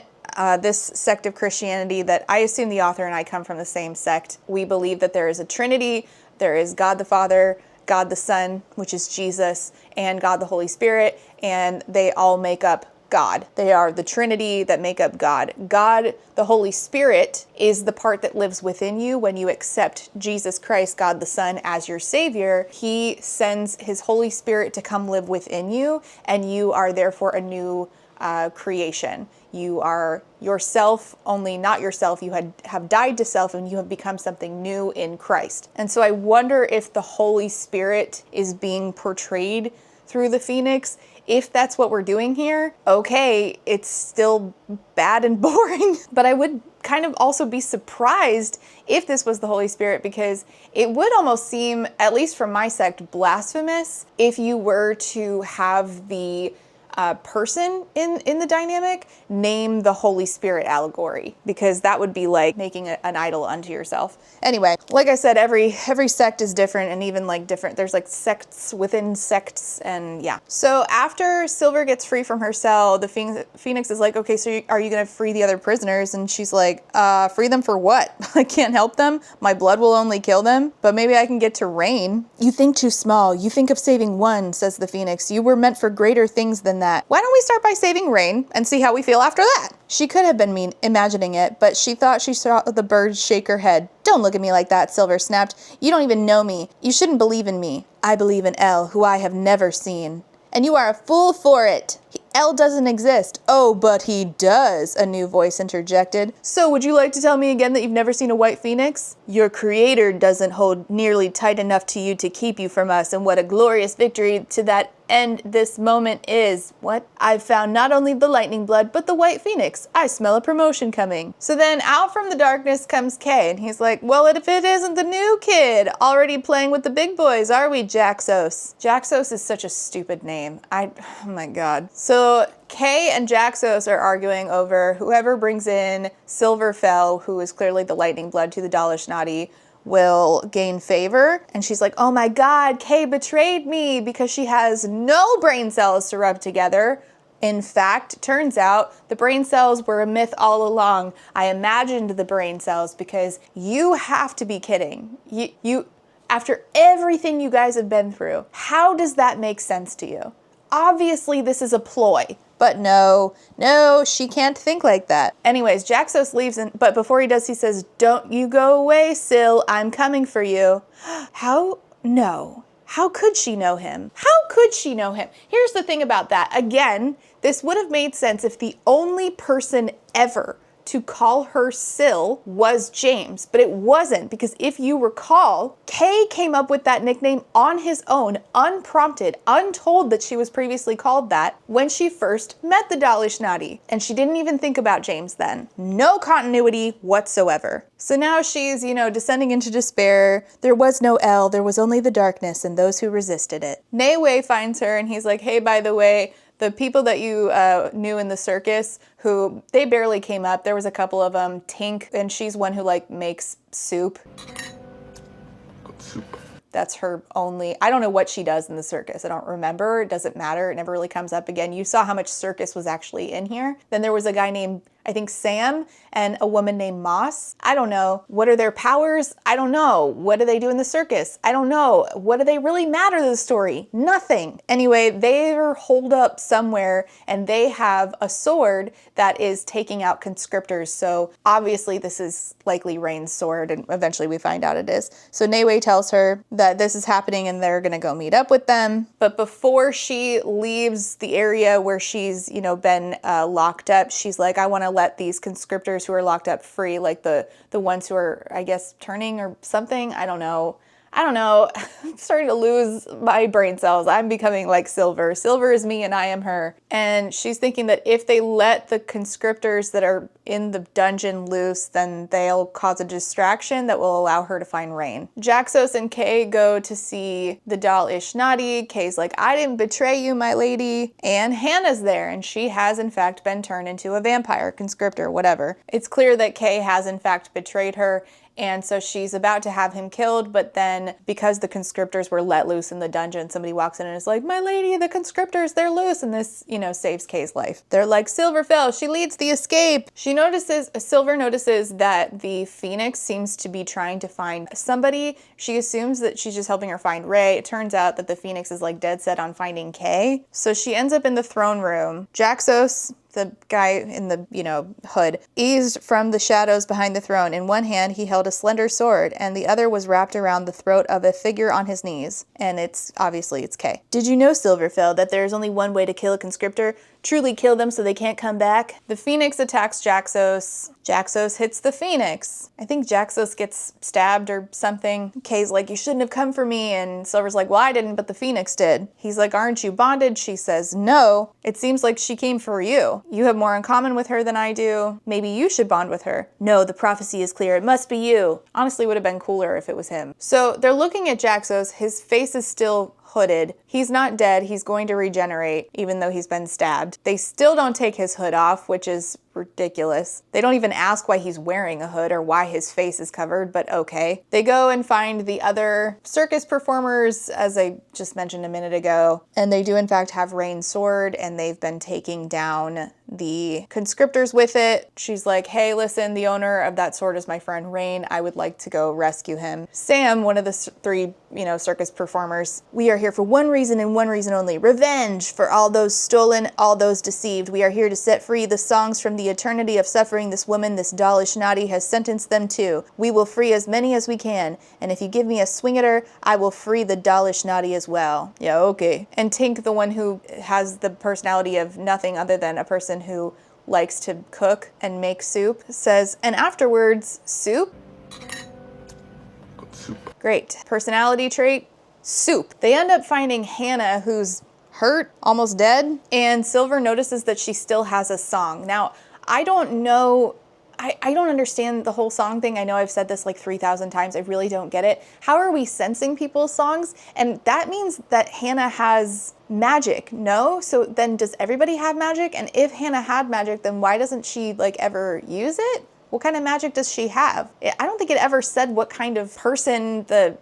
this sect of Christianity that I assume the author and I come from the same sect, we believe that there is a Trinity. There is God the Father, God the Son, which is Jesus, and God the Holy Spirit, and they all make up God. They are the Trinity that make up God. God, the Holy Spirit, is the part that lives within you when you accept Jesus Christ, God the Son, as your Savior. He sends His Holy Spirit to come live within you, and you are therefore a new creation. You are yourself, only not yourself. You have died to self and you have become something new in Christ. And so I wonder if the Holy Spirit is being portrayed through the phoenix. If that's what we're doing here, okay, it's still bad and boring. But I would kind of also be surprised if this was the Holy Spirit, because it would almost seem, at least from my sect, blasphemous if you were to have the person in the dynamic, name the Holy Spirit allegory, because that would be like making an idol unto yourself. Anyway, like I said, every sect is different, and even like different, there's like sects within sects, and yeah. So after Silver gets free from her cell, the Phoenix is like, okay, so are you gonna free the other prisoners? And she's like, free them for what? I can't help them. My blood will only kill them, but maybe I can get to Rain. You think too small. You think of saving one, says the Phoenix. You were meant for greater things than that. Why don't we start by saving Rain and see how we feel after that? She could have been imagining it, but she thought she saw the bird shake her head. Don't look at me like that, Silver snapped. You don't even know me. You shouldn't believe in me. I believe in Elle, who I have never seen. And you are a fool for it. Elle doesn't exist. Oh, but he does, a new voice interjected. So would you like to tell me again that you've never seen a white phoenix? Your creator doesn't hold nearly tight enough to you to keep you from us, and what a glorious victory to that end this moment is. What? I've found not only the lightning blood, but the white phoenix. I smell a promotion coming. So then out from the darkness comes Kay, and he's like, well, if it isn't the new kid, already playing with the big boys, are we, Jaxos? Jaxos is such a stupid name. Oh my God. So Kay and Jaxos are arguing over whoever brings in Silverfell, who is clearly the lightning blood, to the Dalishnadi, will gain favor. And she's like, oh my God, Kay betrayed me, because she has no brain cells to rub together. In fact, turns out the brain cells were a myth all along. I imagined the brain cells, because you have to be kidding. You after everything you guys have been through, how does that make sense to you? Obviously, this is a ploy. But no, she can't think like that. Anyways, Jaxos leaves, but before he does, he says, don't you go away, Sil, I'm coming for you. How? No. How could she know him? How could she know him? Here's the thing about that. Again, this would have made sense if the only person ever to call her Sil was James, but it wasn't, because if you recall, Kay came up with that nickname on his own, unprompted, untold that she was previously called that, when she first met the Dalishnadi, and she didn't even think about James then. No continuity whatsoever. So now she's, descending into despair. There was no Elle, there was only the darkness and those who resisted it. Neiwei finds her, and he's like, hey, by the way, the people that you knew in the circus, who they barely came up. There was a couple of them. Tink, and she's one who makes soup. Soup. That's her only, I don't know what she does in the circus. I don't remember. It doesn't matter. It never really comes up again. You saw how much circus was actually in here. Then there was a guy named, I think, Sam, and a woman named Moss. I don't know. What are their powers? I don't know. What do they do in the circus? I don't know. What do they really matter to the story? Nothing. Anyway, they're holed up somewhere, and they have a sword that is taking out conscriptors. So obviously this is likely Rain's sword, and eventually we find out it is. So Neiwei tells her that this is happening, and they're gonna go meet up with them. But before she leaves the area where she's, been locked up, she's like, I want to let these conscriptors who are locked up free, like the ones who are, I guess, turning or something. I don't know. I'm starting to lose my brain cells. I'm becoming like Silver. Silver is me and I am her. And she's thinking that if they let the conscriptors that are in the dungeon loose, then they'll cause a distraction that will allow her to find Rain. Jaxos and Kay go to see the Dalishnadi. Kay's like, I didn't betray you, my lady. And Hannah's there, and she has in fact been turned into a vampire, conscriptor, whatever. It's clear that Kay has in fact betrayed her. And so she's about to have him killed, but then because the conscriptors were let loose in the dungeon, somebody walks in and is like, my lady, the conscriptors, they're loose. And this, saves Kay's life. They're like, Silverfell, she leads the escape. Silver notices that the Phoenix seems to be trying to find somebody. She assumes that she's just helping her find Ray. It turns out that the Phoenix is dead set on finding Kay. So she ends up in the throne room. Jaxos, the guy in the, hood, eased from the shadows behind the throne. In one hand, he held a slender sword, and the other was wrapped around the throat of a figure on his knees. And it's Kay. Did you know, Silverfell, that there's only one way to kill a conscriptor? Truly kill them so they can't come back? The Phoenix attacks Jaxos. Jaxos hits the Phoenix. I think Jaxos gets stabbed or something. Kay's like, you shouldn't have come for me. And Silver's like, well, I didn't, but the Phoenix did. He's like, aren't you bonded? She says, no. It seems like she came for you. You have more in common with her than I do. Maybe you should bond with her. No, the prophecy is clear. It must be you. Honestly, would have been cooler if it was him. So they're looking at Jaxos. His face is still hooded. He's not dead. He's going to regenerate, even though he's been stabbed. They still don't take his hood off, which is ridiculous. They don't even ask why he's wearing a hood or why his face is covered, but okay. They go and find the other circus performers, as I just mentioned a minute ago, and they do in fact have Rain's sword, and they've been taking down the conscriptors with it. She's like, hey, listen, the owner of that sword is my friend Rain. I would like to go rescue him. Sam, one of the three, circus performers, we are here for one reason and one reason only: revenge for all those stolen, all those deceived. We are here to set free the songs from the eternity of suffering this woman, this Dalish Nadi, has sentenced them to. We will free as many as we can, and if you give me a swing at her, I will free the Dalish Nadi as well. Yeah, okay. And Tink, the one who has the personality of nothing other than a person who likes to cook and make soup, says, and afterwards, soup? Soup. Great. Personality trait, soup. They end up finding Hannah, who's hurt, almost dead, and Silver notices that she still has a song. Now, I don't know, I don't understand the whole song thing. I know I've said this like 3,000 times. I really don't get it. How are we sensing people's songs? And that means that Hannah has magic, no? So then does everybody have magic? And if Hannah had magic, then why doesn't she like ever use it? What kind of magic does she have? I don't think it ever said what kind of person the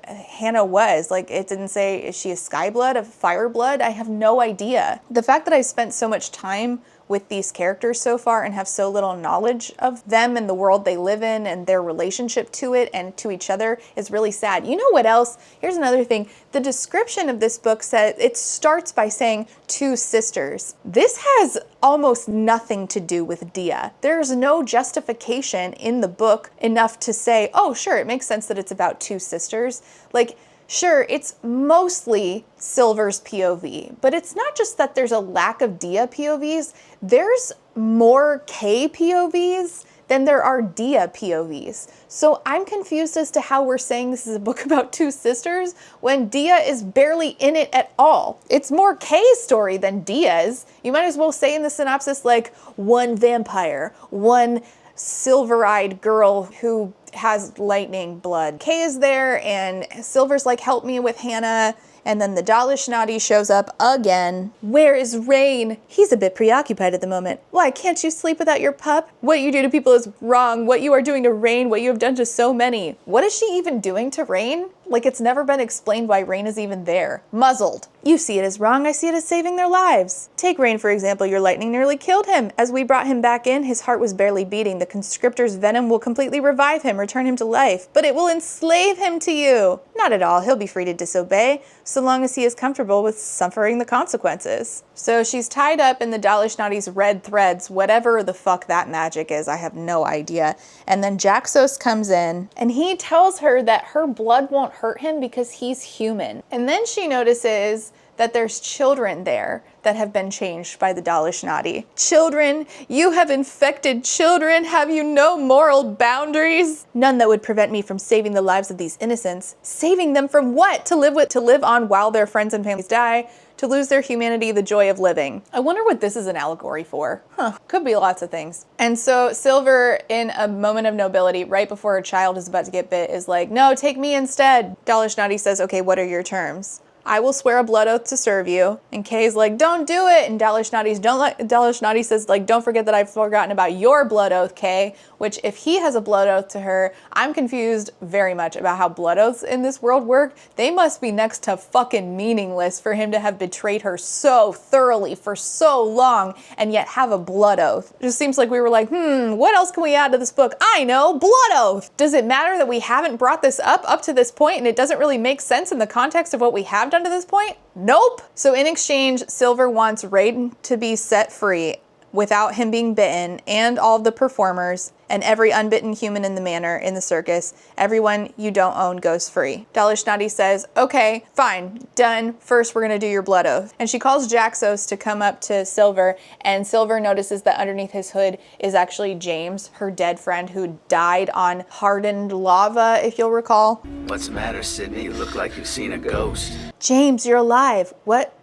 Hannah was. Like, it didn't say, is she a sky blood, a fire blood? I have no idea. The fact that I spent so much time with these characters so far and have so little knowledge of them and the world they live in and their relationship to it and to each other is really sad. You know what else? Here's another thing. The description of this book says, it starts by saying two sisters. This has almost nothing to do with Dia. There's no justification in the book enough to say, oh, sure, it makes sense that it's about two sisters. Like, sure, it's mostly Silver's POV, but it's not just that there's a lack of Dia POVs. There's more K POVs than there are Dia POVs. So I'm confused as to how we're saying this is a book about two sisters when Dia is barely in it at all. It's more K's story than Dia's. You might as well say in the synopsis, like, one vampire, one silver-eyed girl who has lightning blood. Kay is there, and Silver's like, help me with Hannah. And then the Dalish Nadi shows up again. Where is Rain? He's a bit preoccupied at the moment. Why, can't you sleep without your pup? What you do to people is wrong. What you are doing to Rain, what you have done to so many. What is she even doing to Rain? Like, it's never been explained why Rain is even there. Muzzled. You see it as wrong, I see it as saving their lives. Take Rain, for example. Your lightning nearly killed him. As we brought him back in, his heart was barely beating. The conscriptor's venom will completely revive him, return him to life. But it will enslave him to you. Not at all. He'll be free to disobey, so long as he is comfortable with suffering the consequences. So she's tied up in the Dalish Nadi's red threads, whatever the fuck that magic is, I have no idea. And then Jaxos comes in, and he tells her that her blood won't hurt him because he's human. And then she notices that there's children there that have been changed by the Dalish Nadi. Children, you have infected children. Have you no moral boundaries? None that would prevent me from saving the lives of these innocents. Saving them from what? To live on while their friends and families die, to lose their humanity, the joy of living. I wonder what this is an allegory for. Could be lots of things. And so Silver, in a moment of nobility, right before her child is about to get bit, is like, no, take me instead. Dalish Nadi says, okay, what are your terms? I will swear a blood oath to serve you. And Kay's like, don't do it. And Dalish Nadi says, like, don't forget that I've forgotten about your blood oath, Kay. Which, if he has a blood oath to her, I'm confused very much about how blood oaths in this world work. They must be next to fucking meaningless for him to have betrayed her so thoroughly for so long and yet have a blood oath. It just seems like we were like, what else can we add to this book? I know, blood oath. Does it matter that we haven't brought this up to this point and it doesn't really make sense in the context of what we have done to this point? Nope. So in exchange, Silver wants Raiden to be set free without him being bitten, and all of the performers, and every unbitten human in the manor in the circus. Everyone you don't own goes free. Dalish Nadi says, okay, fine, done. First, we're gonna do your blood oath. And she calls Jaxos to come up to Silver, and Silver notices that underneath his hood is actually James, her dead friend who died on hardened lava, if you'll recall. What's the matter, Sydney? You look like you've seen a ghost. James, you're alive. What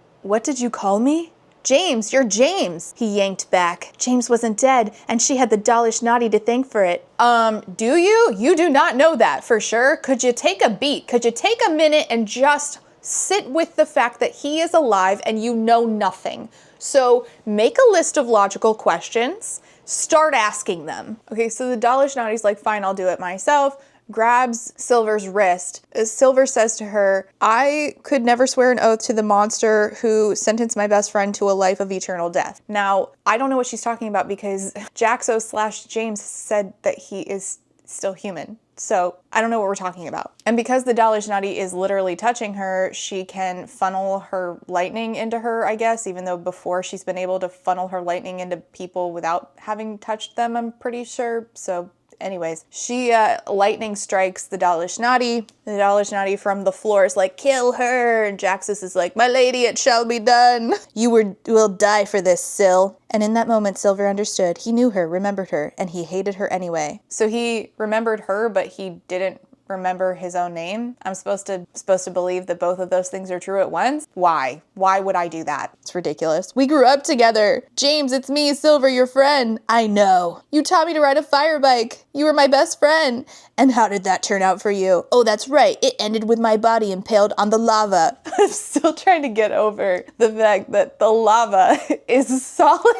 did you call me? James, you're James, he yanked back. James wasn't dead, and she had the Dalish Nadi to thank for it. Do you? You do not know that for sure. Could you take a beat? Could you take a minute and just sit with the fact that he is alive and you know nothing. So make a list of logical questions, start asking them. Okay, so the Dalashnadi's like, fine, I'll do it myself. Grabs Silver's wrist. Silver says to her, I could never swear an oath to the monster who sentenced my best friend to a life of eternal death. Now, I don't know what she's talking about because Jaxo/James said that he is still human. So I don't know what we're talking about. And because the Dalashnadi is literally touching her, she can funnel her lightning into her, I guess, even though before she's been able to funnel her lightning into people without having touched them, I'm pretty sure. So anyways, she lightning strikes the Dalashnadi. The Dalashnadi from the floor is like, kill her. And Jaxus is like, my lady, it shall be done. You will die for this, Sil. And in that moment, Silver understood. He knew her, remembered her, and he hated her anyway. So he remembered her, but he didn't remember his own name. I'm supposed to believe that both of those things are true at once. Why? Why would I do that? It's ridiculous. We grew up together. James, it's me, Silver, your friend. I know. You taught me to ride a fire bike. You were my best friend. And how did that turn out for you? Oh, that's right. It ended with my body impaled on the lava. I'm still trying to get over the fact that the lava is solid.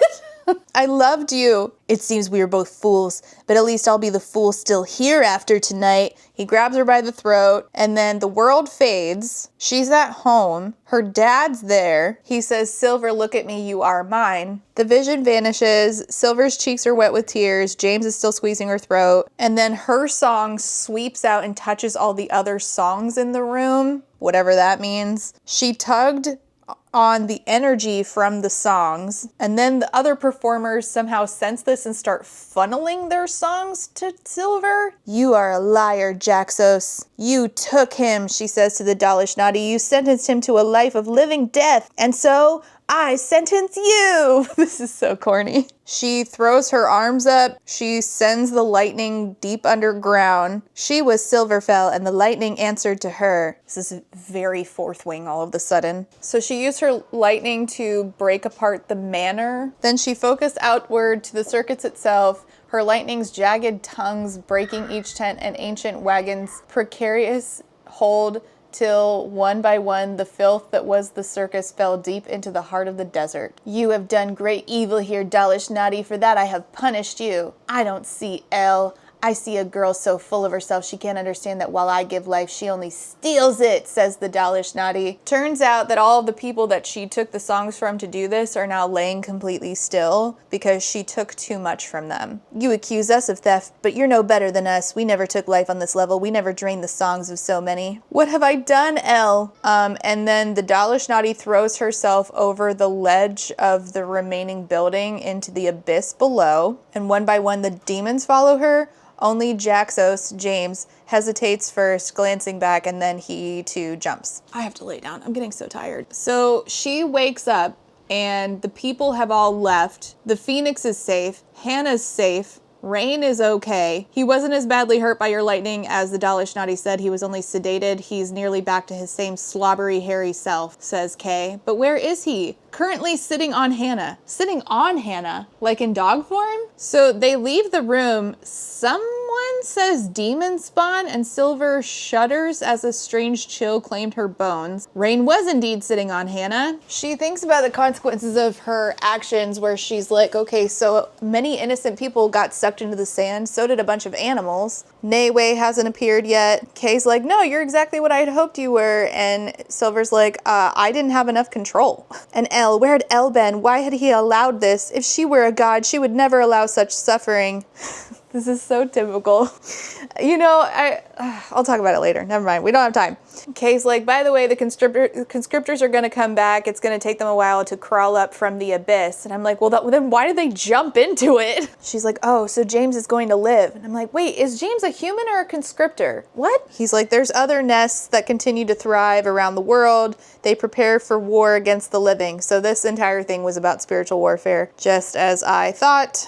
I loved you. It seems we were both fools, but at least I'll be the fool still here after tonight. He grabs her by the throat, and then the world fades. She's at home. Her dad's there. He says, Silver, look at me, you are mine. The vision vanishes. Silver's cheeks are wet with tears. James is still squeezing her throat. And then her song sweeps out and touches all the other songs in the room, whatever that means. She tugged on the energy from the songs, and then the other performers somehow sense this and start funneling their songs to Silver. You are a liar, Jaxos. You took him, she says to the Dalashnadi. You sentenced him to a life of living death, and so I sentence you. This is so corny. She throws her arms up. She sends the lightning deep underground. She was Silverfell, and the lightning answered to her. This is very Fourth Wing all of a sudden. So she used her lightning to break apart the manor. Then she focused outward to the circuits itself, her lightning's jagged tongues breaking each tent and ancient wagon's precarious hold, till one by one the filth that was the circus fell deep into the heart of the desert. You have done great evil here, Dalashnadi, for that I have punished you. I don't see El. I see a girl so full of herself she can't understand that while I give life, she only steals it, says the Dalashnadi. Turns out that all of the people that she took the songs from to do this are now laying completely still because she took too much from them. You accuse us of theft, but you're no better than us. We never took life on this level. We never drained the songs of so many. What have I done, El? And then the Dalashnadi throws herself over the ledge of the remaining building into the abyss below, and one by one the demons follow her. Only Jaxos, James, hesitates first, glancing back, and then he too jumps. I have to lay down. I'm getting so tired. So she wakes up, and the people have all left. The Phoenix is safe. Hannah's safe. Rain is okay. He wasn't as badly hurt by your lightning as the Dalashnadi said. He was only sedated. He's nearly back to his same slobbery, hairy self, says Kay. But where is he? Currently sitting on Hannah. Sitting on Hannah? Like in dog form? So they leave the room. Someone says demon spawn, and Silver shudders as a strange chill claimed her bones. Rain was indeed sitting on Hannah. She thinks about the consequences of her actions, where she's like, okay, so many innocent people got sucked into the sand, so did a bunch of animals. Nayway hasn't appeared yet. Kay's like, no, you're exactly what I had hoped you were. And Silver's like, I didn't have enough control. And El, where had El been? Why had he allowed this? If she were a god, she would never allow such suffering. This is so typical. You know, I'll talk about it later. Never mind. We don't have time. Kay's like, by the way, the conscriptors are going to come back. It's going to take them a while to crawl up from the abyss. And I'm like, well, then why did they jump into it? She's like, oh, so James is going to live. And I'm like, wait, is James a human or a conscriptor? What? He's like, there's other nests that continue to thrive around the world. They prepare for war against the living. So this entire thing was about spiritual warfare, just as I thought.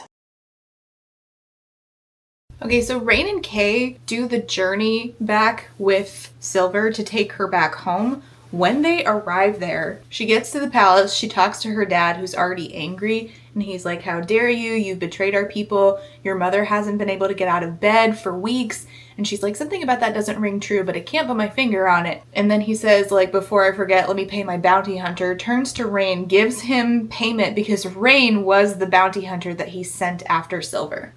Okay, so Rain and Kay do the journey back with Silver to take her back home. When they arrive there, she gets to the palace, she talks to her dad, who's already angry, and he's like, how dare you? You've betrayed our people. Your mother hasn't been able to get out of bed for weeks. And she's like, something about that doesn't ring true, but I can't put my finger on it. And then he says, like, before I forget, let me pay my bounty hunter, turns to Rain, gives him payment because Rain was the bounty hunter that he sent after Silver.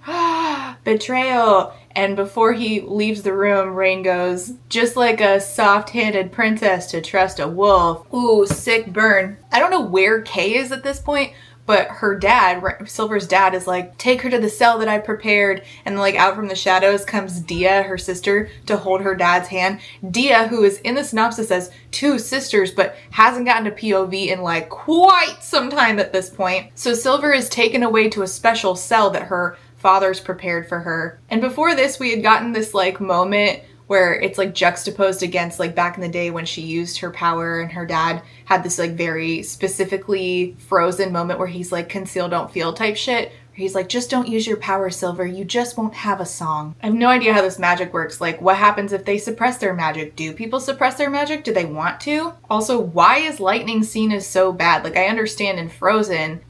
Betrayal. And before he leaves the room, Rain goes, just like a soft-handed princess to trust a wolf. Ooh, sick burn. I don't know where Kay is at this point, but her dad, Silver's dad, is like, take her to the cell that I prepared. And like out from the shadows comes Dia, her sister, to hold her dad's hand. Dia, who is in the synopsis as 2 sisters, but hasn't gotten to POV in like quite some time at this point. So Silver is taken away to a special cell that her father's prepared for her. And before this, we had gotten this like moment where it's like juxtaposed against like back in the day when she used her power and her dad had this like very specifically Frozen moment where he's like conceal don't feel type shit. He's like, just don't use your power, Silver. You just won't have a song. I have no idea how this magic works. Like, what happens if they suppress their magic? Do people suppress their magic? Do they want to? Also, why is lightning seen as so bad? Like, I understand in Frozen,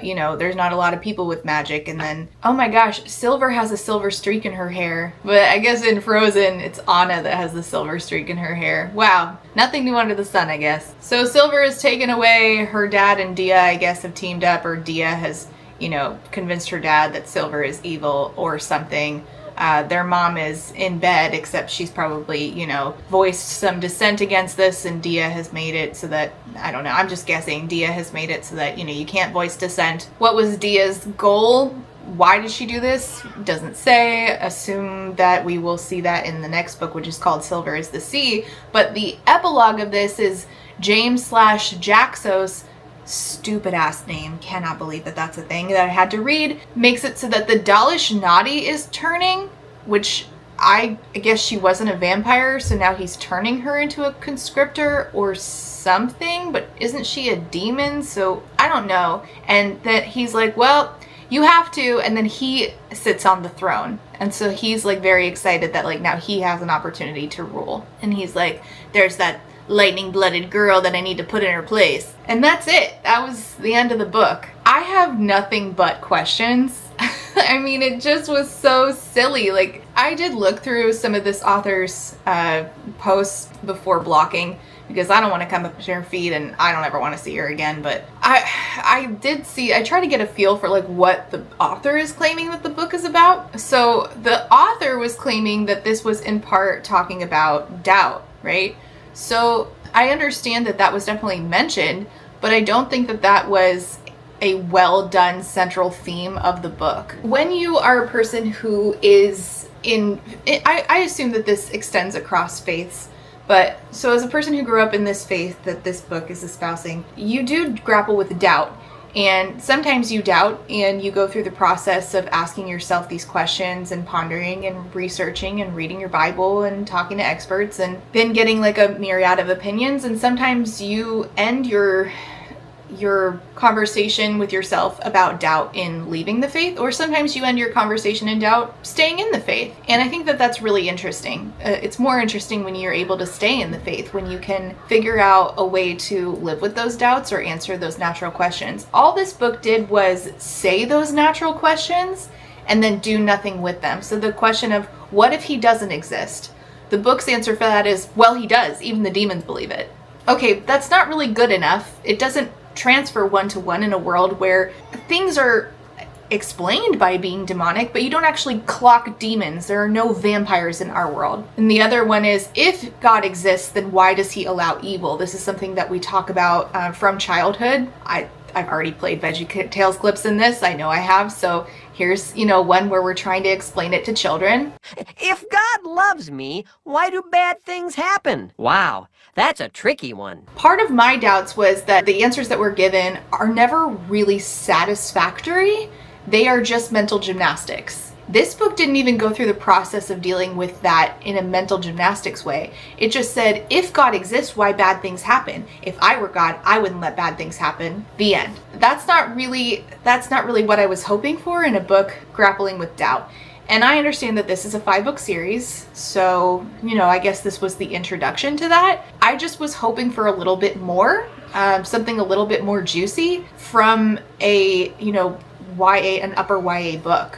you know, there's not a lot of people with magic. And then, oh my gosh, Silver has a silver streak in her hair. But I guess in Frozen, it's Anna that has the silver streak in her hair. Wow. Nothing new under the sun, I guess. So Silver is taken away. Her dad and Dia, I guess, have teamed up, or Dia has, you know, convinced her dad that Silver is evil or something. Their mom is in bed, except she's probably, you know, voiced some dissent against this, and Dia has made it so that, I don't know, I'm just guessing, Dia has made it so that, you know, you can't voice dissent. What was Dia's goal? Why did she do this? Doesn't say. Assume that we will see that in the next book, which is called Silver is the Sea. But the epilogue of this is James/Jaxos, stupid ass name, cannot believe that that's a thing that I had to read, makes it so that the Dalish Nadi is turning, which I guess she wasn't a vampire, so now he's turning her into a conscriptor or something, but isn't she a demon? So I don't know. And that he's like, well, you have to, and then he sits on the throne. And so he's like very excited that like now he has an opportunity to rule. And he's like, there's that lightning-blooded girl that I need to put in her place. And that's it. That was the end of the book. I have nothing but questions. I mean, it just was so silly. Like, I did look through some of this author's posts before blocking because I don't want to come up to her feed and I don't ever want to see her again. But I did see, I try to get a feel for like what the author is claiming that the book is about. So the author was claiming that this was in part talking about doubt, right? So I understand that that was definitely mentioned, but I don't think that that was a well done central theme of the book. When you are a person who is in, I assume that this extends across faiths, but so as a person who grew up in this faith that this book is espousing, you do grapple with doubt. And sometimes you doubt and you go through the process of asking yourself these questions and pondering and researching and reading your Bible and talking to experts and then getting like a myriad of opinions. And sometimes you end your conversation with yourself about doubt in leaving the faith, or sometimes you end your conversation in doubt staying in the faith. And I think that that's really interesting. It's more interesting when you're able to stay in the faith, when you can figure out a way to live with those doubts or answer those natural questions. All this book did was say those natural questions and then do nothing with them. So the question of what if he doesn't exist? The book's answer for that is, well, he does. Even the demons believe it. Okay, that's not really good enough. It doesn't transfer one-to-one in a world where things are explained by being demonic, but you don't actually clock demons. There are no vampires in our world. And the other one is, if God exists, then why does he allow evil? This is something that we talk about from childhood. I've already played VeggieTales clips in this. I know I have. So here's, you know, one where we're trying to explain it to children. If God loves me, why do bad things happen? Wow, that's a tricky one. Part of my doubts was that the answers that were given are never really satisfactory. They are just mental gymnastics. This book didn't even go through the process of dealing with that in a mental gymnastics way. It just said, if God exists, why bad things happen? If I were God, I wouldn't let bad things happen. The end. That's not really what I was hoping for in a book grappling with doubt. And I understand that this is a 5-book series, so, you know, I guess this was the introduction to that. I just was hoping for a little bit more, something a little bit more juicy from a, you know, YA, an upper YA book.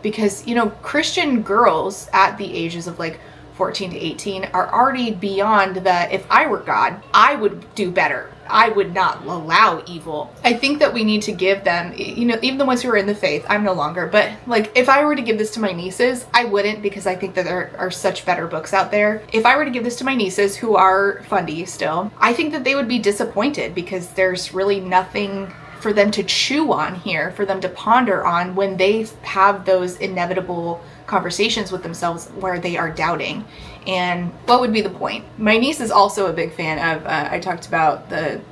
because, you know, Christian girls at the ages of like 14 to 18 are already beyond the, if I were God, I would do better. I would not allow evil. I think that we need to give them, you know, even the ones who are in the faith, I'm no longer, but like if I were to give this to my nieces, I wouldn't, because I think that there are such better books out there. If I were to give this to my nieces who are fundy still, I think that they would be disappointed because there's really nothing for them to chew on here, for them to ponder on when they have those inevitable conversations with themselves where they are doubting. And what would be the point? My niece is also a big fan of, I talked about the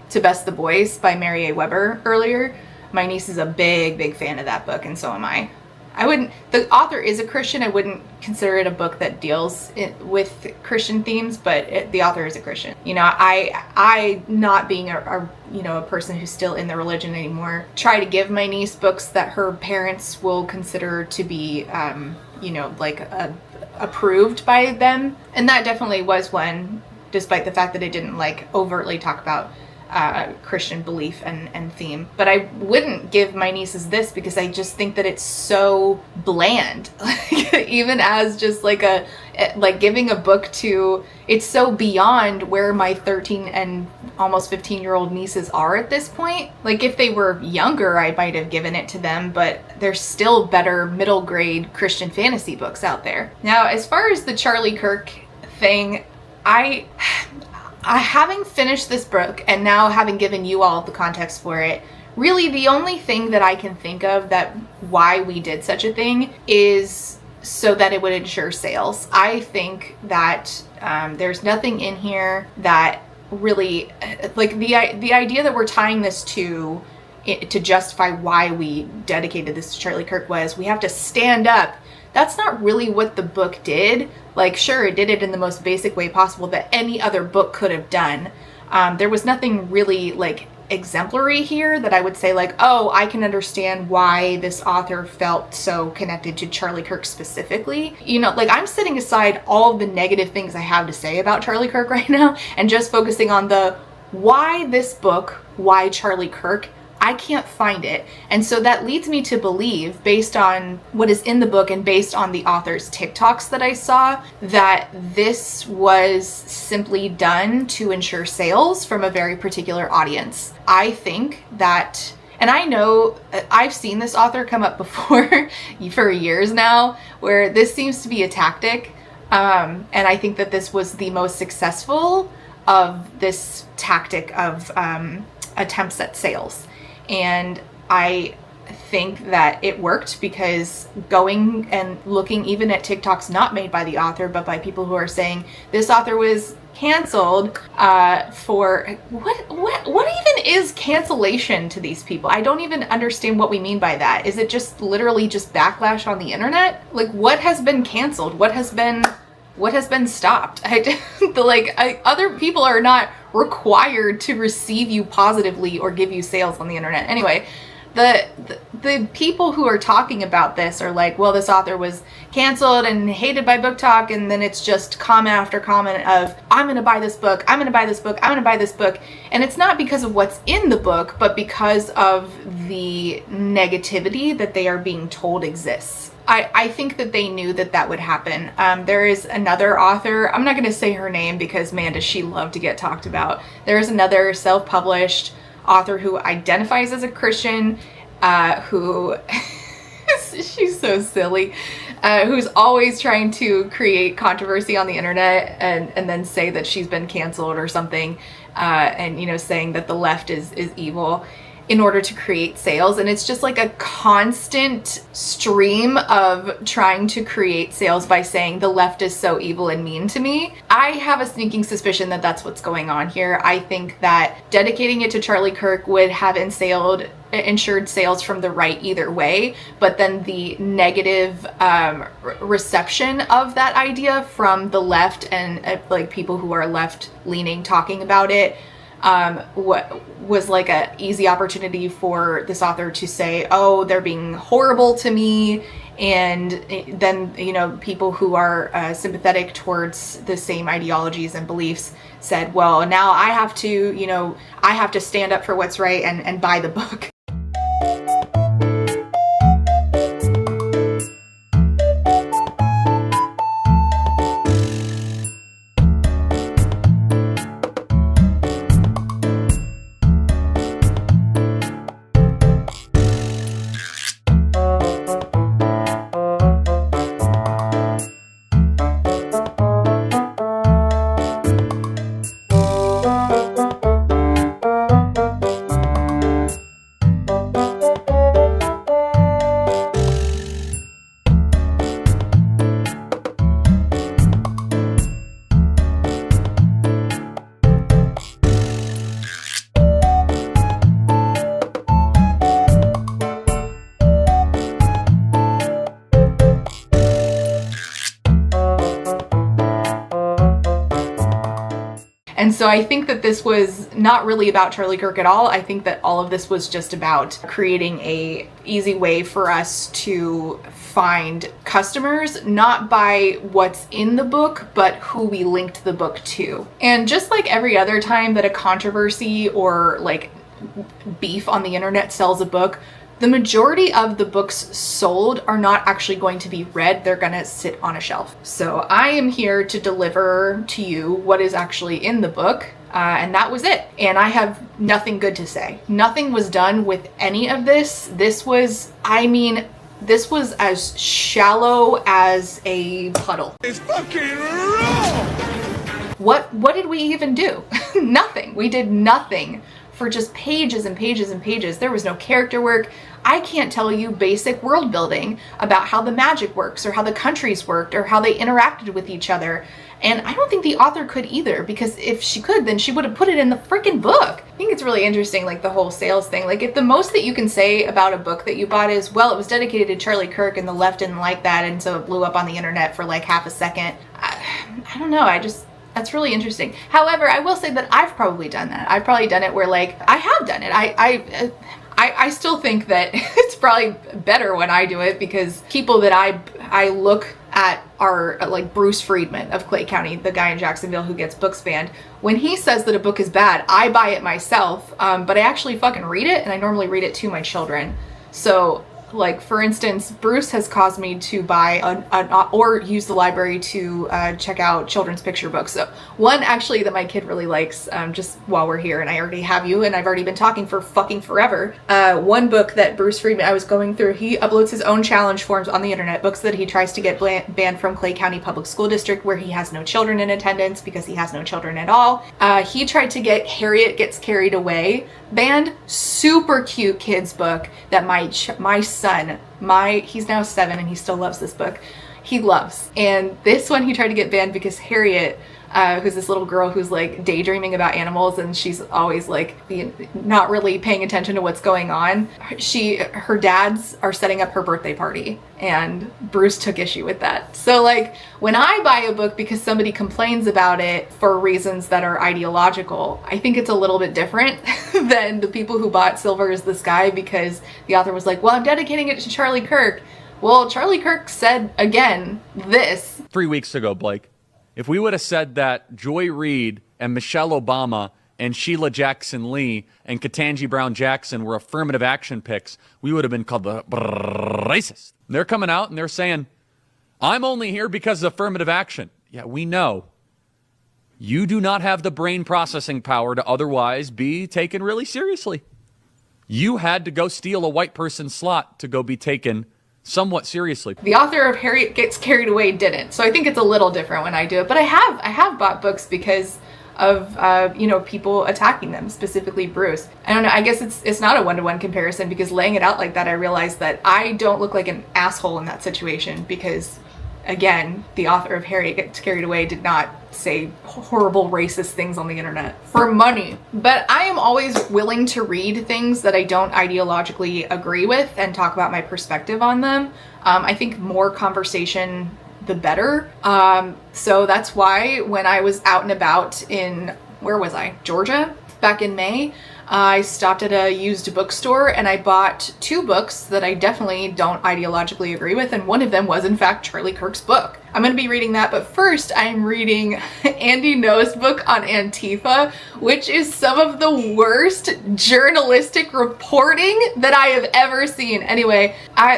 To Best the Boys by Mary A. Weber earlier. My niece is a big fan of that book, and so am I. The author is a Christian. I wouldn't consider it a book that deals with Christian themes, but the author is a Christian. You know, I not being a person who's still in the religion anymore, try to give my niece books that her parents will consider to be, approved by them. And that definitely was one, despite the fact that it didn't like overtly talk about Christian belief and theme. But I wouldn't give my nieces this because I just think that it's so bland. Even as just like giving a book to, it's so beyond where my 13 and almost 15-year-old nieces are at this point. Like if they were younger, I might have given it to them, but there's still better middle grade Christian fantasy books out there. Now, as far as the Charlie Kirk thing, I having finished this book and now having given you all the context for it, really the only thing that I can think of that why we did such a thing is so that it would ensure sales. I think that there's nothing in here that really, like the idea that we're tying this to justify why we dedicated this to Charlie Kirk was we have to stand up. That's not really what the book did. Like, sure, it did it in the most basic way possible that any other book could have done. There was nothing really like exemplary here that I would say like, oh, I can understand why this author felt so connected to Charlie Kirk specifically. You know, like I'm setting aside all of the negative things I have to say about Charlie Kirk right now and just focusing on the why this book, why Charlie Kirk. I can't find it. And so that leads me to believe, based on what is in the book and based on the author's TikToks that I saw, that this was simply done to ensure sales from a very particular audience. I think that, and I know I've seen this author come up before for years now, where this seems to be a tactic. And I think that this was the most successful of this tactic of attempts at sales. And I think that it worked because going and looking even at TikToks not made by the author, but by people who are saying this author was canceled for what even is cancellation to these people? I don't even understand what we mean by that. Is it just literally just backlash on the internet? Like what has been canceled? What has been stopped? Other people are not required to receive you positively or give you sales on the internet. Anyway, the people who are talking about this are like, well, this author was canceled and hated by Book Talk, and then it's just comment after comment of, I'm going to buy this book, I'm going to buy this book, I'm going to buy this book. And it's not because of what's in the book, but because of the negativity that they are being told exists. I think that they knew that that would happen. There is another author, I'm not going to say her name because man, does she love to get talked about. There is another self-published author who identifies as a Christian, who, she's so silly, who's always trying to create controversy on the internet and then say that she's been canceled or something, and, you know, saying that the left is evil in order to create sales. And it's just like a constant stream of trying to create sales by saying the left is so evil and mean to me. I have a sneaking suspicion that that's what's going on here. I think that dedicating it to Charlie Kirk would have ensured sales from the right either way, but then the negative reception of that idea from the left and like people who are left leaning talking about it what was like a easy opportunity for this author to say, oh, they're being horrible to me. And then, you know, people who are sympathetic towards the same ideologies and beliefs said, well, now I have to, you know, I have to stand up for what's right and buy the book. And so I think that this was not really about Charlie Kirk at all. I think that all of this was just about creating a easy way for us to find customers, not by what's in the book, but who we linked the book to. And just like every other time that a controversy or like beef on the internet sells a book, the majority of the books sold are not actually going to be read. They're gonna sit on a shelf. So I am here to deliver to you what is actually in the book. And that was it. And I have nothing good to say. Nothing was done with any of this. This was, I mean, this was as shallow as a puddle. It's fucking raw! What did we even do? Nothing. We did nothing for just pages and pages and pages. There was no character work. I can't tell you basic world building about how the magic works or how the countries worked or how they interacted with each other. And I don't think the author could either, because if she could, then she would have put it in the freaking book. I think it's really interesting, like the whole sales thing. Like if the most that you can say about a book that you bought is, well, it was dedicated to Charlie Kirk and the left didn't like that, and so it blew up on the internet for like half a second. I don't know, that's really interesting. However, I will say that I've probably done that. I've probably done it where like, I have done it. I still think that it's probably better when I do it, because people that I look at are like Bruce Friedman of Clay County, the guy in Jacksonville who gets books banned. When he says that a book is bad, I buy it myself, but I actually fucking read it, and I normally read it to my children. So like, for instance, Bruce has caused me to buy or use the library to check out children's picture books. So one actually that my kid really likes, just while we're here, and I already have you, and I've already been talking for fucking forever. One book that Bruce Friedman, I was going through, he uploads his own challenge forms on the internet, books that he tries to get banned from Clay County Public School District, where he has no children in attendance because he has no children at all. He tried to get Harriet Gets Carried Away banned. Super cute kids book that my son, he's now 7 and he still loves this book. He loves. And this one he tried to get banned because Harriet, who's this little girl who's like daydreaming about animals, and she's always like not really paying attention to what's going on. Her dads are setting up her birthday party, and Bruce took issue with that. So like, when I buy a book because somebody complains about it for reasons that are ideological, I think it's a little bit different than the people who bought Silver is the Sky because the author was like, well, I'm dedicating it to Charlie Kirk. Well, Charlie Kirk said, again, this. 3 weeks ago, Blake, if we would have said that Joy Reid and Michelle Obama and Sheila Jackson Lee and Ketanji Brown Jackson were affirmative action picks, we would have been called the racist. They're coming out and they're saying, I'm only here because of affirmative action. Yeah, we know. You do not have the brain processing power to otherwise be taken really seriously. You had to go steal a white person's slot to go be taken somewhat seriously. The author of Harriet Gets Carried Away didn't. So I think it's a little different when I do it. But I have bought books because of people attacking them, specifically Bruce. I don't know, I guess it's not a one-to-one comparison, because laying it out like that, I realized that I don't look like an asshole in that situation, because again, the author of Harriet Gets Carried Away did not say horrible racist things on the internet for money. But I am always willing to read things that I don't ideologically agree with and talk about my perspective on them. I think more conversation, the better. So that's why when I was out and about in, where was I? Georgia? Back in May, I stopped at a used bookstore and I bought 2 books that I definitely don't ideologically agree with, and one of them was in fact Charlie Kirk's book. I'm going to be reading that, but first I'm reading Andy No's book on Antifa, which is some of the worst journalistic reporting that I have ever seen. Anyway,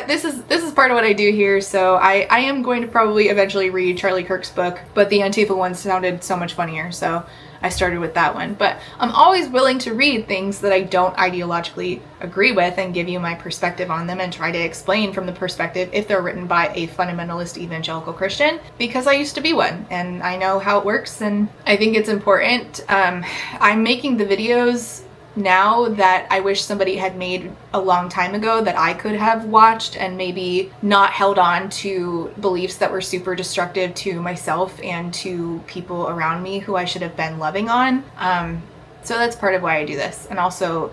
this is part of what I do here, so I am going to probably eventually read Charlie Kirk's book, but the Antifa one sounded so much funnier, so I started with that one. But I'm always willing to read things that I don't ideologically agree with and give you my perspective on them and try to explain from the perspective if they're written by a fundamentalist evangelical Christian, because I used to be one and I know how it works, and I think it's important. I'm making the videos now that I wish somebody had made a long time ago that I could have watched and maybe not held on to beliefs that were super destructive to myself and to people around me who I should have been loving on. So that's part of why I do this. And also,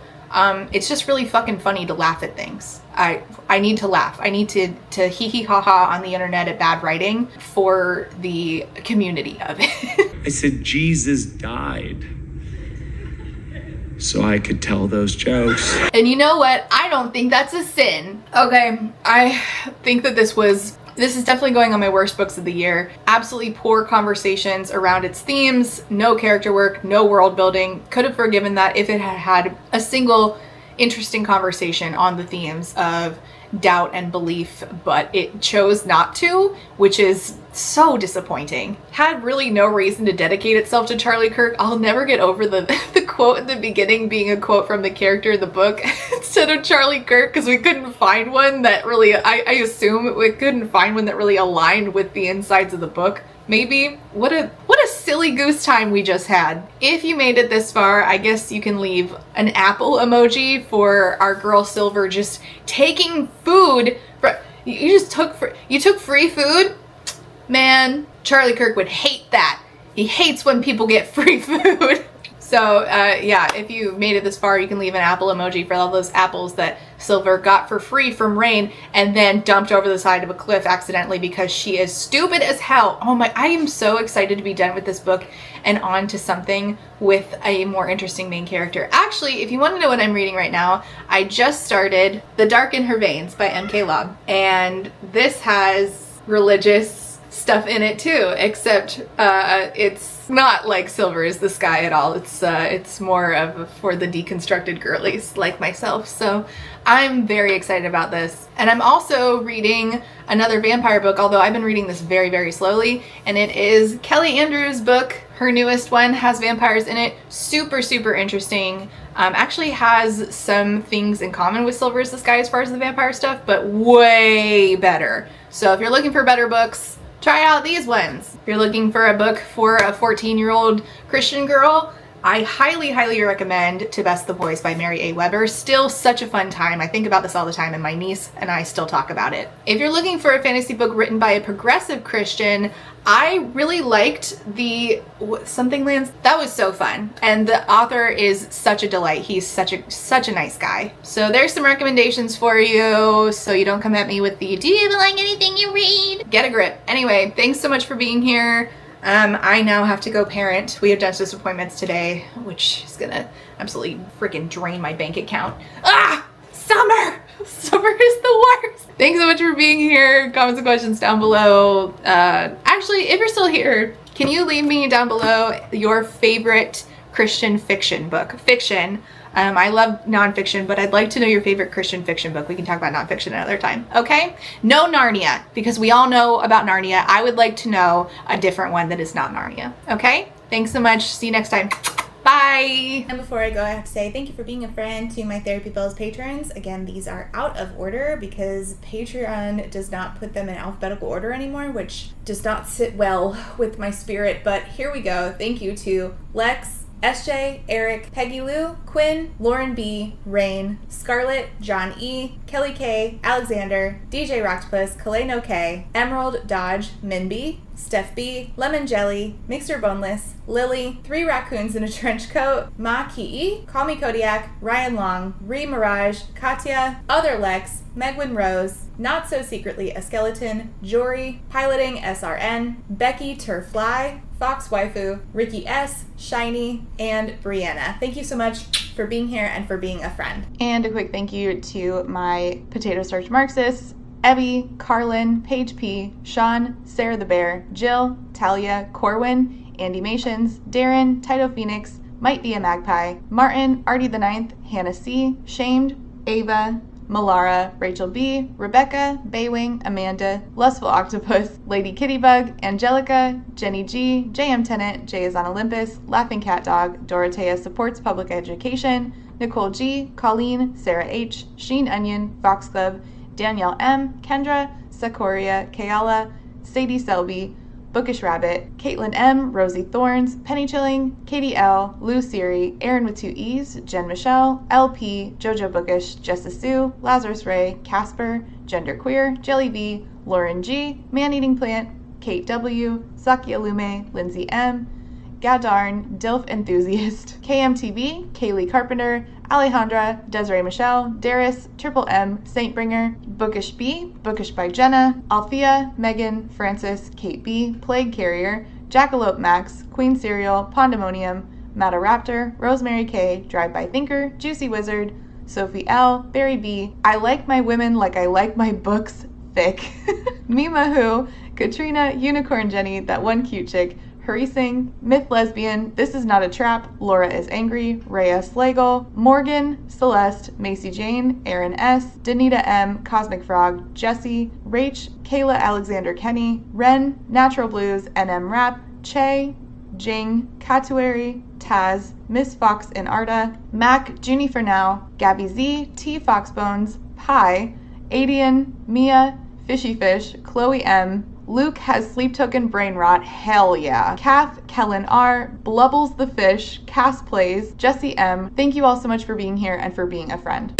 it's just really fucking funny to laugh at things. I need to laugh. I need to hee hee ha ha on the internet at bad writing for the community of it. I said, Jesus died so I could tell those jokes. And you know what? I don't think that's a sin. Okay, I think that this is definitely going on my worst books of the year. Absolutely poor conversations around its themes, no character work, no world building. Could have forgiven that if it had had a single interesting conversation on the themes of doubt and belief, but it chose not to, which is so disappointing. Had really no reason to dedicate itself to Charlie Kirk. I'll never get over the quote in the beginning being a quote from the character in the book instead of Charlie Kirk, because we couldn't find one that really, I assume we couldn't find one that really aligned with the insides of the book. Maybe. What a silly goose time we just had. If you made it this far, I guess you can leave an apple emoji for our girl Silver just taking food. You took free food? Man, Charlie Kirk would hate that. He hates when people get free food. So yeah, if you made it this far, you can leave an apple emoji for all those apples that Silver got for free from Rain and then dumped over the side of a cliff accidentally because she is stupid as hell. Oh my, I am so excited to be done with this book and on to something with a more interesting main character. Actually, if you want to know what I'm reading right now, I just started The Dark in Her Veins by M.K. Lobb, and this has religious stuff in it too, except it's not like Silver is the Sky at all. It's more of for the deconstructed girlies like myself. So I'm very excited about this. And I'm also reading another vampire book, although I've been reading this very, very slowly, and it is Kelly Andrews' book. Her newest one has vampires in it. Super, super interesting. Actually has some things in common with Silver is the Sky as far as the vampire stuff, but way better. So if you're looking for better books, try out these ones. If you're looking for a book for a 14-year-old Christian girl, I highly, highly recommend To Best the Boys by Mary A. Weber. Still such a fun time. I think about this all the time, and my niece and I still talk about it. If you're looking for a fantasy book written by a progressive Christian, I really liked the Something Lands. That was so fun. And the author is such a delight. He's such a nice guy. So there's some recommendations for you, so you don't come at me with the, do you even like anything you read? Get a grip. Anyway, thanks so much for being here. I now have to go parent. We have dentist appointments today, which is gonna absolutely freaking drain my bank account. Ah! Summer! Summer is the worst! Thanks so much for being here. Comments and questions down below. Actually, if you're still here, can you leave me down below your favorite Christian fiction book? Fiction. I love nonfiction, but I'd like to know your favorite Christian fiction book. We can talk about nonfiction another time, okay? No Narnia, because we all know about Narnia. I would like to know a different one that is not Narnia, okay? Thanks so much. See you next time. Bye! And before I go, I have to say thank you for being a friend to my Therapy Bells patrons. Again, these are out of order because Patreon does not put them in alphabetical order anymore, which does not sit well with my spirit, but here we go. Thank you to Lex, SJ, Eric, Peggy Lou, Quinn, Lauren B, Rain, Scarlett, John E, Kelly K, Alexander, DJ Rocktopus, Kaleno K, Emerald, Dodge, Minby, Steph B, Lemon Jelly, Mixer Boneless, Lily, 3 Raccoons in a Trench Coat, Ma Ki, Call Me Kodiak, Ryan Long, Ree Mirage, Katya, Other Lex, Megwin Rose, Not So Secretly a Skeleton, Jory, Piloting SRN, Becky Turfly, Fox Waifu, Ricky S, Shiny, and Brianna. Thank you so much for being here and for being a friend. And a quick thank you to my Potato Starch Marxists, Evie, Carlin, Paige P, Sean, Sarah the Bear, Jill, Talia, Corwin, Andy Mations, Darren, Tito Phoenix, Might Be a Magpie, Martin, Artie the Ninth, Hannah C, Shamed, Ava, Malara, Rachel B, Rebecca, Baywing, Amanda, Lustful Octopus, Lady Kittybug, Angelica, Jenny G, JM Tennant, Jay is on Olympus, Laughing Cat Dog, Dorothea supports public education, Nicole G, Colleen, Sarah H, Sheen Onion, Fox Club, Danielle M, Kendra, Sakoria, Kayala, Sadie Selby, Bookish Rabbit, Caitlin M, Rosie Thorns, Penny Chilling, Katie L, Lou Siri, Aaron with 2 E's, Jen Michelle, LP, Jojo Bookish, Jessa Sue, Lazarus Ray, Casper, Genderqueer, Jelly B, Lauren G, Man-Eating Plant, Kate W, Sakia Lume, Lindsay M, Gadarn, Dilf Enthusiast, KMTV, Kaylee Carpenter, Alejandra, Desiree Michelle, Darius, Triple M, Saintbringer, Bookish B, Bookish by Jenna, Althea, Megan, Francis, Kate B, Plague Carrier, Jackalope Max, Queen Cereal, Pandemonium, Mataraptor, Rosemary K, Drive-By Thinker, Juicy Wizard, Sophie L, Barry B, I like my women like I like my books thick, Mima Who, Katrina, Unicorn Jenny, That One Cute Chick, Hurry Sing, Myth Lesbian, This Is Not a Trap, Laura is Angry, Rhea Slagle, Morgan, Celeste, Macy Jane, Aaron S, Danita M, Cosmic Frog, Jessie, Rach, Kayla Alexander Kenny, Ren, Natural Blues, NM Rap, Che, Jing, Katuary, Taz, Miss Fox and Arda, Mac, Junie for Now, Gabby Z, T Foxbones, Pi, Adian, Mia, Fishy Fish, Chloe M, Luke has sleep token brain rot, hell yeah. Kath, Kellen R, Blubbles the Fish, Cass Plays, Jesse M. Thank you all so much for being here and for being a friend.